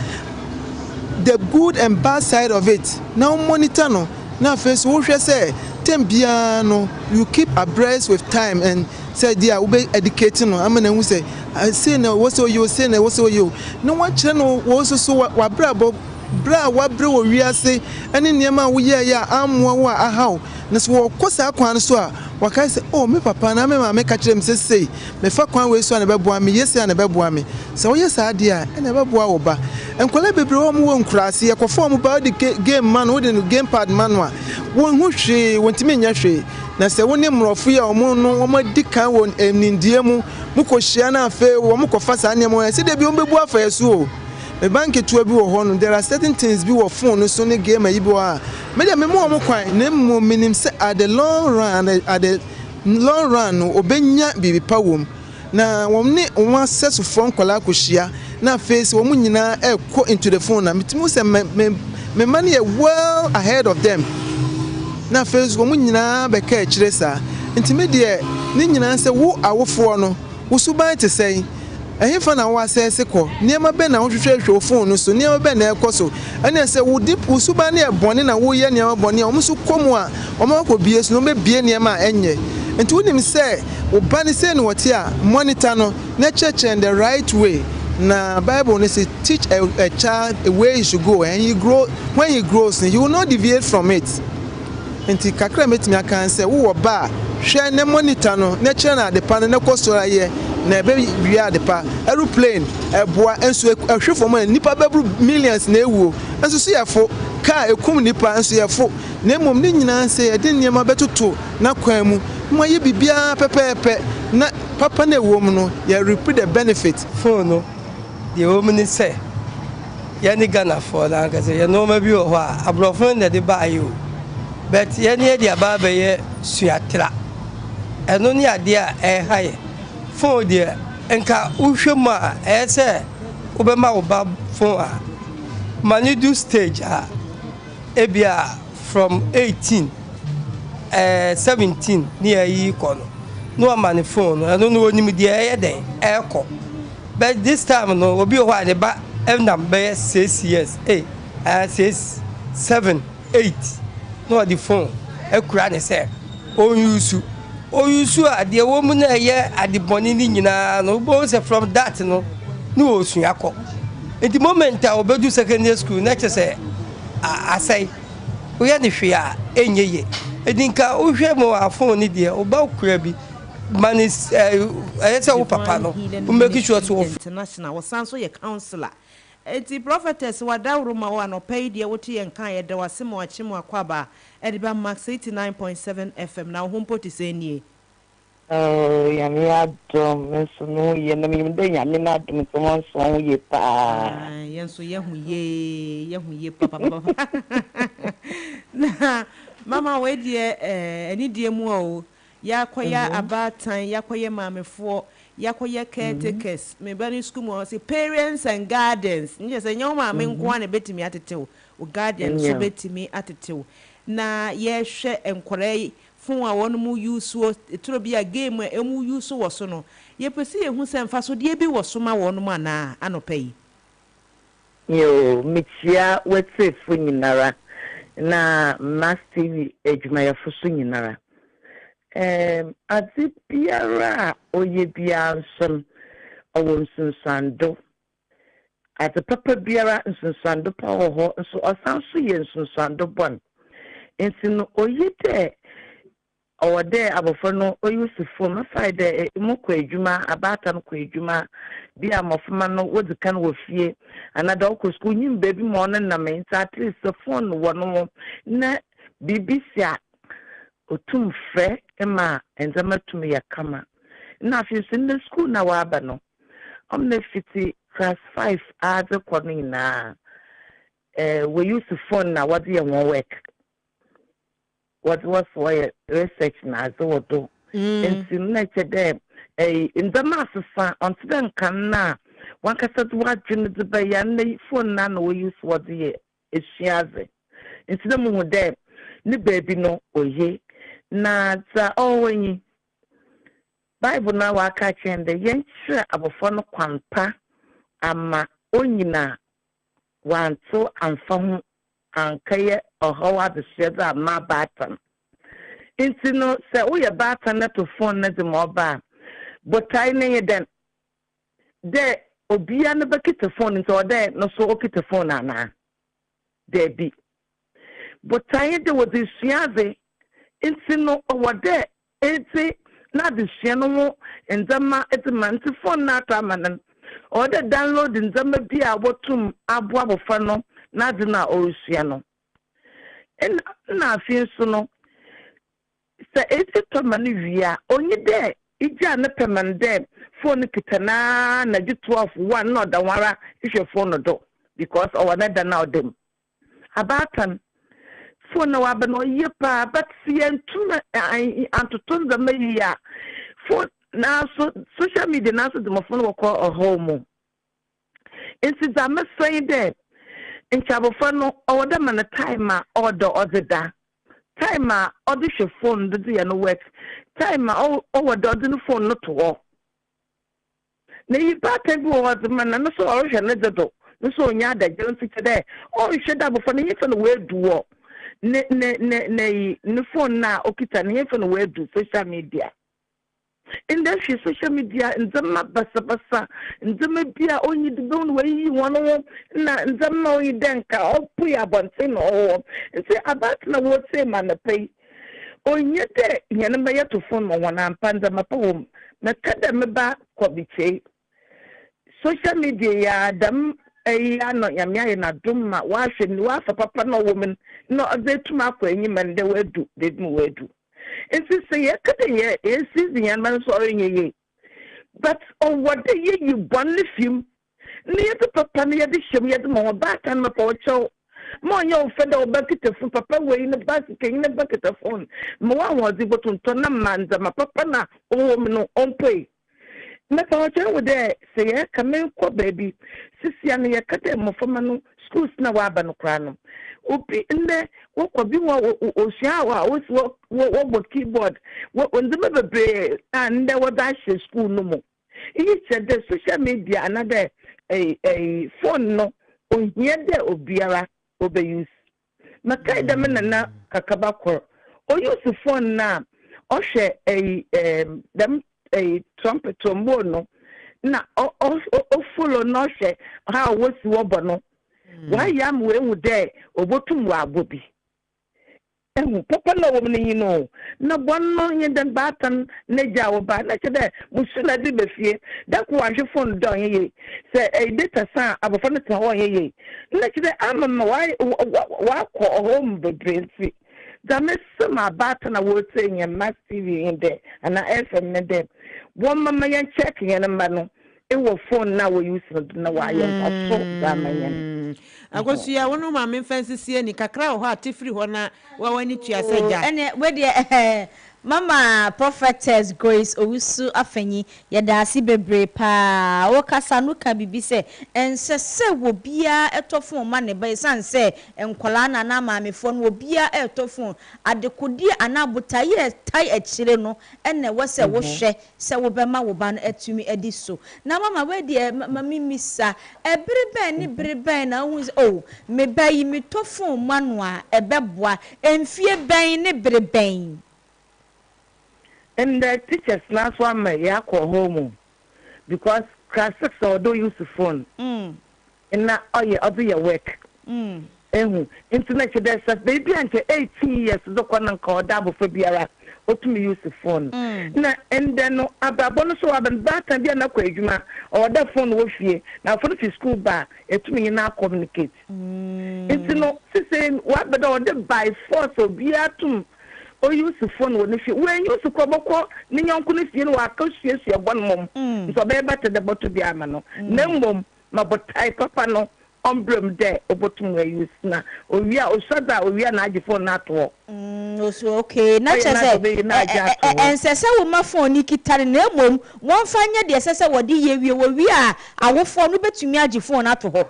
the good and bad side of it. Now monitor no. na first wo hwɛ sɛ tem bia no you keep abreast with time and say dia we be educating no amana hu say say na wo so you say na wo so you no wa kyerɛ no wo so wa brabo bra wa bre wo wiase ene niema wo ye ya amoa wo ahaw na so wo kosa kwan so a wakai say oh me papa na me ma me ka kyerɛ me say me fa kwan we so na beboa me yesi na beboa me so wo yesa ade a ene beboa wo ba enkola bebre wo mo nkurase ye kofo mo ba di game man wo di game pad man wa wo hu hwe wontimi nya hwe na se wo ne mrofo ya omo no wo ma di kan wo emnindie mu muko hia na afa wo muko fa sa ne mo se de bi wo bebu afa yesu o me bank to bi wo ho no there are certain things bi wo phone no so ne game yi bi wa me de me mo kwan na mo minim se at the long run obenya bibi pa wom na won ne won access phone kola ko hia na face wo nyina go into the phone na metimu se me money well ahead of them na face wo nyina be ka kire sa ntime de ni nyina se wo awofo no wo suban te sei ehefa na wo asese ko niema be na wo hwehwe phone no so niema be na ekoso ene se wo dip wo suban na ebone na wo ye niema bone o musu komu a o ma ko bie so no be bie niema enye nti wonim se wo bani se no wote a monitor no na church in the right way na Bible ne say teach a child a way he should go and when he grows he will not deviate from it. Nti kakra metimi aka say wo ba hwe ne monitor no na kire na de pa no na kosora ye na be wia de pa aeroplane eboa enso ahwefo man nipa bebru millions na ewuo enso so yefo car ekum nipa enso yefo na mom ne nyina say e de niema betoto na kwan mu mo ye bibia pepepe na papa na ewuo mu no ye reap the benefit phone no the woman say ya ni Ghana for na ka say ye no ma bi o ho a abrofo na de ba ayo but ye ni dia ba be ye suatra eno ni ade a haye phone dia enka uhwem a say obema wo ba phone a mani do stage a ebia from 18 17 ni ayi ko no mani phone eno no onim dia ye den eko but this time no obi o ha de ba number 6 years 6 7 8 no the phone ekura ne say o use a de wo mu na ye adiboni ni nyina no bo say from that no osu yakọ at the moment I obedu secondary school next say asai we ya ne hwe a enyeye edinka o hwe mo a phone ni de o ba kura bi manis say wo papa no o make sure to international wasanso ye counselor eti prophetess wadawru ma wa no pay de wote ye nkan ye de wasemo achimo akwaba ediba max 89.7 FM na hompo ti se nie ya mi adom so no ye na mi de nya mi na adom so won so ye pa ye so ye hu ye papa na mama we de eni de mu o ya koya abatan ya koye mamefo yakoye caretakers me bani school mo say parents and guardians nje say nyoma me nko na betimi atetew o guardian so betimi atetew na ye hwe enkore fun a won mu use wo etro bia game emu use wo so no ye pese ye hu se mfa so de bi wo so ma won mu ana anopai yo mitia wetse fu nyinara na master ejuma ya fu so nyinara ati biara oye bia nsem owo nsunsando ati papa biara nsunsando pa ho nso osanso ye nsunsando bon ensino oye de ode abofo no oyusufo mafaide mu kwa adwuma abata no kwa adwuma bia mofoma no wodikan wo fie anada okọ school nyim baby mo no na me at least phone wo no na bibisia otum frɛ ema enzama tum ya kama na fi sin the school na wa ba no omna fiti class 5 as a corner na we use phone na what you want work what was for research na so what do in na chede enzama sesa onto den kan na wan kasa do adwene de ba ya na phone na we use what ye ehyiaze instead mu de ni baby no oye na za owenyi Bible na waka chende yenhwe abofo no kwampa ama onyina wanto amfa ho ankaye ohawa de sheda ma batan inti no se wo ye batan na to phone na de mo ba but I ne den de obia na bakita phone nti ode no so okita phone ana de bi but I de wo de suave inti no ode enti na de hye no mo nzama etimanti phone na ata manan ode download nzama bi a wotum abo abofa no na de na orusua no na afin so no se eti to mani via onye de ija na pemande phone kitana na ji 12 no da wara ihwe phone do because our na da now dem abatan phone na wa ba no yepa but see entuma antutun da meya phone na so social media na so the phone wo call a home insi da me say there in chabofano order man a timer order da timer order your phone do you no work timer order the phone not to work na you pattern was man no so order na do no so nya da je nti there oh you should have phone you phone we do ne phone na okita ne phone we do social media in the social media nzama basa nzama bia onyi de don we wono na nzama onyi denka opu ya bonte no say about na what say man pay onye de yana ma ya to phone mo wana mpanza mapawom na kada me ba kobiche social media ya dam ya no ya mia na dumma wa hwe ni wa fa papa no woman no azetuma akwa enyi man de wedu de mu wedu. It's say ya kada ye is yan man sorry ye but on what the ye you one film near the papa near the shim yet more back and my pocho more your friend or bucket of papa way in the basket in the bucket of phone more was able to turn a man my papa na oh no on pay my pocho with there say ya come in baby sisi and ya kate mo for manu schools na waba no krano opi nne wo bi wo oshiawa wo keyboard wo ndeme bebre and there was that school no mo iyi said the social media another a phone no ohia de obiara obe use makai da menana kakabakor o use phone na o hwe dem trumpet trombone no na o follow no hwe how wo si wo bono why am we wu there obotum wa bobi papa na woman you know na bonno yin den batan na jawo ba na chede musuna di befie da ko ahwe phone don ye say data san abofo no tan ho ye na chede amma why wa ko home bebrenti da mesma batan na wo say yin mass TV in there and na FM ne there one mama yan check yin ma no e wo phone na wo use na wa yin so da manyen agosu ya wono ma me fancy sie ni kakra ho atifiri ho na wa wani tuaseja ene we de Mama Prophetess Grace Owusu Afenyi yedasi bebre pa wo kasa no ka bibi se ensese wo bia etofon ma ne ba sanse enkola na na maamefo no wo bia etofon adekodi anabotaye tai akire no ene wo se wo hwe se wo be ma wo ba no atumi edi so na mama we de mami misa ebere ben ni bere ben na hu oh me bayi mi tofon manua ebeboa emfie ben ni bere ben. And the teachers last one may call home because class 6 or do use the phone. And now I'll do your work. Internet there's a baby until 18 years the one called double for Biara or to me use the phone. And then about bonus so I've been back and be an aquajuma or that phone will fear. Now for the school bar, it to me now communicate. It's no saying what but all the by force of Biatum. O use the phone when you use the koboko ni yonku ni fie no akahwie hwie bon mom so be better the bottle bi amano na mom mabotai papa no ombrem there obotum we use na owia osada owia na agi phone na to so okay na chese ensese wo ma phone ni kitare na mom won fanya de sese wodi ye wie wo wi a awofo no betumi agi phone na to ho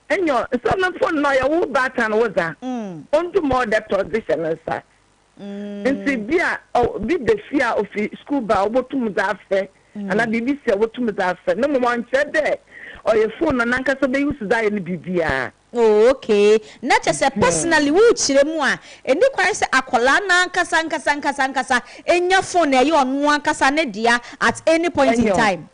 enyo so na phone no ya wo batan wo za onto more that position inside. Nti bia bi de fia of school ba obotum za afa ana BBC obotum za afa na mo anche de o ye phone na nka so be use za ye ni bibia Oh, okay. Not just a personally chire mu a eni kwai se akola na nkasa in your phone you on one kasa ne dia at any point in time.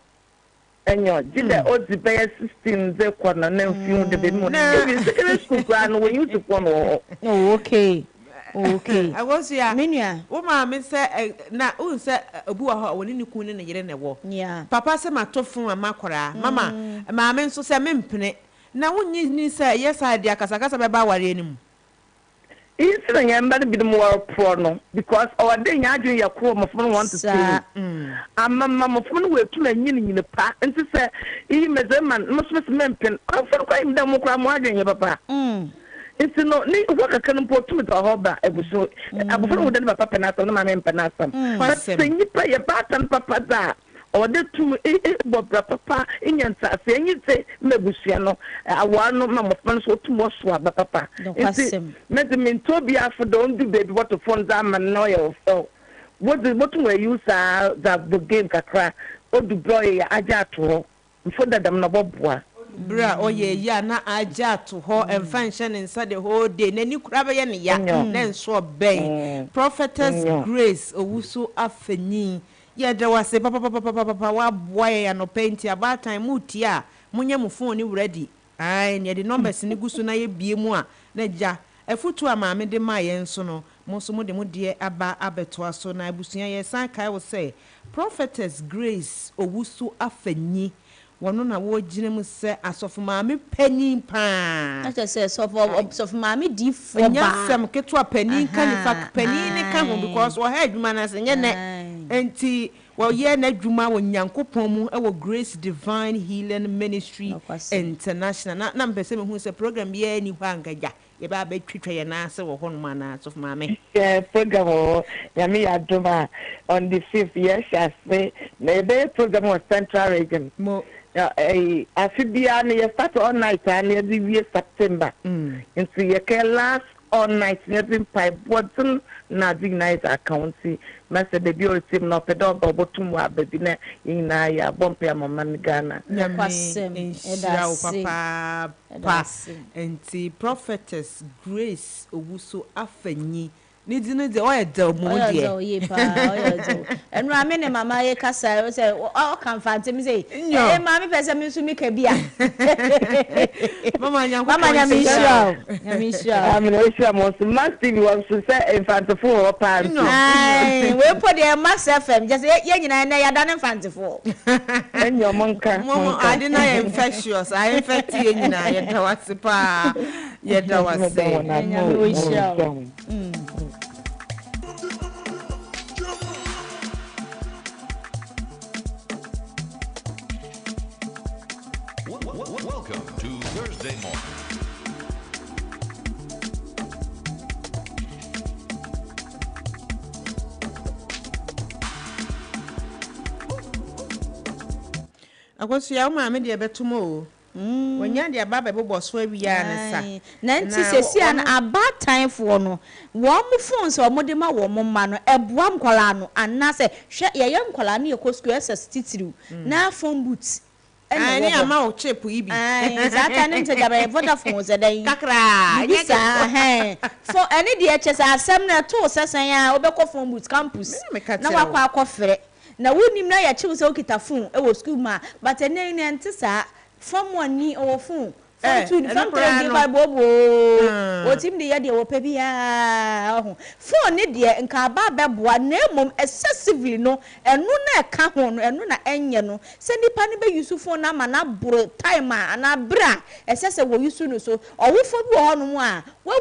Enyo, did the old the 16 ze kwana na few de be mo. Secondary school plan when you to kono. Oh, okay. Okay. I was here. Minia. Wo ma me say na un say obu wa ho woni ni kun ne yere ne wo. Yeah. Papa say matofun amakora. Mama, ma me nso say mempene. Na wonyi ni say yes I dia kasa be ba ware anim. It's the yamba be more pro because our day adu ya ko mo fun want to say. Amma mo fun we tu na nyini pa. Nti say e mezeman mo so mempen. Ko for ko im da mo kra mo adwen ya papa. It's no ni waka kan po tu da hoba ebuso. Abufo wo de papa penata no ma mempenasa. But say nipa ya batan papa da. Or the two Bobra papa in your sass, and you say, Mebusiano, I want no mamma fans or two more swab, papa. Met them in Tobia for don't do baby what the phones are and noise. So, what were you say that the game cacra or the boy ajato before that I'm not Bobwa. Bra, oh yeah, na aja to her and function inside the whole day. Then you grab a ya, then so bang. Prophetess Grace, Owusu Afeni. Yeah, there was a papa wa boy and no paint about time mutia. Munya mu phone ready. Aye, near the numbers in the gusuna ye be moi. Neja, a foot to a mammy de my enso no. Most of them dear Abba Abetua so na busia ye sank I will say. Prophetess Grace Owusu Afeni. One na wo jinemu se asofu maami penny pa. I just say so for maami di for ba. Nyasem ketwa penny kan fa penny ne kan ho because wo ha adwuma na se nye ne. Enti wo ye na adwuma wo Nyankopon mu e wo Grace Divine Healing Ministry International. Na mpese me hu se program ye ni hwa angaja. Ye ba be twitwa ye na se wo ho no na asofu maami. Yeah, program ya mi adwuma on the 5th yes I say na be program on Central Region. Afibia ne start all night and every September. Into your last all night never pipe Watson na night accounting. Master the bureau team no pedal bottom wa baby na in ya bompe mama Ghana. Papa enti Prophetess Grace Owusu Afeni. Nidine de oya del mo die. Oya ye pa, oya del. Enu ame ne mama ye kasa say o kan fante mi say eh mama pese mi su mi ka bia. Mama nya mi sure. Mi sure. I'm no sure mo so Max TV was to say infante for pa. Ai, we put the Max FM just ye nyina na ya dan infante for. Enyo monka. Mama ade na infectious. I infect ye nyina ye da wase pa. Ye da wase. We sure. Welcome to Thursday morning. Akwasi ya maame de betumo wonya de ababa bebo so awia ne sa na nti sesi an about time for no wo mo phone so mo de ma wo mo ma no eboa nkwala no anase hwe ye nkwala ne yekosko ss titiriu na phone boot ani ama o chip ibi zaka ne nte gaba Vodafone ze dan kakra yesa for any de hs asem na to sesan ya obekọ phone boot campus na wakọ akọfre na wonim na ya chiwu se okita phone e wo school ma but ene ne nte sa from one ni or phone from two from three by bobo o tim de ya de wo pa bia phone ne de nka ba beboa na mom excessively no enu na ka ho no enu na enye no se nipa ne be use phone na ma na bro time ana bra excess wo use no so owo fo bi ho no mu a wo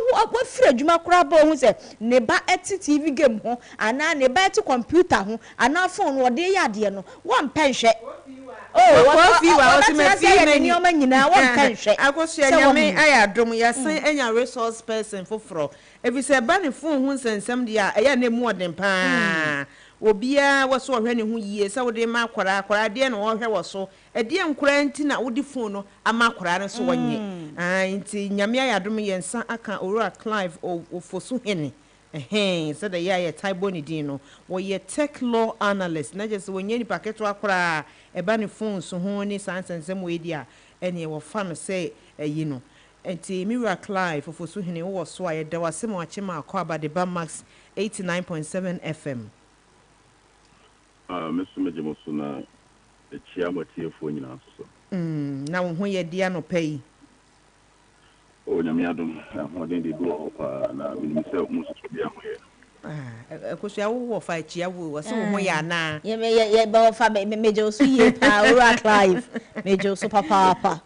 fira adwuma kura ba hu se ne ba eti TV game ho ana ne ba eti computer ho ana phone wo de ya de no wo mpenhwe what fi wa ultimate ni o ma nyina won penhwe akoso anyame ayadom ya san anya resource person foforo ebi se ba ne phone hu nsensem dia eya na mu odem pa obia woso ohwe ne hu yie se wode ma akwara de na ohwe woso ede nkora nti na wode phone no ama akwara ne so wonye nti nyame ayadom ye nsan aka Ora Clive ofoso hene so the ya taibo ni dino wo ye tech law analyst na just wonye ni paketo akora e ba ni phone so ho ni sansensem we dia ene wo fa no say yi no enti Mira Clive fofoso hene wo so aye da wase mo ache ma akọ aba de ba Max 89.7 FM. Mr. Mejemoso na echia motiefo nyina so. Na wo ho ye dia no pay. O nyame adom ho den de do pa na minim se mo so bia ho ye. Ekosia wo fa echia wo so wo ho ya na. Ye ba fa Mejemoso ye pa Ora Clive. Mejemoso papa.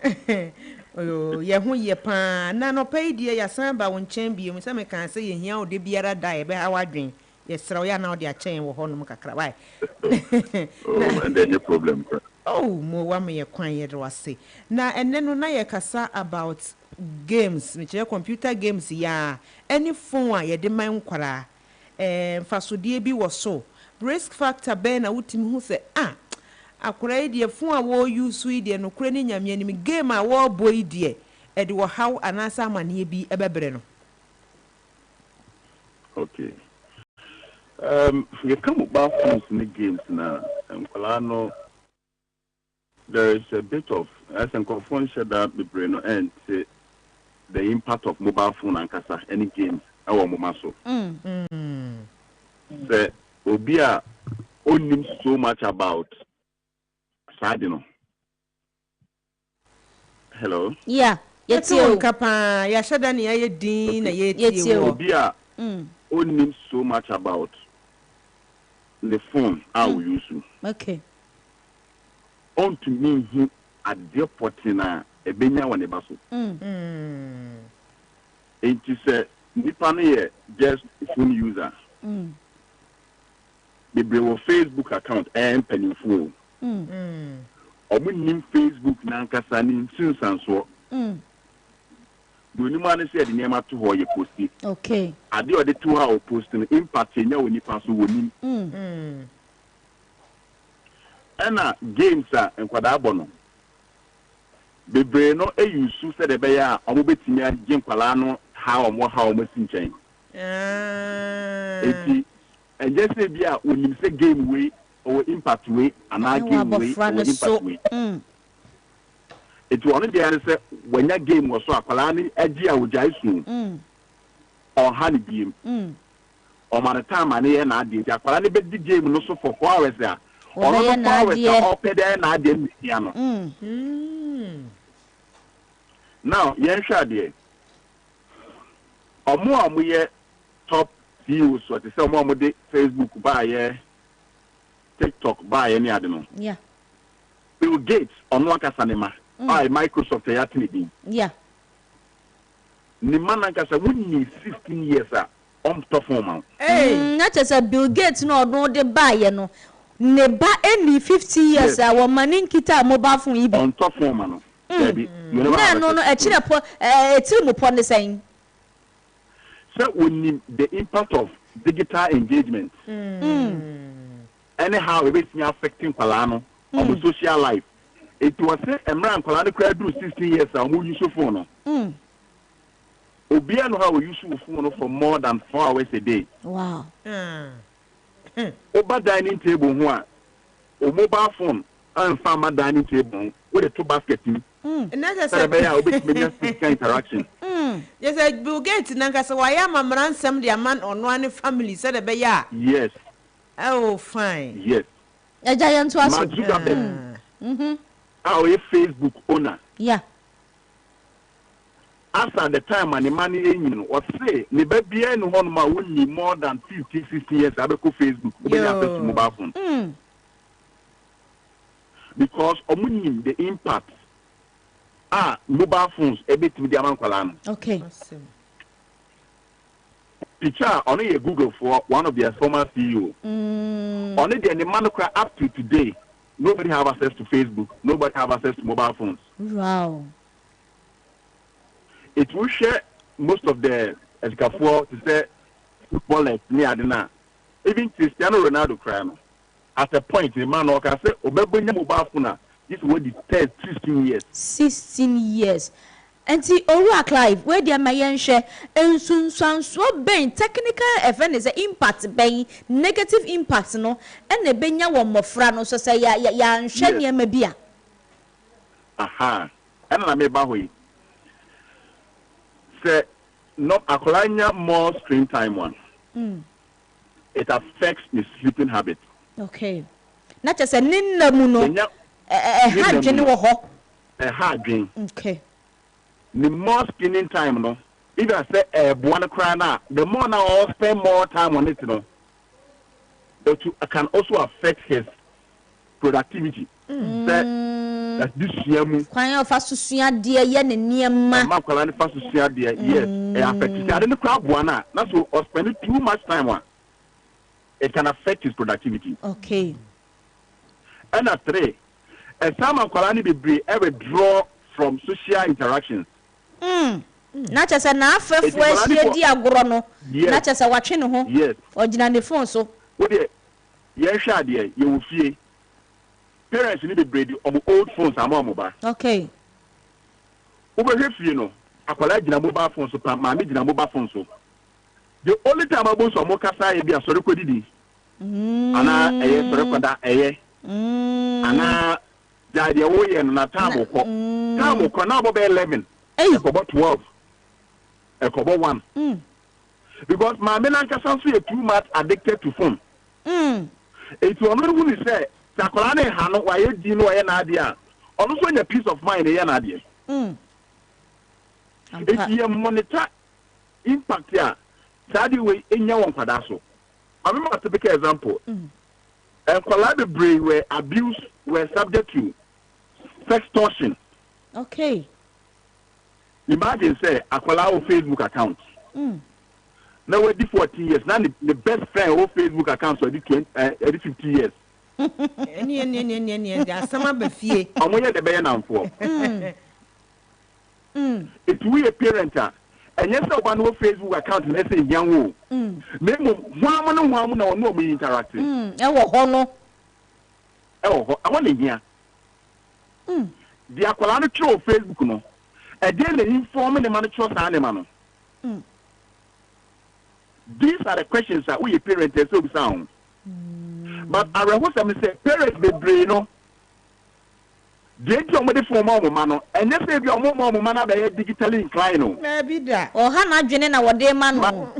Oyo ye ho ye pa na no pay die ya san ba won chen bi mu se me kan se ye hia o de biara da ye be ha wadwen. Yes, sir, ya na o de a chen wo ho no kakra why. Oh, and then no problem. Oh, mo wa me ye kwan ye do ase. Na enne no na ye kasa about games, me che computer games ya. Any phone a ye de man kwara. Fasodie bi wo so. Risk factor be na wutimi hu se akwara de phone a wo use de no kure ni nyame anim game a wo boy de e de wo how anasa amane bi ebebre no. Okay. You come about phones in the games now, and there is a bit of, as a confusion that the brain and the impact of mobile phone and casa any games our momaso. The Obia only so much about Sadino. Hello? Yeah, yeti o kapa ya shada ni ya din na yeti o. Obia only so much about the phone I will use. Okay. On to me who at the portina a benya one basso. It is a Nipani just phone user. The brave Facebook account and penny phone. Or name Facebook Nankasani since and so. Do you man say the name to how you post it? Okay. I do the 2 hour posting impact in your when you pass winning. And games are and quadabono. The brain no a use said the bear or betimia Jim Palano how or more how much in chain. And just say be when you say game way or impact way and I game way or impact way. It was only the answer when that game was so Apalani, Egia with Jaisu or Honey Game or Maritime and I did. Apalani bet the game no so for 4 hours there. Or not 4 hours or pay there and I didn't piano. Now, yes, I did. Or more, we top views or the some more Facebook buy TikTok buy any other. Yeah. Bill Gates on Wakasanema. Microsoft Yatini. Yeah. Nimana kasa wuni 16 years on top form. Not as a Bill Gates no de buy no. Ne ba any 50 years our money kita mobile phone ibi. On top form no. No, a chirapo trimu pon the same. So we need the impact of digital engagement. Anyhow, it is affecting Palano on social life. It was a man called do 16 years and we use your phone. Obiano how we use your phone for more than 4 hours a day. Wow. Over dining table one or mobile phone and farmer dining table with a 2 baskets. And that's a interaction. Yes, I will get Nankasa. Why am a ransom the man on one family said a bear? Yes. Oh, fine. Yes. A giant was our Facebook owner. Yeah. After the time and the money in was say, the baby and one ma win more than 50, 60 years. I go Facebook. Mobile phone. Because the impact mobile phones a bit with the amount of okay. Picture only a Google for one of their former CEO. Only the man up to today. Nobody have access to Facebook. Nobody have access to mobile phones. Wow. It will share most of the Escafo to say footballers near Adina. Even Cristiano Ronaldo crying. At a point, the man can say, Obeba mobile phone. This is what it 16 years. 16 years. And see, Ora Clive, where the Mayan share, and soon so being technical event is an impact, being negative impact, no, and the Benya one more frano, so say, ya, and Shania maybe. Aha, and I may bahui. say not akolanya more screen time one. It affects the sleeping habit. Okay. Not just a ninna muno. Hard journey wo ho. A hard dream. Okay. The more screening time no. If I say one cry now, the more now I'll spend more time on it, you know. It can also affect his productivity. That this year, Kwanya fast suya dia ye ne niema. Ma kwala fast suya dia, yes. It affects. I don't crowd one now. That's why spending too much time on. It can affect his productivity. Okay. And at 3, some kwala be brave ever draw from social interactions. Na chese na afefo ehie di agoro no. Na chese watwe ne ho. Yes. Ogina ne phone so. Wo de ye hwa de ye wo fie. Parents need to breed on old phones and mobile. Okay. Over here, you know, I collect the mobile phones, so my mobile phones. The only time I was on Mokasa, be a sorry, could it? Anna, sorry, Anna, the idea way and a tamo, now 11, about 12, a couple 1. Because my men are too much addicted to phone. It's one who say. Sakolane hano wa ye di no ye na ade a ono so nya peace of mind ye na ade if you monitor impact ya sadi we enya won kwada so I remember a typical example kwala the brain were abused were subject to sextortion. Okay. Imagine say akwala o Facebook account now we 14 years now the best friend o Facebook account so 50 years. Any asama be fie omoye de be na mfo it we a parent and yes one no Facebook account na say yanwo memo hwamu na ono mo interact e wo ho no I want to hear the akwala no through Facebook no e dey na inform the man through sa animal no these are the questions that we parents so sound. But I remember some say parents be brain no. They tell me the form of man and they say your mom man be digitally inclined no. Maybe that. O ha na dwene na wo de man no.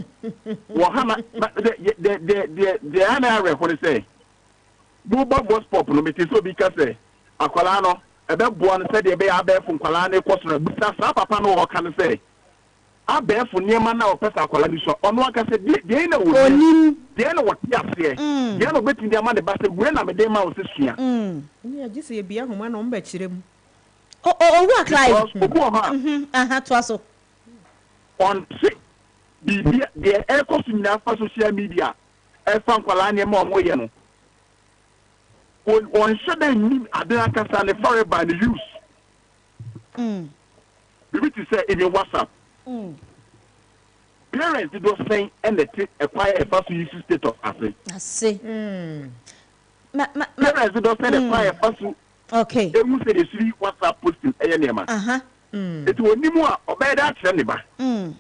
Wo ha na the ana record say. Do boss pop no me so bi ka say akwala no e be boa no say de be abefo kwala na ekosoro bisa sa papa no wo kan say. Abefo niema na opesa akwala ni so ono aka say de na wo. Onim they know what you are saying. They know between their money, but when I'm a day mouse this year. Yeah, just say be a woman on betchim. What like? To us. On the air costing for social media. I found Kalania more yano. On sudden need Adelaka and the foreign by the use. We to say in your WhatsApp. Parents did not say anything acquire a first use status as I see. Parents did not say acquire a first. Okay. They will say they see WhatsApp posting a name. It will need more obey that neighbor. The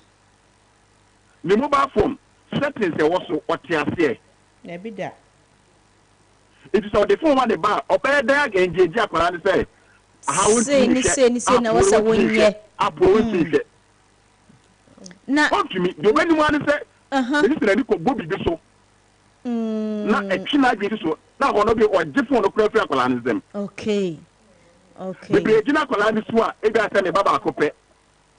mobile phone settings are also what you are saying. Maybe that. It is on the phone on the bar. Obey that again, Japan say. How would you say? Now what's a win here? Na to me the when one say this is any ko bobi bi so na e twina adwe so na ho no be o gifo no kura fia kwala nzem. Okay the be kwala ni so a e ga say ne baba akopɛ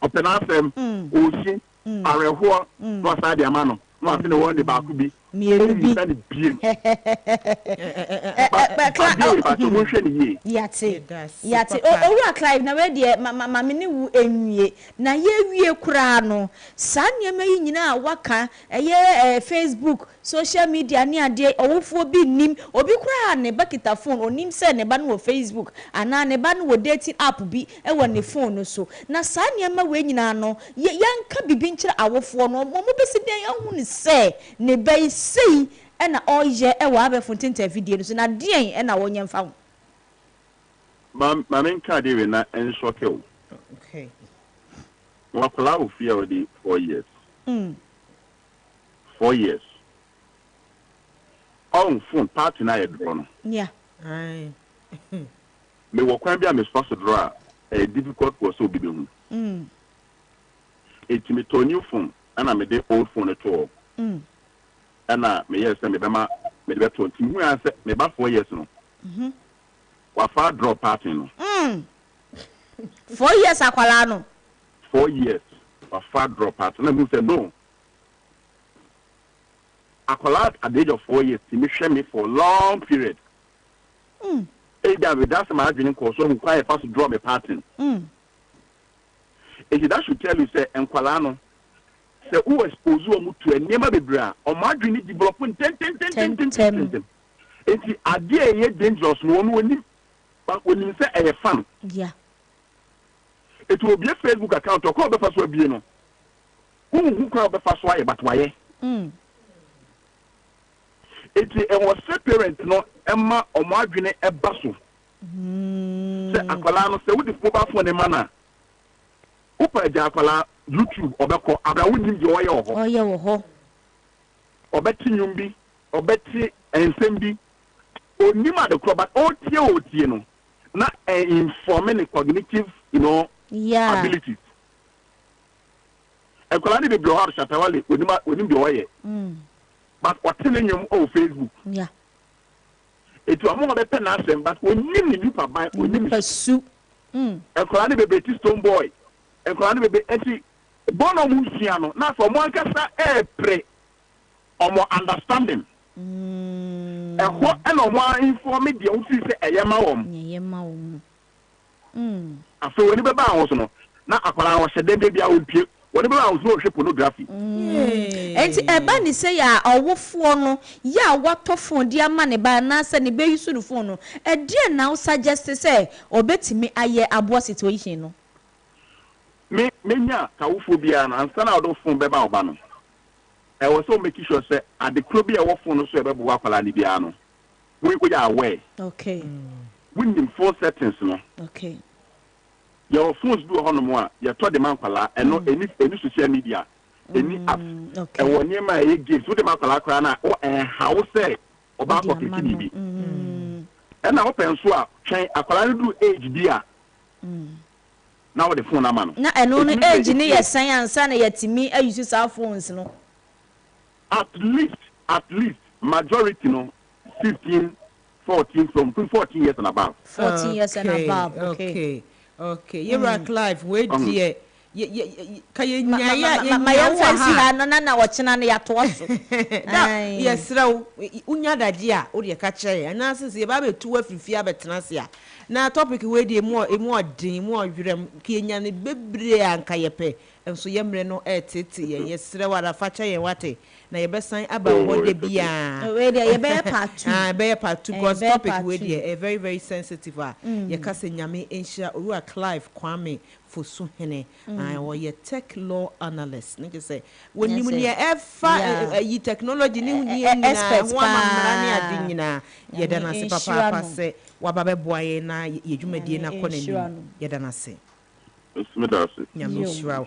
opena asem osi areho no sa de ama no no ase ne won de ba ko bi mienu bi yate owa Clive na we de mama me ne wu enwie na ye wie kura no sa niam yi nyina waka eye Facebook social media ni ade owofo bi nim obi kura ne bakita phone onim se ne ba no Facebook ana ne ba no dating app bi e wo ne phone no so na sa niam we nyina no yanka bibi nkire awofo no mo besi den yahu ne se ne bai sei ena oje e wa abefo tinta video no so na den ena wonye mfa ho mamen ka de we na enso ke o okay wa kula o fi o di 4 years 4 years on phone party na e dro no yeah me wo kwan bia me supposed draw a difficult was so be hu me to new phone and I made the old phone at all. And I may yes me bema me be 20 who answer me about 4 years no. Wa fa drop party no. 4 years akwala no. 4 years. Wa fa drop party. Na me say no. Akwala at the age of 4 years, he share me for a long period. That's my adrenaline course, so I'm quite fast to draw my pattern. That should tell you, say, and Qualano, say, who expose you to a never be bra, or my dream development 10. It's the idea yet dangerous, but when you say a fun, yeah, it will be a Facebook account or call the first web, you know. Who crowd the first wire, but why? It was separate, no, Emma or Margine a bustle. Say, Aqualano, say, with the mobile phone, the manner. Upa Jacala, YouTube, or Bako, I wouldn't enjoy your or Betty Numbi, or Betty and Sembi, or Nima the club, but all Tio, not informing cognitive, abilities. Aqualani be blow out Shatawali, wouldn't be away. But what's in your Facebook? Yeah. It was more of a pen accent, but when you buy, when you pursue a Colony baby stone boy, a Colony baby, and Bono Musiano, not for one cassa air pray or more understanding. And what and one inform me the office a Yamaom. I saw when you bounce, no, not a Colony was a baby I would pay. Whatever I was no pornography. And Ebani say ya or phone ya what to phone dear money by Nasa and the baby soon phone. A dear now suggest to say or bet me a year abo situation. Me ya Kauphobia and stand out of phone Beba Obano. I was so making sure say at the club ya phone so about Wakala Libiano. We are away. Okay. Winning 4 settings no. Okay. Your phones do on more. You told the man and not any social media, any apps. Okay. And when you my gives with the Macalacrana or a house say about TV. And now open so change a do age dear. Now the phone man. Now and only age near science and yet to me I use our phones no. At least majority no 15, 14 from 14 years and above. 14 years and above. Okay. Okay, you're at live. Wait, dear. Can you my fancy na watching on the atwas? Yes, so unya da dia o de ka kire and na since you ba be tu afifi abetenasia na topic we dey more din more wirem kenya ne bebre anka yepe enso yemre no etete yesre wara fa kire wate na yebesan aba ho de bia we dey yebe part 2 be part 2 because topic we dey very very sensitive ye ka se nyame enhia oru a Clive Kwame Fosu hene or ye tech law analyst nigga say when you ever yi technology ni experts pa nyina ye dana se papa se wababe boye na ye dwumadie na konani ye dana se smedase nyame shiraw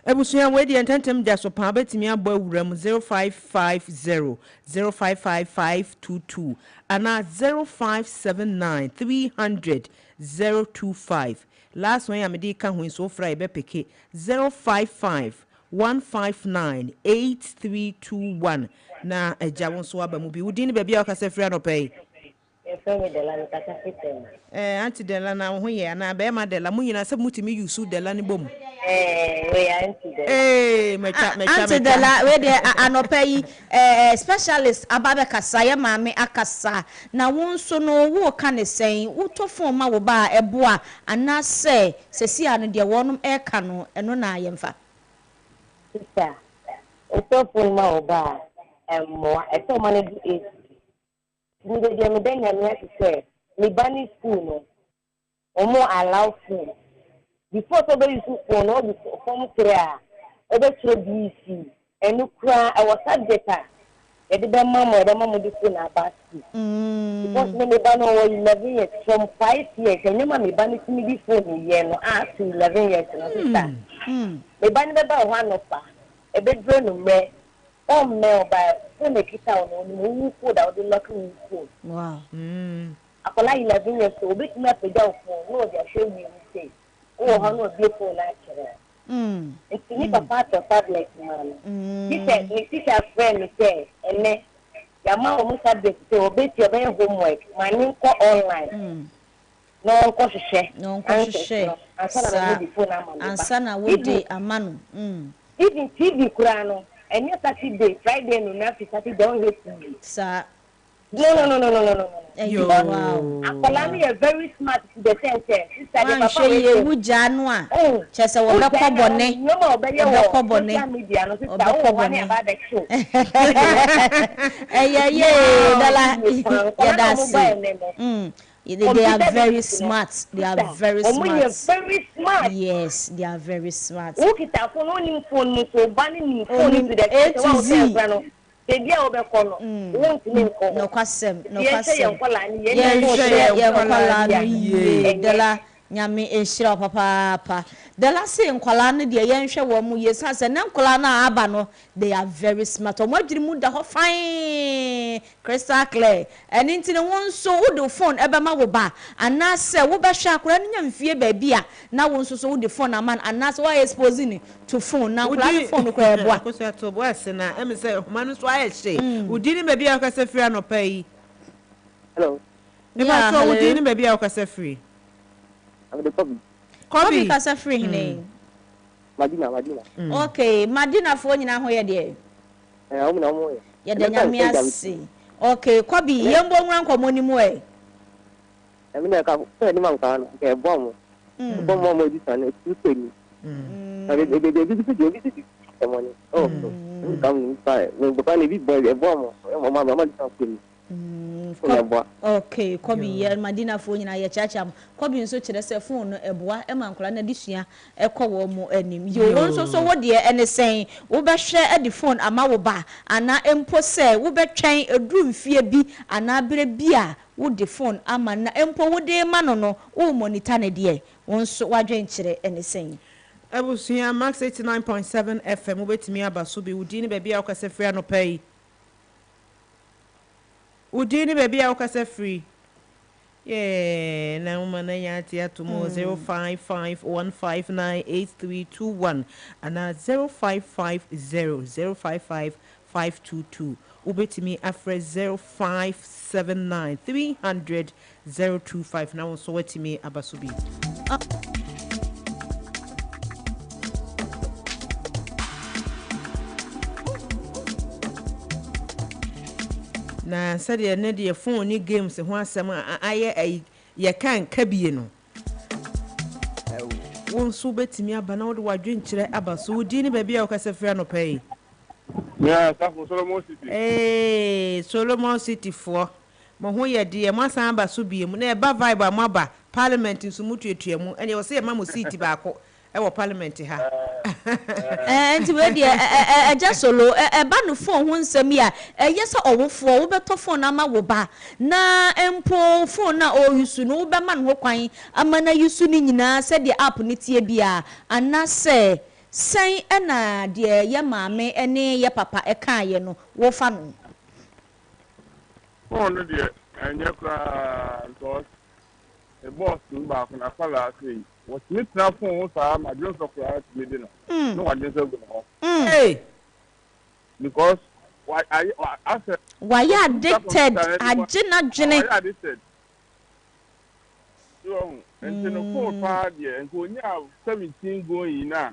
Ebusuya we di ententem da so pa betimi abo awuram 0550 055522 ana 0579 300 025 last one amedi ka ho so fra ebe peke 055 159 8321 na eja won so aba mu bi wudi ni ba bia ka se fra no pay Auntie Della na ho ye na be ma Della mu nyina se mutimi yusu Della ni bom we Auntie Della Auntie Della we de anopai specialist ababe kasa ye maame akasa na won so no wo ka ne sen wo to fon ma wo ba eboa ana se sesi anu de wonum e ka no eno na ayemfa sister o to fon ma wo ba mo e to ma ne du Nido dia me denya me to say me bani school no omo allow phone before to be use phone no be form clear e be throw BC enu kra e was subject e de be mama di phone about because me bani o 11 years from 5 years and me bani to me di phone ye no up to 11 years no sister me bani be ba one of e be draw no me me by phone kita no who could out the lucky phone. Wow. akola 11 years old bit me pe down phone no dey show me say oh how no be phone like it's ni papa to tablet man this is a friend me say ene ya ma o mu subject say obeti obey homework my name ko online no nko hwehwe ansa na wo dey amanu even TV kura no any Saturday Friday no na Saturday don't hate me sa no wow akolani is very smart to the sense sister the papa we wu janu a chese wo be kobone no mo be ye wo social media no sister wo wani about the show dala ya that's they are very smart. They are very smart. Yes, they are very smart. Who kita phone on phone so banning phone to the A to Z. The dia obekono. Won't name ko. No kwasem. Dala nyame enhira papa. The last say nkwala no de yenhwe wo mu yesa se na nkwala na aba no they are very smart. Omo adwiri mu da ho fine crystal clear. And nti ne won so wo de phone ebe ma wo ba anase wo be hwa akora no nyamfie ba bia na won so wo de phone aman anase wo exposing to phone na nkwala phone ko ebo a. Ko so to bo ase na em say homa no so aye hye. Udini ba bia ka se free anopa yi. Hello. Nipa so udini ba bia ka se free. I'm the Kobe. Kobe kasa free ne. Madina. Okay, Madina fo nyina ho ye de. Omo ye. Ye de nyame ase. Okay, Kobe yembo nwran komo mu e. Emi na ka fe ni man ka no ke bom. Bom mo di san tu pe ni. De money. Oh. Come inside. We go find a big boy e bom. Mama di san pe ni. Okay, Kobe ye Madina fo nyina ye chacham. Kobe nso kire se phone no eboa e mankora na disua e kwo mo anim. Yo nso so wo de ene sen wo be hwe e di phone ama wo ba ana empo se wo be twen eduru mfie bi ana bere bi a wo de phone ama na empo wo de ma no wo monitor ne de wonso wadwen kire ene sen. Ebusuya Max 89.7 FM ubetimi abaso bi udini baby a ukase free no pay. Udini baby a ukase free. Yeah, na umana yati atumo 0551598321 ana 0550055522 ubetimi afre 0579300025 na wonso wetimi abaso bi. Na said ne de phone ni games ho asem aye ye kan kabie no won so betimi aba na wode wadwen kire aba so wodi ni baabi a wokase frɛ no pay yeah Safo Solomon City Solomon City for mo ho ye de mo asan aba so bie mu na e ba vibe amaba parliament nso mutuatua mu ene wo se ma mo seat ba ko e wo parliament ha enti we de eja solo e ba no phone ho nsam ya yesa owofo wo beto phone ama wo ba na empo phone na o yusu no wo be ma no kwan ama na yusu ni nyina se de app ni tie bia anase sen na de ye maame ene ye papa e kan ye no wo fa no phone de enye kra because e boss ba ko na fala say what me na phone so am just of right me dey no no one dey go no hey because why you addicted agina gene why addicted so and no phone pa there and go nya 17 going na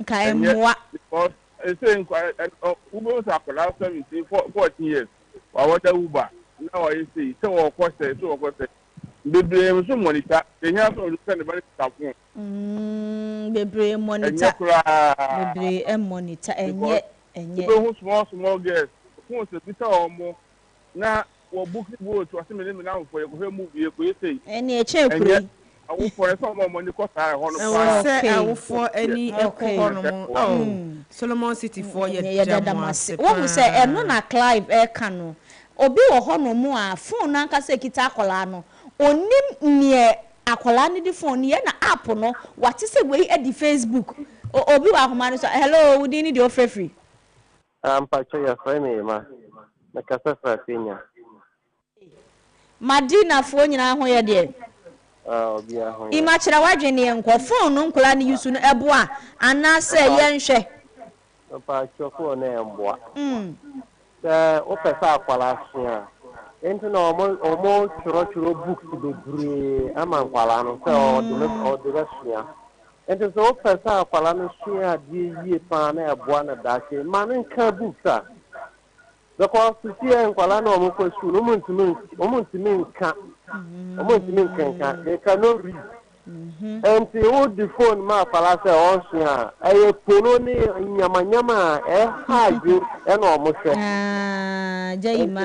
kai moa because I say Uber was after 17 14 years wa water Uber now I say so cost bebre so monitor enya so look at the very top bebre monitor bebre monitor enye small girls who se bita omo na wo book boat to aseme me na for you movie e ko say eni e che kuri awu for some money ko sai hono pa say awu for any hono mo Solomon City for ye dadamase wo mu say eno na Clive e ka no obi wo hono mu a phone na nka say kita akola no onim nie akola ni di phone ye na app no wate se we e di Facebook obi wa homa no so hello we need the offer free Pacho ya frame ma na kasa fra Kenya Madina phone nyina ho ye de. Obia ho. Ima kira wadwene enko phone no nkola ne yusu no ebo a ana se ye nhwe. Papa chofo na emboa. Se o pesa akwala sia. Enti na omo churo books bebre ama nkwala no se o de sia. Enti so o pesa akwala no sia die yie pa na eboa na dache. Ma ne nka books a. Because sia nkwala na omo kwa school, omo ntimi nka. They cannot read. And the phone ma pala se onsia e pono ni nyama haju e no mo hwe Jayima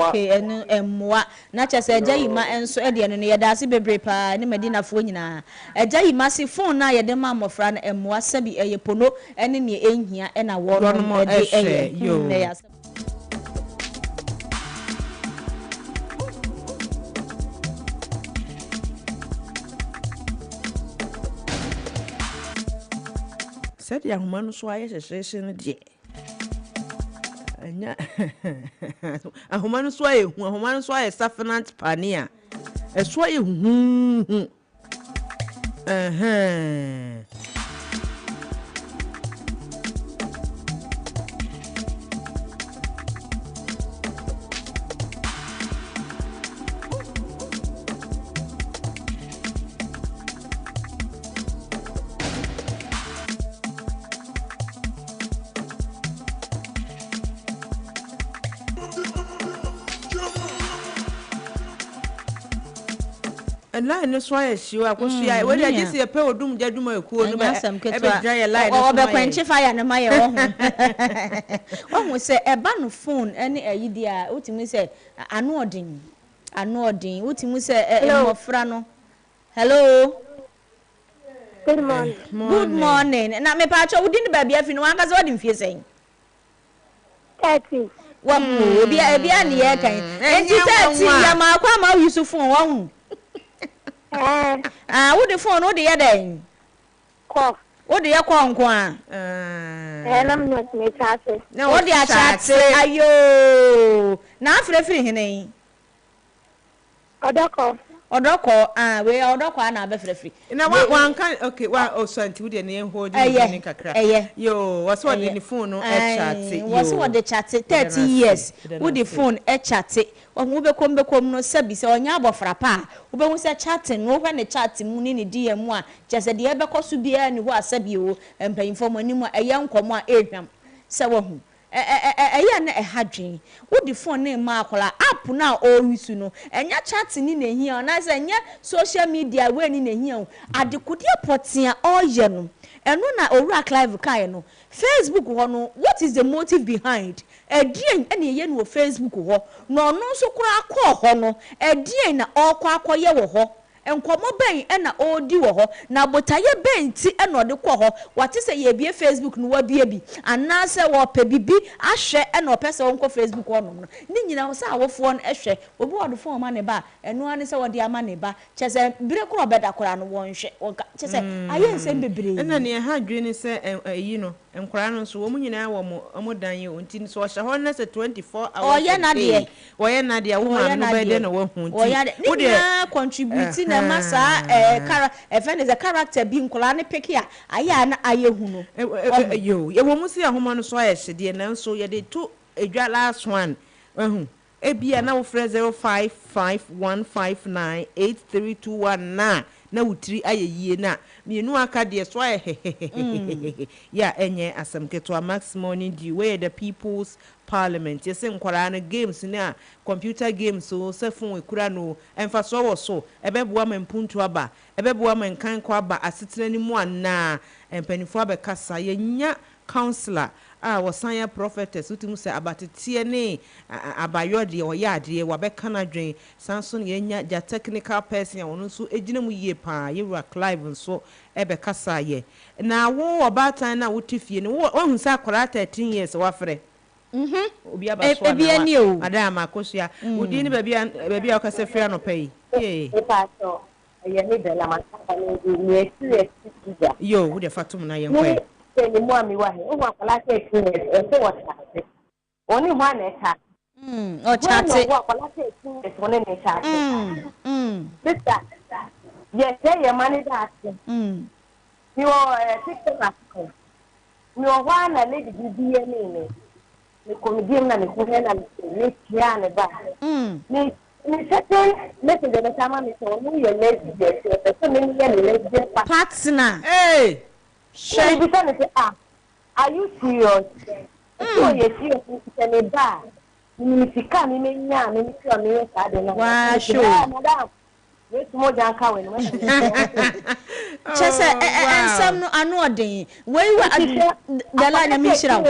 okay enu emwa na chese Jayima enso e de no ye da se bebre pa ni Medina fo nyina Jayima si phone na ye de ma mofra na emwa sabi e pono ene ne enhia e na wo no de e yo said young man so I session de anya a human so I human so I safanant pania e so I line so I see akosia we dey gisi e pe odum jaduma ekuo no be e be dry line o be kwenche fire na maye wo ho se e ba no phone ene ayidi a utimi se anu odin utimi se e mofra no hello good morning good morning na me pa cho udin ba bia fi no anka se odin fie sen 30 wa mu obi a ne ye kan enti 30 ya ma kwa ma Yusuf won wa hu wo the phone wo the ye den ko wo the ye ko nko a na me chat wo the chat ayo na afrefiri hene odoko we odoko na be frefiri na one kan okay wa so anti wo the ne hold ni kakra yo was what the phone no chat was what the chat 30 years wo the phone chat wo be kom no sabi se onya abofra pa wo be hu se chatting wo hwe ne chat mu ni DM a chese de be koso bia ni ho asabi o empanyimfo manimu eye nkomo a ehwam se wo hu eya na ehadwen wo the phone na ma akola app na o yusu no enya chatting ni na hia na se enya social media we ni na hia adekode potia o ye no eno na owura live kai no Facebook ho no what is the motive behind edien ene ye no Facebook ho no no so kura akọ ho no edien na akọ wo ho enkomo ben ena odi wo ho na botaye ben ti ena ode kọ ho wate se ye bie Facebook no wa bie bi ana se wo pe bibi ahwe ena opese wonko Facebook ho no ni nyina wo se awofo no ehwe obi wo do fo ma ne ba eno ane se wo de ama ne ba chese bire kro beda kora no won hwe wonka chese aye nsem bebre ena ne ha dwene se yi no enkwara no so wo nyina wo mo dan ye onti so hye ho na se 24 hours oye na de wo ma no be de no wo hu nti wo de contribute na masa friend is a character bi nkola ne pick ya aya na aye hu no yo ye wo musi ahoma no so aye hye na nso ye de to edwa last one hu ebia na wo frɛ 0551598321 na wutiri aye yie na mienu aka de so aye ya enye asamketo Max Morning di where the people's parliament yese nkwara na games na computer games so sefun ekura no emfa so wo so ebeboa mampuntu aba ebeboa mankan kwa aba asetena ni mu ana empanifo abekasa yenya counselor wasanya prophetess utimu se abatetie ne abayode oyade wabeka na dwen sanson yenya ja technical person wono so ejina mu yie pa yewura Clive nso ebekasa ye na wo obatan na wotifie ne wo hu sa akora 13 years wafre obi abaso na madam akosua odi ni baby akase frɛ no pay epato ye ne de la masaka ni yo wo de fatum na ye nkwe ni mo ami wa he o wa kala ke ni e se wa ta se oni mo na ka O chate. Sister, yes, your money that. You are TikTok. You are one a lady DNA. The comedian and the Korean and the Kiana back. Me certain message the time me so no your lesbian so many lesbian partner. Hey. She be saying are you serious? So yes serious me ba. Me sika me nya me sika me sa de na. Wow, sure. Madam. Wait more than ka we no. Chese ensem no anu odin. We were the line na shira.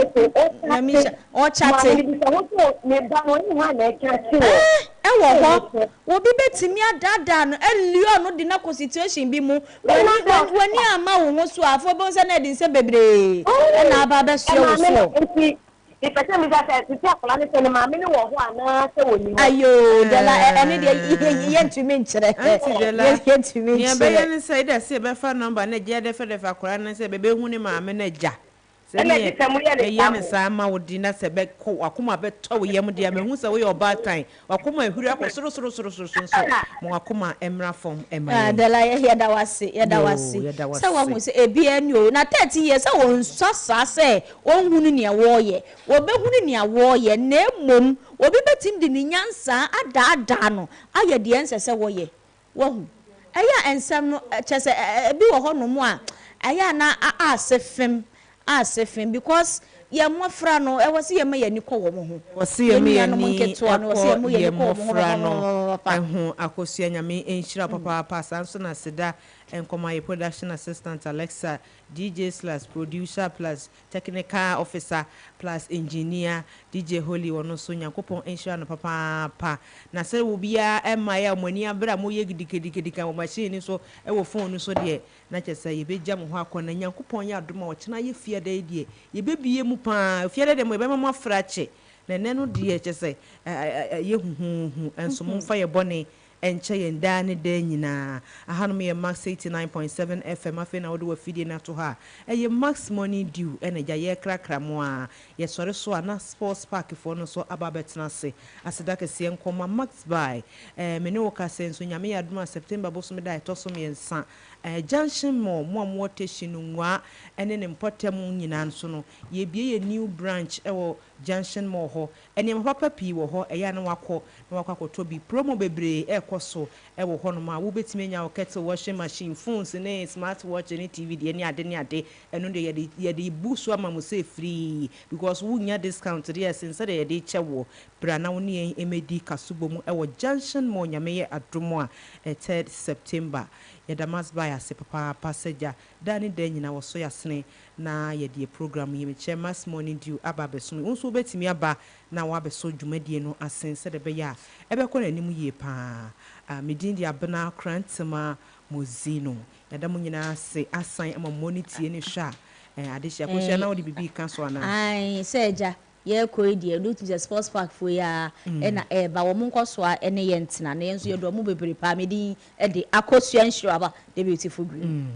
Na mi o chatting. Me ba no ni ha na chatting. Ewo ho obi betimi adada no elio no di na constitution bi mu wani ama wo ho so afo bo se na di se bebre na aba be so wo so if I tell me that to tell plan say ma me no wo ho ana se woni ayo de la ene de ye ntumi nkyere ye ntumi nkyere be ye ne say that say be fa number na je de fa kora na say be hu ni ma me na ja ye ne sa ma wodi na se be akoma be to wo yem de me hu se wo ye oba tan akoma ehuru akosoro so mo akoma emra form emra de la ye da wase se wo hu se ebi ani o na 30 years se wo nsasa se wo hu ni wo ye wo be hu ni wo ye na emom obi betim de ni nyansa ada no aye de ense se wo ye wo hu eya ensem no chese ebi wo ho no mo a eya na asefem because ye mofra no e wose ye ma ye ni ko wo mo ho wose ye me ye ni ye mofra no ehu akosua nyame enhira papa sanso na seda enkoma ye production assistant Alexa DJ/producer plus technical officer plus engineer DJ Holy wono so nyakopon enhira no papa na se wo bia ema ya mani abra mo ye gidikedika wo machine so e wo phone so de na chese ye beja mo ho akona nyakopon ya adoma wo chena ye fie da die ye bebie mu pa fie da de mo be mo afrache na nenu de chese ye hu enso mo fa ye bone enche yenda ne da nyina ahanum ye Max 89.7 FM afi na wo do afidie na to ha ye Max Money Due eneja ye krakra mo a ye sore so na sports park fo no so ababetena se aseda kese nkoma Max by me ne wo ka senso nyame ya duma September bo so me da to so me nsa junction mo station nwa ene ne mpotem nyina nso no ye bie ye new branch ewo junction mo ho ene papa pi wo ho eya na wakọ to bi promo bebre ekoso ewo ho no ma wo betime nya kettle washing machine phones ne smart watch ne TV de ne ade eno de ye de busu ama mo say free because wo nya discount there since de ye de chewo bra na wo ne emedi kasubo mu ewo junction mo nyame ye adomo a 3rd September ye damas by ase papa passenger dani de nyina wo so yasene na ye de program ye me Max Money Due aba beso unso betimi aba na wa beso dwumadie no asense de be ya ebe ko nanim ye pa medin dia bena krantema mozino ya da nyina se asan ama monitie ne hwa adehia ko hia na wo de bibi ka so ana ai seja ye ko die do to sports park for ya na ba wo monko so a ene ye ntina na yenso ye do mo bebre pa medin e de akosua nhiro aba the beautiful green